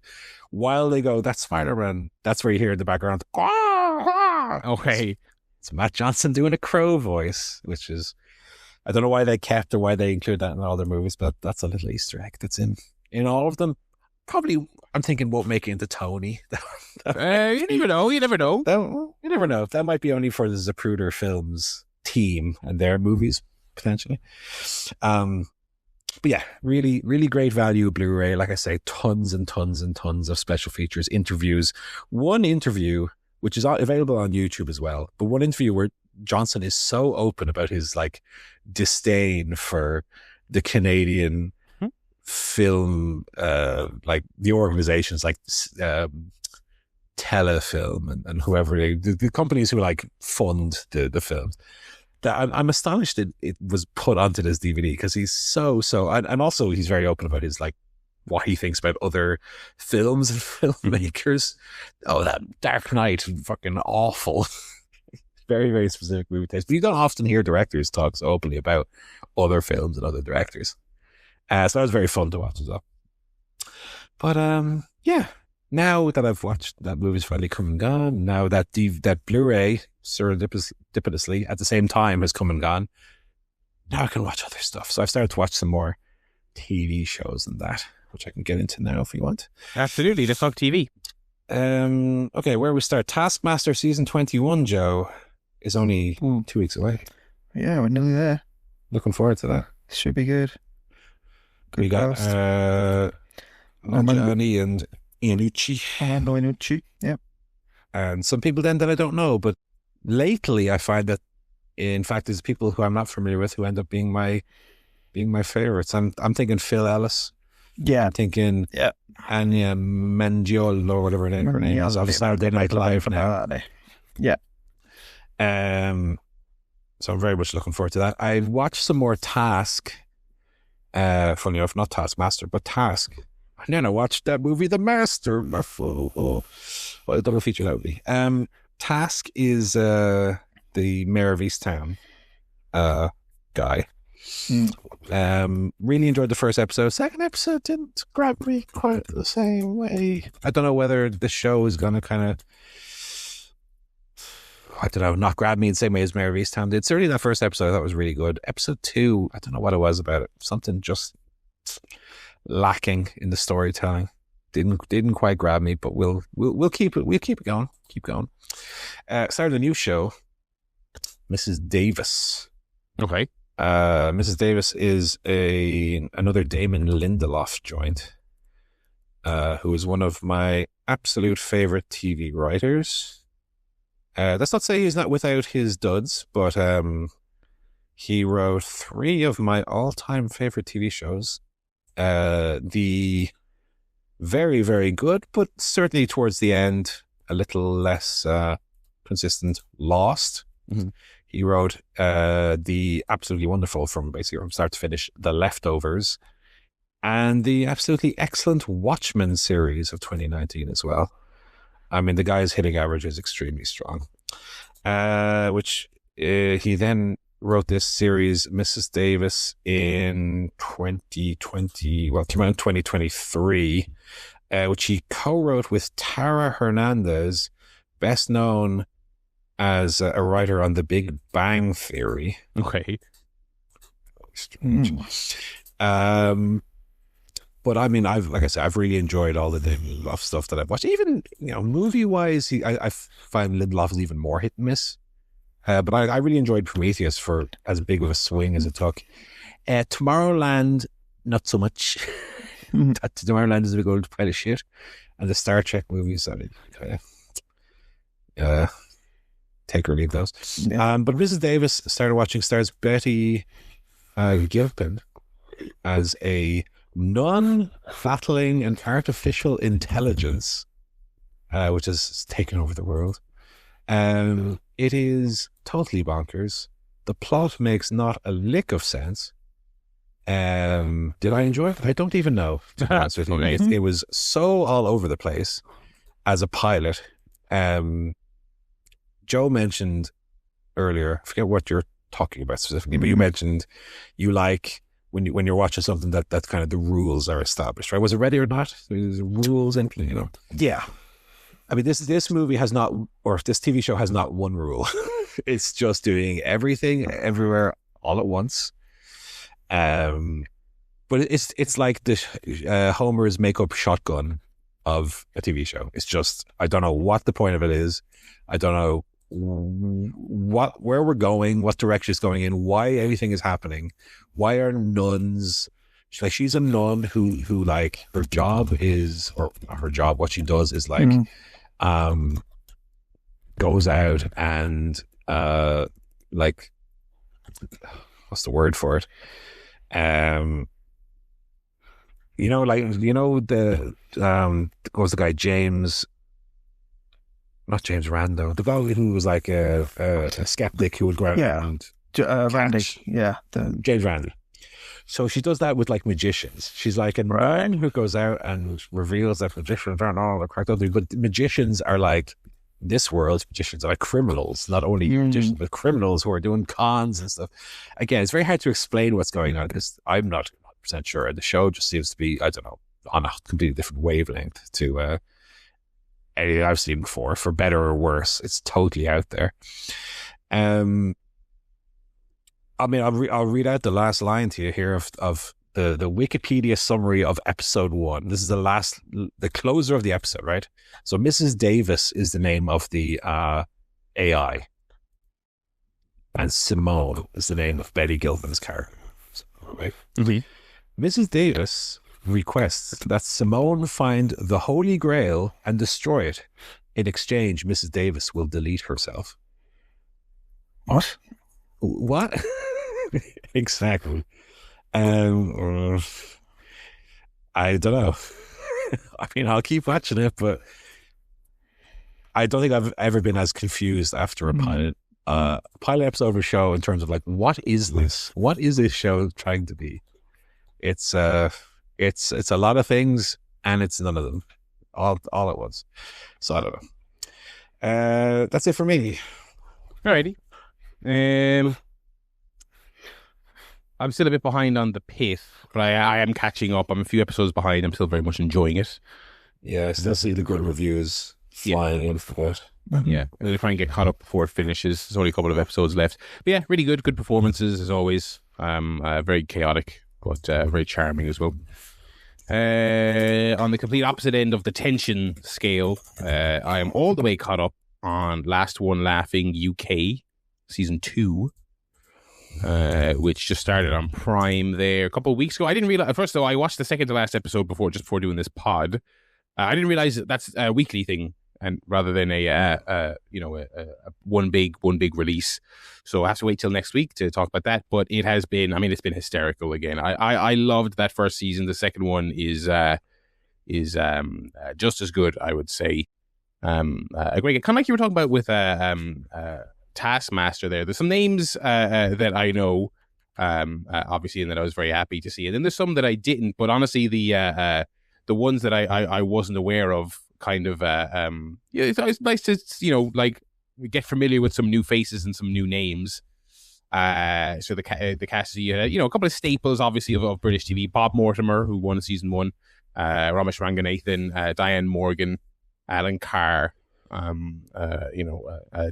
While they go, "That's Spider-Man," that's where you hear in the background, Okay. It's Matt Johnson doing a crow voice, which is, I don't know why they kept or why they include that in all their movies, but that's a little Easter egg that's in all of them. Probably, I'm thinking, won't make it into Tony. You never know. You never know. You never know. That might be only for the Zapruder Films team and their movies, potentially. But yeah, really, really great value Blu-ray. Like I say, tons and tons and tons of special features, interviews. One interview, which is available on YouTube as well, but one interview where Johnson is so open about his like disdain for the Canadian film, like the organizations like Telefilm and whoever, the companies who like fund the films, that I'm astonished it was put onto this DVD, because he's so and also he's very open about his like what he thinks about other films and filmmakers. Oh, that Dark Knight, fucking awful. Very, very specific movie taste. But you don't often hear directors talk so openly about other films and other directors. So that was very fun to watch as well. But yeah, now that I've watched that movie's finally come and gone, now that that Blu-ray serendipitously at the same time has come and gone, now I can watch other stuff. So I've started to watch some more TV shows and that, which I can get into now if you want. Absolutely, let's talk TV. Okay, where we start? Taskmaster season 21, Joe, is only 2 weeks away. Yeah, we're nearly there. Looking forward to that. Should be good. We got Johnny and Iannucci. Yeah. And some people then that I don't know, but lately I find that in fact there's people who I'm not familiar with who end up being my favorites. I'm thinking Phil Ellis. Yeah. I'm thinking Anya Mengiol or whatever her name is, of Saturday Night Live now. Yeah. So I'm very much looking forward to that. I watched some more Task. Funny enough, not Taskmaster, but Task. And then I watched that movie, The Master. What a double feature that would be. Task is the Mayor of Easttown guy. Really enjoyed the first episode. Second episode didn't grab me quite the same way. I don't know whether the show is going to kind of, I don't know, not grab me in the same way as Mayor of Easttown did. Certainly that first episode I thought was really good. Episode 2, I don't know what it was about it. Something just lacking in the storytelling. Didn't quite grab me, but we'll keep it going. Keep going. Started a new show, Mrs. Davis. Okay. Mrs. Davis is another Damon Lindelof joint, who is one of my absolute favorite TV writers. That's not to say he's not without his duds, but he wrote 3 of my all-time favorite TV shows. The very, very good, but certainly towards the end, a little less consistent, Lost. Mm-hmm. He wrote the absolutely wonderful, from start to finish, The Leftovers, and the absolutely excellent Watchmen series of 2019 as well. I mean, the guy's hitting average is extremely strong, which he then wrote this series, Mrs. Davis, in 2020. Well, it came out in 2023, which he co-wrote with Tara Hernandez, best known as a writer on The Big Bang Theory. Okay. But I mean, like I said, I've really enjoyed all the Lindelof stuff that I've watched. Even, movie-wise, I find Lindelof's even more hit and miss. But I really enjoyed Prometheus for as big of a swing as it took. Tomorrowland, not so much. Tomorrowland is a big old pile of shit. And the Star Trek movies, take or leave those. Yeah. But Mrs. Davis started watching, stars Betty Gilpin as a non-battling and artificial intelligence, which has taken over the world. It is totally bonkers. The plot makes not a lick of sense. Did I enjoy it? I don't even know, to be honest with you. It was so all over the place as a pilot. Joe mentioned earlier, I forget what you're talking about specifically, but you mentioned you like when you're watching something that kind of the rules are established, right? Was it Ready or Not? There's rules and, Yeah. I mean, this movie has not, or this TV show has not one rule. It's just doing everything, everywhere, all at once. But it's like the Homer's makeup shotgun of a TV show. It's just, I don't know what the point of it is. I don't know where we're going, what direction it's going in, why everything is happening. Why are nuns? She's a nun who like her job is, or not her job, what she does is like, goes out and like, what's the word for it? What was the guy, not James Rando, the guy who was like a skeptic who would go out and Randy, James Randi. So she does that with like magicians. She's like a man who goes out and reveals that magicians aren't all the correct other, but magicians are like, this world's magicians are like criminals, not only magicians, but criminals who are doing cons and stuff. Again, it's very hard to explain what's going on because I'm not 100% sure. The show just seems to be, I don't know, on a completely different wavelength to anything I've seen before, for better or worse. It's totally out there. I mean, I'll read out the last line to you here of the Wikipedia summary of episode 1. This is the closer of the episode, right? So Mrs. Davis is the name of the AI, and Simone is the name of Betty Gilpin's character, right? Mm-hmm. Mrs. Davis requests that Simone find the Holy Grail and destroy it. In exchange, Mrs. Davis will delete herself. What? Exactly. I don't know. I mean, I'll keep watching it, but I don't think I've ever been as confused after a pilot episode of a show in terms of like, what is this? What is this show trying to be? It's a lot of things, and it's none of them all at once. So I don't know. That's it for me. Alrighty. I'm still a bit behind on the Pitt, but I am catching up. I'm a few episodes behind. I'm still very much enjoying it. Yeah, I still see the good reviews flying in for it. Yeah, I'm going to try and get caught up before it finishes. There's only a couple of episodes left. But yeah, really good performances as always. Very chaotic, but very charming as well. On the complete opposite end of the tension scale, I am all the way caught up on Last One Laughing UK season 2. Which just started on Prime there a couple of weeks ago. I didn't realize, first of all, I watched the second to last episode before doing this pod. I didn't realize that's a weekly thing, and rather than a one big release. So I have to wait till next week to talk about that. But it has been, it's been hysterical again. I loved that first season. The second one is just as good, I would say. A great, kind of like you were talking about with Taskmaster there. There's some names that I know, obviously, and that I was very happy to see. And then there's some that I didn't, but honestly, the ones that I wasn't aware of, kind of, it's nice to, like, get familiar with some new faces and some new names. So the cast, you had, a couple of staples, obviously, of British TV. Bob Mortimer, who won season 1, Ramesh Ranganathan, Diane Morgan, Alan Carr,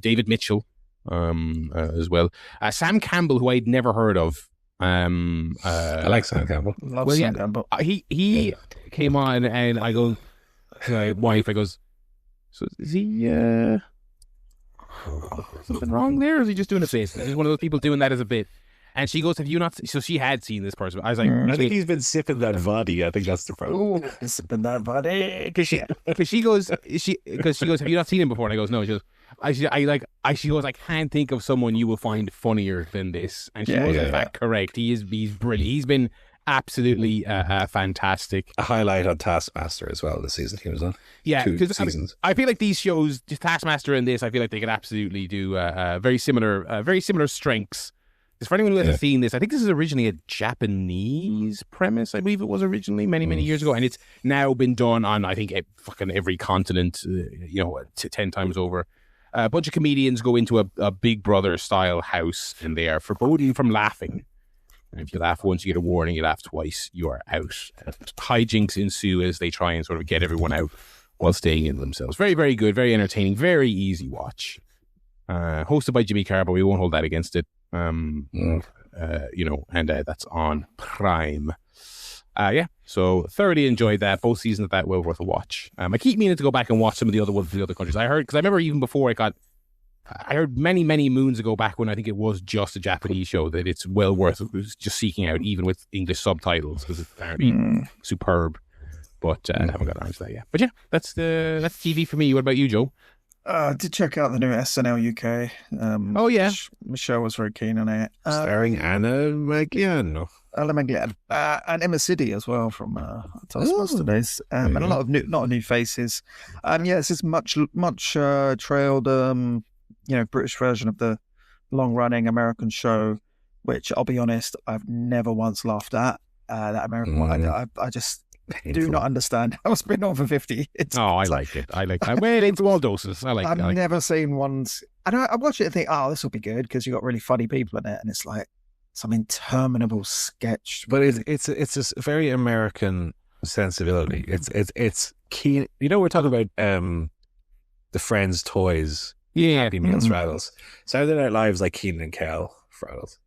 David Mitchell, as well. Sam Campbell, who I'd never heard of. I like Sam Campbell. Love Sam Campbell. He came on, and I go to my wife, I goes, so is he something wrong there, or is he just doing a bit? He's one of those people doing that as a bit. And she goes, have you not? So she had seen this person. I was like, I think he's been sipping that vodka. I think that's the problem. Sipping that vodka. Because she goes, have you not seen him before? And I goes, no. She goes, she goes, I can't think of someone you will find funnier than this. And she was in fact correct. He's brilliant. He's been absolutely fantastic. A highlight on Taskmaster as well this season he was on. Yeah, because I feel like these shows, Taskmaster and this, I feel like they could absolutely do very similar strengths. Because for anyone who hasn't seen this, I think this is originally a Japanese premise. I believe it was originally many years ago, and it's now been done on, I think, fucking every continent, 10 times over. A bunch of comedians go into a Big Brother style house, and they are forbidden from laughing. And if you laugh once, you get a warning. You laugh twice, you are out. Hijinks ensue as they try and sort of get everyone out while staying in themselves. Very, very good, very entertaining, very easy watch. Hosted by Jimmy Carr, but we won't hold that against it. And that's on Prime. So thoroughly enjoyed that. Both seasons of that, well worth a watch. I keep meaning to go back and watch some of the other ones from the other countries. I heard, because I remember even before I heard many moons ago, back when I think it was just a Japanese show, that it's well worth just seeking out, even with English subtitles, because it's apparently superb. But I haven't got around to that yet. But yeah, that's TV for me. What about you, Joe? I did check out the new SNL UK. Michelle was very keen on it. Starring Anna Magliano. And Emma Siddy as well from Taskmaster days. And a lot of new faces. This is much trailed, British version of the long-running American show, which I'll be honest, I've never once laughed at. That American one. I just do not understand how it's been on for 50 years. I like it. Well, into all doses. I've never seen ones. I watch it and think, this will be good, because you've got really funny people in it, and it's like some interminable sketch. But it's a very American sensibility. It's keen. We're talking about the Friends toys. Yeah, Happy Meal straddles. Saturday Night Live is like Keenan and Kel straddles.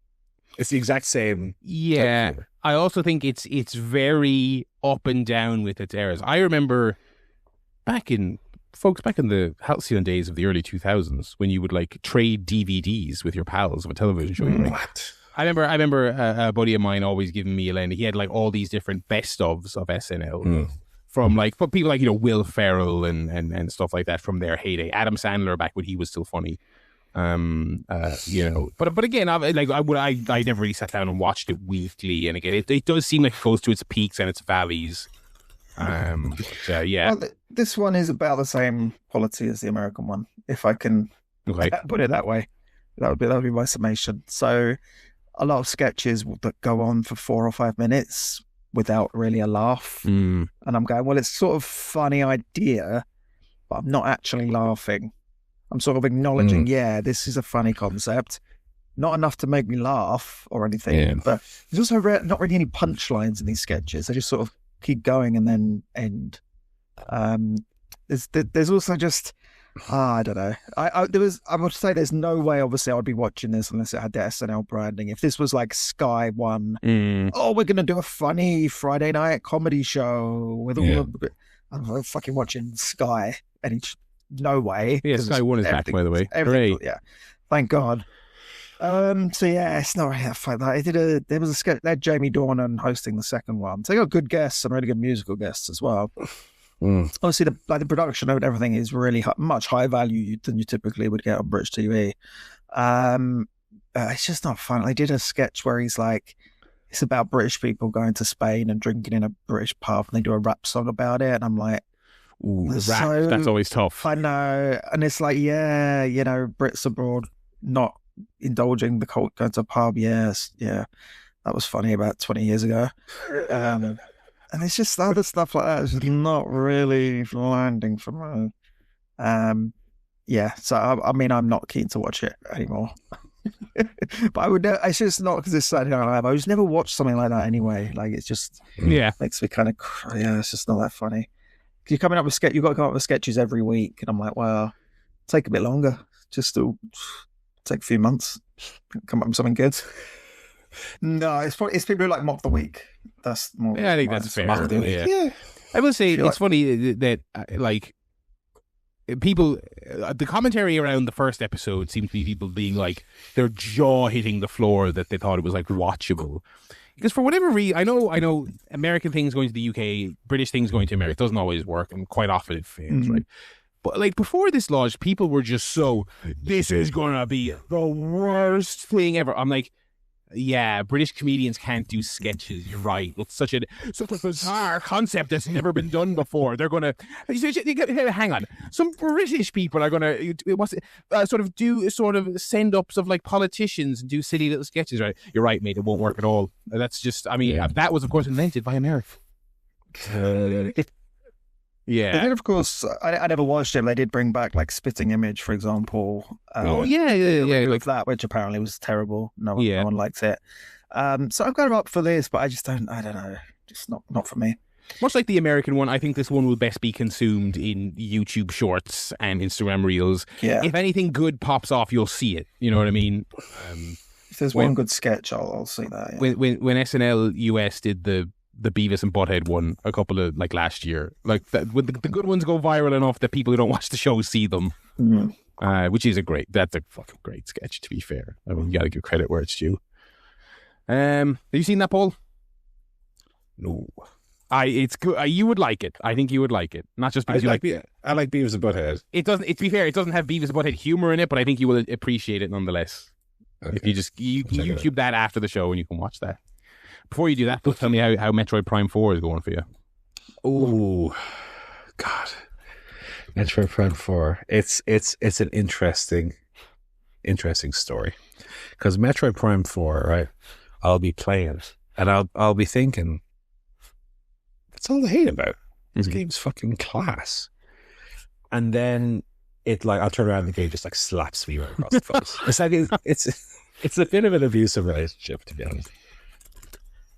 It's the exact same. Yeah, I also think it's very up and down with its eras. I remember back in the halcyon days of the early 2000s, when you would like trade DVDs with your pals of a television show. What? I remember a buddy of mine always giving me a lend. He had like all these different best ofs of SNL from like people like Will Ferrell and stuff like that from their heyday. Adam Sandler back when he was still funny. But again, I never really sat down and watched it weekly. And again, it does seem like it goes to its peaks and its valleys. Well, this one is about the same quality as the American one, if I can put it that way. That would be my summation. So, a lot of sketches that go on for 4 or 5 minutes without really a laugh, and I'm going, well, it's sort of funny idea, but I'm not actually laughing. I'm sort of acknowledging, this is a funny concept. Not enough to make me laugh or anything, but there's also not really any punchlines in these sketches. They just sort of keep going and then end. There's also just, I don't know. I would say there's no way, obviously, I would be watching this unless it had the SNL branding. If this was like Sky One, we're going to do a funny Friday night comedy show with all I'm fucking watching Sky no way. Yeah, Sky One is back, by the way. Great. Yeah, thank God. It's not really that fun. There was a sketch. They had Jamie Dornan hosting the second one. So they got good guests and really good musical guests as well. Obviously, the production of everything is really much higher value than you typically would get on British TV. It's just not fun. They did a sketch where he's like, it's about British people going to Spain and drinking in a British pub, and they do a rap song about it, and I'm like, ooh, rap, that's always tough. I know. And it's like, Brits abroad not indulging the cult, going to a pub. Yes, that was funny about 20 years ago. And it's just other stuff like that is just not really landing for me. So I'm not keen to watch it anymore. But I would know, it's just not because it's Saturday Night Live. I just never watched something like that anyway. Like, it's just makes me kind of it's just not that funny. You're coming up with you've got to come up with sketches every week, and I'm like, well, take a bit longer. Just to take a few months, come up with something good. No, it's people who like mock the week. That's more. Yeah, I think that's fair. Yeah. I will say it's funny that like people, the commentary around the first episode seems to be people being like their jaw hitting the floor that they thought it was like watchable. Because for whatever reason, I know American things going to the UK, British things going to America, it doesn't always work, and quite often it fails, right? But like before this launch, people were just so, this is gonna be the worst thing ever. I'm like, yeah, British comedians can't do sketches. You're right. It's such a bizarre concept that's never been done before. They're gonna hang on. Some British people are gonna send ups of like politicians and do silly little sketches. Right? You're right, mate. It won't work at all. That's just. I mean, that was of course invented by America. Yeah. And then, of course, I never watched it, but they did bring back, like, Spitting Image, for example. Yeah. Like that, which apparently was terrible. No one likes it. So I've got them up for this, but I don't know. Just not for me. Much like the American one, I think this one will best be consumed in YouTube Shorts and Instagram Reels. Yeah. If anything good pops off, you'll see it. You know what I mean? If there's one good sketch, I'll see that. Yeah. When SNL US did the Beavis and Butthead one a couple of last year, when the good ones go viral enough that people who don't watch the show see them, which is that's a fucking great sketch, to be fair. I mean, you gotta give credit where it's due. Have you seen that, Paul? No. It's good. You would like it. I think you would like it. Not just because I like Beavis and Butthead. It doesn't. To be fair, it doesn't have Beavis and Butthead humor in it, but I think you will appreciate it nonetheless. Okay. If you can YouTube that after the show and you can watch that. Before you do that, tell me how Metroid Prime 4 is going for you. Oh, God. Metroid Prime 4. It's an interesting story. Because Metroid Prime 4, right, I'll be playing it, and I'll be thinking, that's all I hate about it. This game's fucking class. And then I'll turn around and the game just slaps me right across the face. It's like, it's a bit of an abusive relationship, to be honest.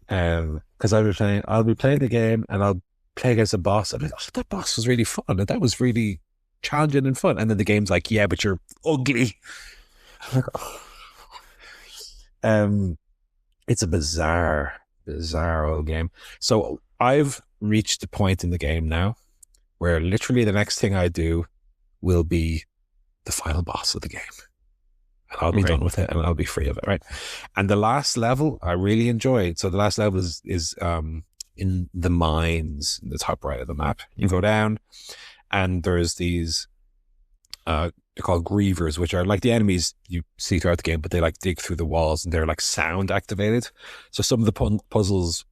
Because I'll be playing the game and I'll play against a boss. I'm like, oh, that boss was really fun and that was really challenging and fun. And then the game's like, yeah, but you're ugly. I'm like, oh. It's a bizarre old game. So I've reached the point in the game now where literally the next thing I do will be the final boss of the game. And I'll be done with it and I'll be free of it, right? And the last level I really enjoyed. So the last level is in the mines in the top right of the map. You go down and there's these they're called grievers, which are like the enemies you see throughout the game, but they dig through the walls and they're sound activated. So some of the puzzles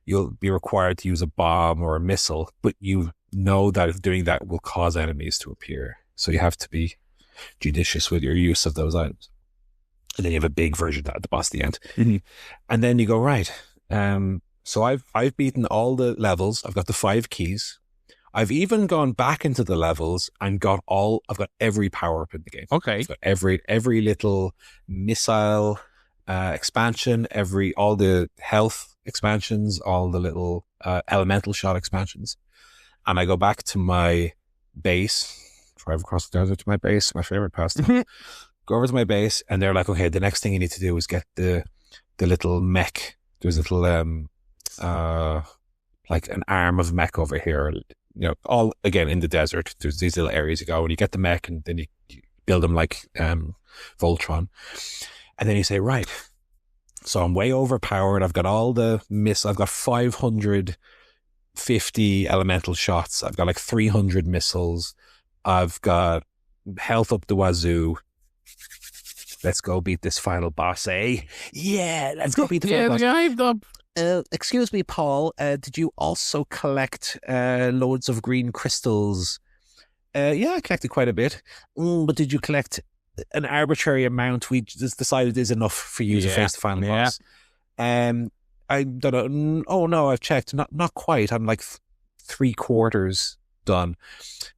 you'll be required to use a bomb or a missile, but you know that doing that will cause enemies to appear. So you have to be judicious with your use of those items. And then you have a big version of that at the boss at the end. Mm-hmm. And then you go, right. So I've beaten all the levels. I've got the 5 keys. I've even gone back into the levels and I've got every power up in the game. Okay. I've got every little missile expansion, all the health expansions, all the little elemental shot expansions. And I go back to my base, drive across the desert to my base, my favorite pastime. Go over to my base and they're like, okay, the next thing you need to do is get the little mech. There's a little like an arm of mech over here, all again in the desert. There's these little areas you go and you get the mech and then you build them like Voltron. And then you say, right, so I'm way overpowered. I've got all the I've got 550 elemental shots. I've got 300 missiles. I've got health up the wazoo. Let's go beat this final boss, eh? Yeah, let's go beat the final boss. Excuse me, Paul. Did you also collect loads of green crystals? Yeah, I collected quite a bit. But did you collect an arbitrary amount we just decided is enough for you to face the final boss? I don't know. Oh, no, I've checked. Not quite. I'm 3/4 done.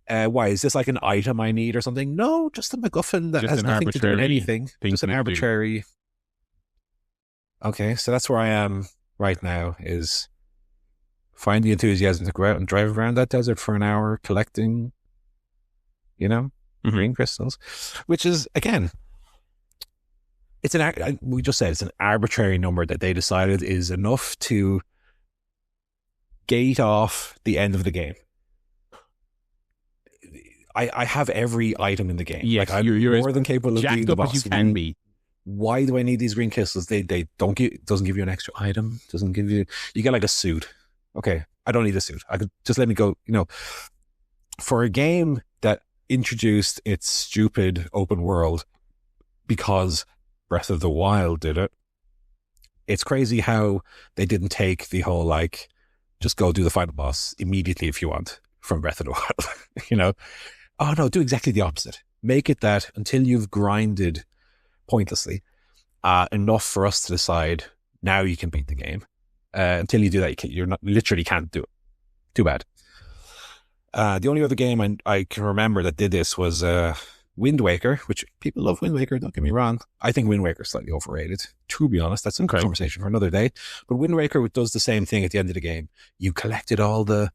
Why is this like an item I need or something? No, just a MacGuffin that Just has an nothing to do with arbitrary anything. thing Just an to do. arbitrary. Okay, so that's where I am right now, is find the enthusiasm to go out and drive around that desert for an hour collecting, green crystals, which is, again, we just said it's an arbitrary number that they decided is enough to gate off the end of the game. I have every item in the game. Yes, I'm you're more than capable of being the boss. as you can be. Why do I need these green crystals? They don't doesn't give you an extra item. Doesn't give you get like a suit. Okay, I don't need a suit. I could just let me go. For a game that introduced its stupid open world because Breath of the Wild did it, it's crazy how they didn't take the whole like just go do the final boss immediately if you want from Breath of the Wild. Oh no, do exactly the opposite. Make it that until you've grinded pointlessly enough for us to decide now you can beat the game. Until you do that, literally can't do it. Too bad. The only other game I can remember that did this was Wind Waker, which people love Wind Waker, don't get me wrong. I think Wind Waker is slightly overrated, to be honest. That's a conversation for another day. But Wind Waker does the same thing at the end of the game. You collected all the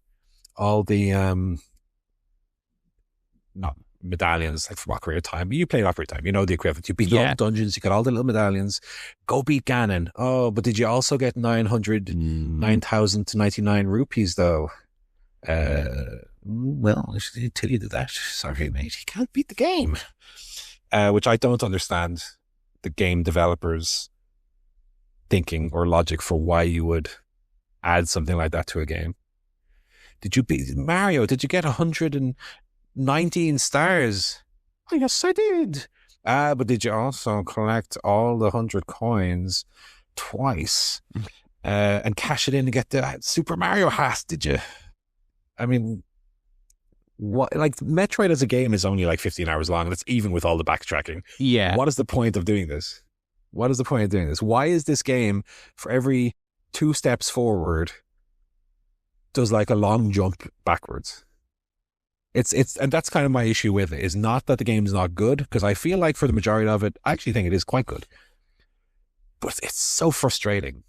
not medallions like from Ocarina of Time, but you played Ocarina of Time, the equivalent. You beat all the dungeons, you got all the little medallions. Go beat Ganon. Oh, but did you also get 9,099 rupees though? Well, until you do that, sorry mate, you can't beat the game. Which I don't understand the game developers thinking or logic for why you would add something like that to a game. Did you beat Mario? Did you get 119 stars? Oh, yes, I did. But did you also collect all the 100 coins twice and cash it in to get the Super Mario hat? Did you? I mean, what? Like Metroid as a game is only like 15 hours long. That's even with all the backtracking. Yeah. What is the point of doing this? Why is this game for every 2 steps forward does like a long jump backwards? And that's kind of my issue with it, is not that the game's not good, because I feel like for the majority of it, I actually think it is quite good. But it's so frustrating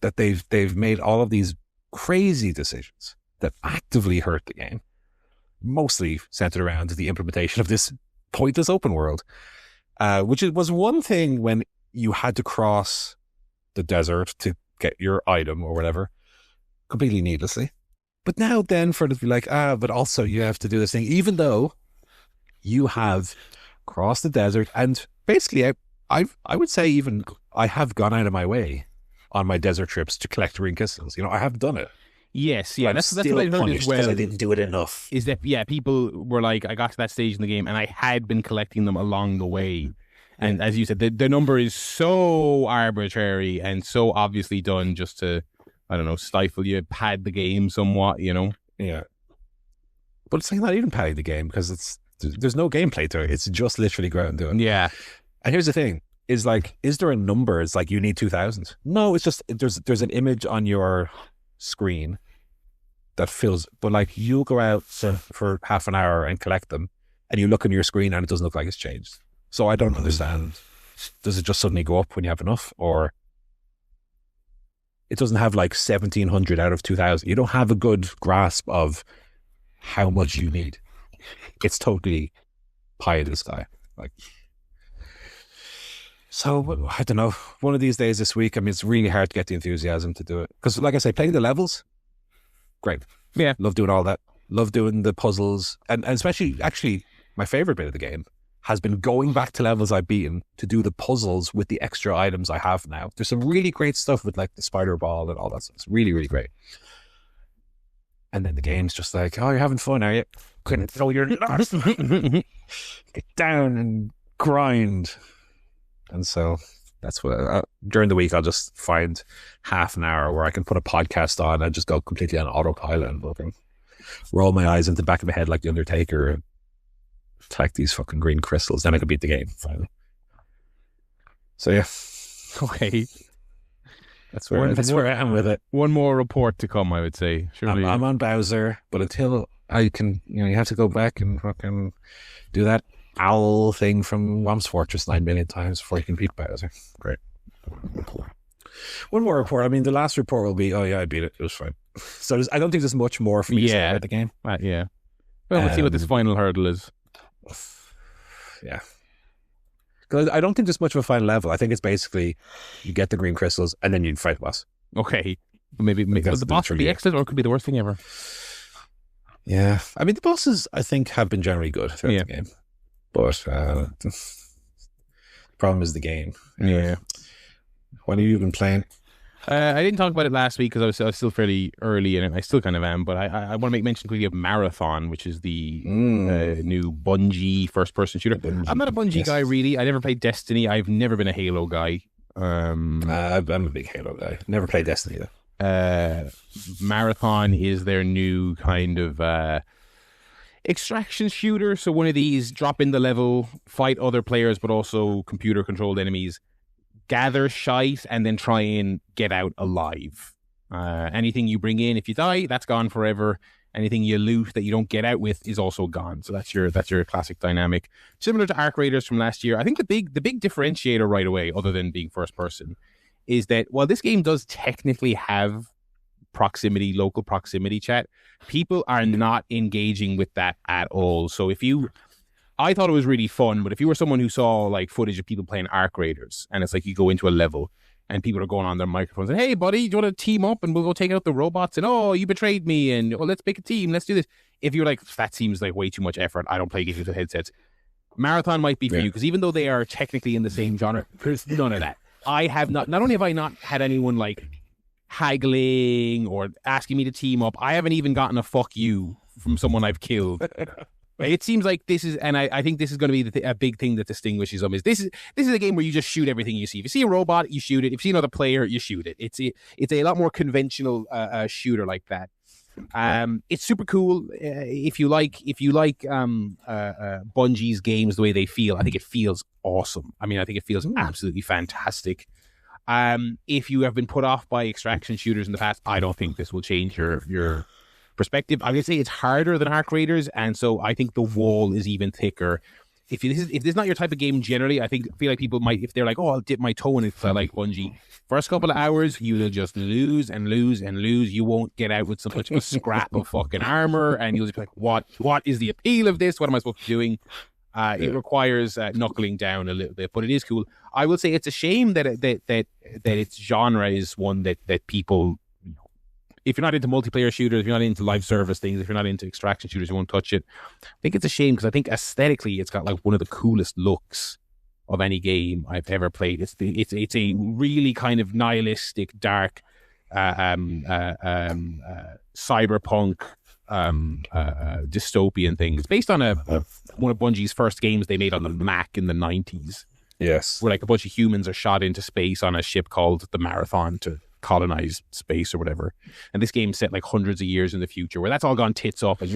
that they've made all of these crazy decisions that actively hurt the game, mostly centered around the implementation of this pointless open world, which was one thing when you had to cross the desert to get your item or whatever, completely needlessly. But now then for it to be like, but also you have to do this thing, even though you have crossed the desert. And basically, I would say even I have gone out of my way on my desert trips to collect green crystals. I have done it. Yes, yeah, that's what I heard as well. Because I didn't do it enough. Is that, people were like, I got to that stage in the game and I had been collecting them along the way. And as you said, the number is so arbitrary and so obviously done just to, I don't know, stifle you, pad the game somewhat, Yeah. But it's like not even padding the game, because there's no gameplay to it. It's just literally go out and do it. Yeah. And here's the thing, is there a number? It's like you need 2,000. No, it's just there's an image on your screen that fills, but like you'll go out for half an hour and collect them and you look on your screen and it doesn't look like it's changed. So I don't understand. Does it just suddenly go up when you have enough, or it doesn't have like 1,700 out of 2,000? You don't have a good grasp of how much you need. It's totally pie in the sky. So I don't know, one of these days this week, it's really hard to get the enthusiasm to do it. Because like I say, playing the levels, great. Yeah. Love doing all that. Love doing the puzzles. And especially, actually, my favorite bit of the game has been going back to levels I've beaten to do the puzzles with the extra items I have now. There's some really great stuff with like the spider ball and all that stuff. It's really, really great. And then the game's just like, oh, you're having fun, are you? Couldn't throw your nuts. Get down and grind. And so that's what, during the week, I'll just find half an hour where I can put a podcast on and just go completely on autopilot and fucking roll my eyes into the back of my head like The Undertaker and collect these fucking green crystals. Then I can beat the game finally. So yeah. Okay. That's where I am with it. One more report to come, I would say. Surely. I'm on Bowser, but until I can, you have to go back and fucking do that owl thing from Wom's Fortress 9 million times before you can beat Bowser. Great. One more report. I mean, the last report will be, I beat it. It was fine. So I don't think there's much more for me to say about the game. Yeah. Well, we'll see what this final hurdle is. Yeah. Because I don't think there's much of a final level. I think it's basically you get the green crystals and then you fight the boss. Okay. Maybe the boss could be excellent, or it could be the worst thing ever. Yeah. I mean, the bosses, I think, have been generally good throughout the game. But the problem is the game. Yeah. What have you been playing? I didn't talk about it last week because I was still fairly early in it. I still kind of am, but I want to make mention quickly of Marathon, which is the new Bungie first-person shooter. I'm not a Bungie guy, really. I never played Destiny. I've never been a Halo guy. I'm a big Halo guy. Never played Destiny, though. Marathon is their new kind of extraction shooter. So one of these, drop in the level, fight other players, but also computer-controlled enemies, gather shite, and then try and get out alive. Anything you bring in, if you die, that's gone forever. Anything you loot that you don't get out with is also gone. So that's your classic dynamic. Similar to Arc Raiders from last year. I think the big differentiator right away, other than being first person, is that while this game does technically have local proximity chat, people are not engaging with that at all. So I thought it was really fun, but if you were someone who saw like footage of people playing Arc Raiders, and it's like you go into a level and people are going on their microphones and, hey buddy, do you want to team up and we'll go take out the robots, and oh, you betrayed me, and let's make a team, let's do this. If you're like, that seems like way too much effort, I don't play games with headsets, Marathon might be for you, because even though they are technically in the same genre, there's none of that. I have not only have I not had anyone like haggling or asking me to team up, I haven't even gotten a fuck you from someone I've killed. It seems like this is, and I think this is going to be a big thing that distinguishes them, is this is a game where you just shoot everything you see. If you see a robot, you shoot it. If you see another player, you shoot it. It's a lot more conventional shooter like that. It's super cool. If you like Bungie's games the way they feel, I think it feels awesome. I mean, I think it feels absolutely fantastic. If you have been put off by extraction shooters in the past, I don't think this will change your perspective. I would say it's harder than Arc Raiders, and so I think the wall is even thicker. If this is not your type of game generally, I feel like people might, if they're like, oh, I'll dip my toe in it because I like Bungie, first couple of hours you will just lose and lose and lose. You won't get out with so much a scrap of fucking armor, and you'll just be like, what is the appeal of this? What am I supposed to be doing? It requires knuckling down a little bit, but it is cool. I will say it's a shame that its genre is one that people, if you're not into multiplayer shooters, if you're not into live service things, if you're not into extraction shooters, you won't touch it. I think it's a shame, because I think aesthetically it's got like one of the coolest looks of any game I've ever played. It's a really kind of nihilistic, dark, cyberpunk, dystopian thing. It's based on one of Bungie's first games they made on the Mac in the 90s. Yes. Where like a bunch of humans are shot into space on a ship called the Marathon to colonize space or whatever. And this game's set like hundreds of years in the future, where that's all gone tits up, and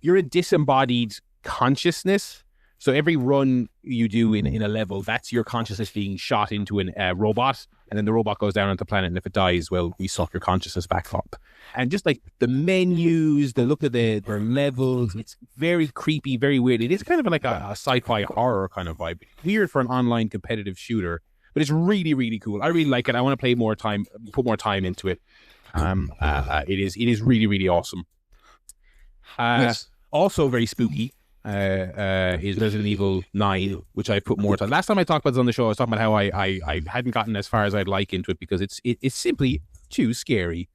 you're a disembodied consciousness. So every run you do in a level, that's your consciousness being shot into a robot, and then the robot goes down on the planet, and if it dies, well, we suck your consciousness back up. And just like the menus, the look of their levels, it's very creepy, very weird. It is kind of like a sci-fi horror kind of vibe. Weird for an online competitive shooter, but it's really, really cool. I really like it. I want to put more time into it. It is really, really awesome. Yes. Also very spooky is Resident Evil 9, which I put more time. Last time I talked about this on the show, I was talking about how I hadn't gotten as far as I'd like into it because it's simply too scary.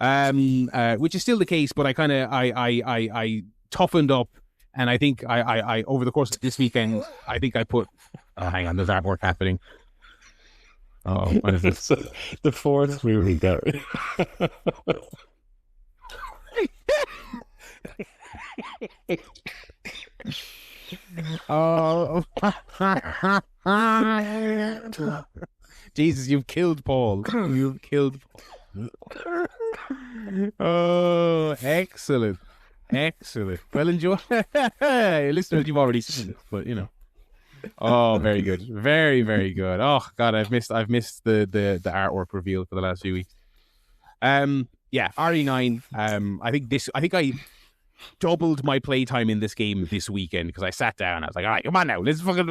Which is still the case, but I toughened up, and I think I over the course of this weekend, I think I put. Hang on, there's artwork happening. Oh, what is this? The fourth movie, Gary. Oh, Jesus! You've killed Paul. You've killed Paul. Oh, excellent. Well, enjoy. Listeners, you've already seen it, but you know. Oh, very good. Very, very good. Oh God, I've missed the artwork reveal for the last few weeks. Yeah, RE9. I think doubled my playtime in this game this weekend because I sat down. I was like, all right, come on now. Let's fucking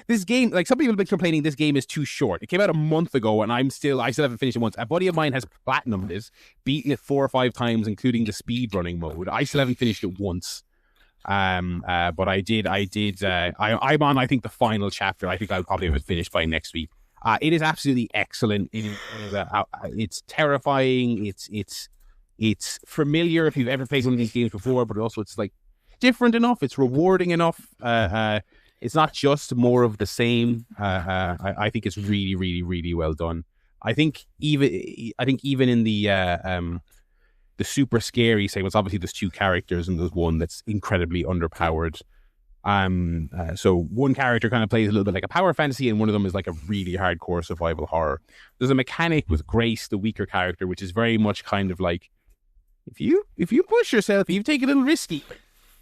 this game. Like, some people have been complaining this game is too short. It came out a month ago, and I still haven't finished it once. A buddy of mine has platinumed this, beaten it 4 or 5 times, including the speed running mode. I still haven't finished it once. But I did. I'm on, I think, the final chapter. I think I'll probably have it finished by next week. It is absolutely excellent. It's terrifying. It's familiar if you've ever played one of these games before, but also it's like different enough. It's rewarding enough. It's not just more of the same. I think it's really, really, really well done. I think even in the super scary segments, obviously there's 2 characters and there's one that's incredibly underpowered. So one character kind of plays a little bit like a power fantasy, and one of them is like a really hardcore survival horror. There's a mechanic with Grace, the weaker character, which is very much kind of like, if you push yourself, if you take a little risky,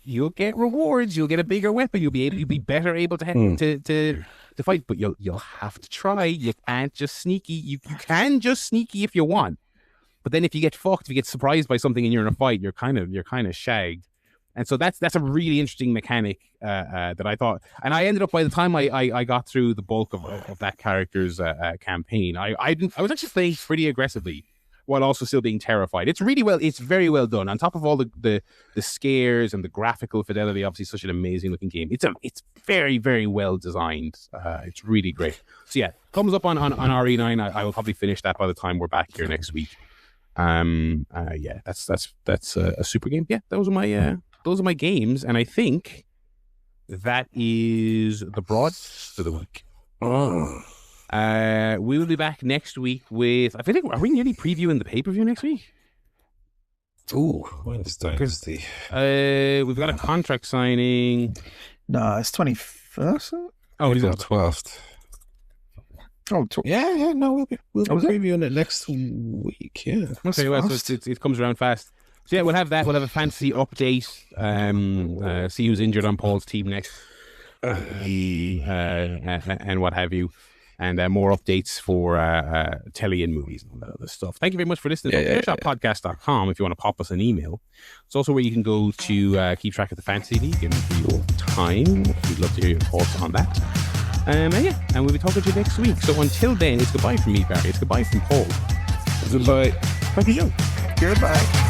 you'll get rewards. You'll get a bigger weapon. You'll be better able to fight. But you'll have to try. You can't just sneaky. You can just sneaky if you want. But then if you get fucked, if you get surprised by something and you're in a fight, you're kind of shagged. And so that's a really interesting mechanic that I thought. And I ended up, by the time I got through the bulk of that character's campaign, I was actually playing pretty aggressively while also still being terrified. It's very well done. On top of all the scares and the graphical fidelity, obviously such an amazing looking game. It's very, very well designed. It's really great. So yeah, thumbs up on RE9. I will probably finish that by the time we're back here next week. Yeah, that's a super game. Yeah, those are my games, and I think that is the broad for the week. We will be back next week with, I feel like, are we nearly previewing the pay-per-view next week? Ooh, when's Dynasty? We've got a contract signing. No, it's 21st. Oh, it is on the 12th. Oh, yeah, no, we'll be previewing it next week, yeah. Okay, well, so it comes around fast. So yeah, we'll have that. We'll have a fantasy update. See who's injured on Paul's team next, and what have you, and more updates for telly and movies and all that other stuff. Thank you very much for listening. ChairShotPodcast.com if you want to pop us an email. It's also where you can go to keep track of the Fantasy League in real time. We'd love to hear your thoughts on that. And we'll be talking to you next week. So until then, it's goodbye from me, Barry. It's goodbye from Paul. Goodbye. Thank you, Joe. Goodbye.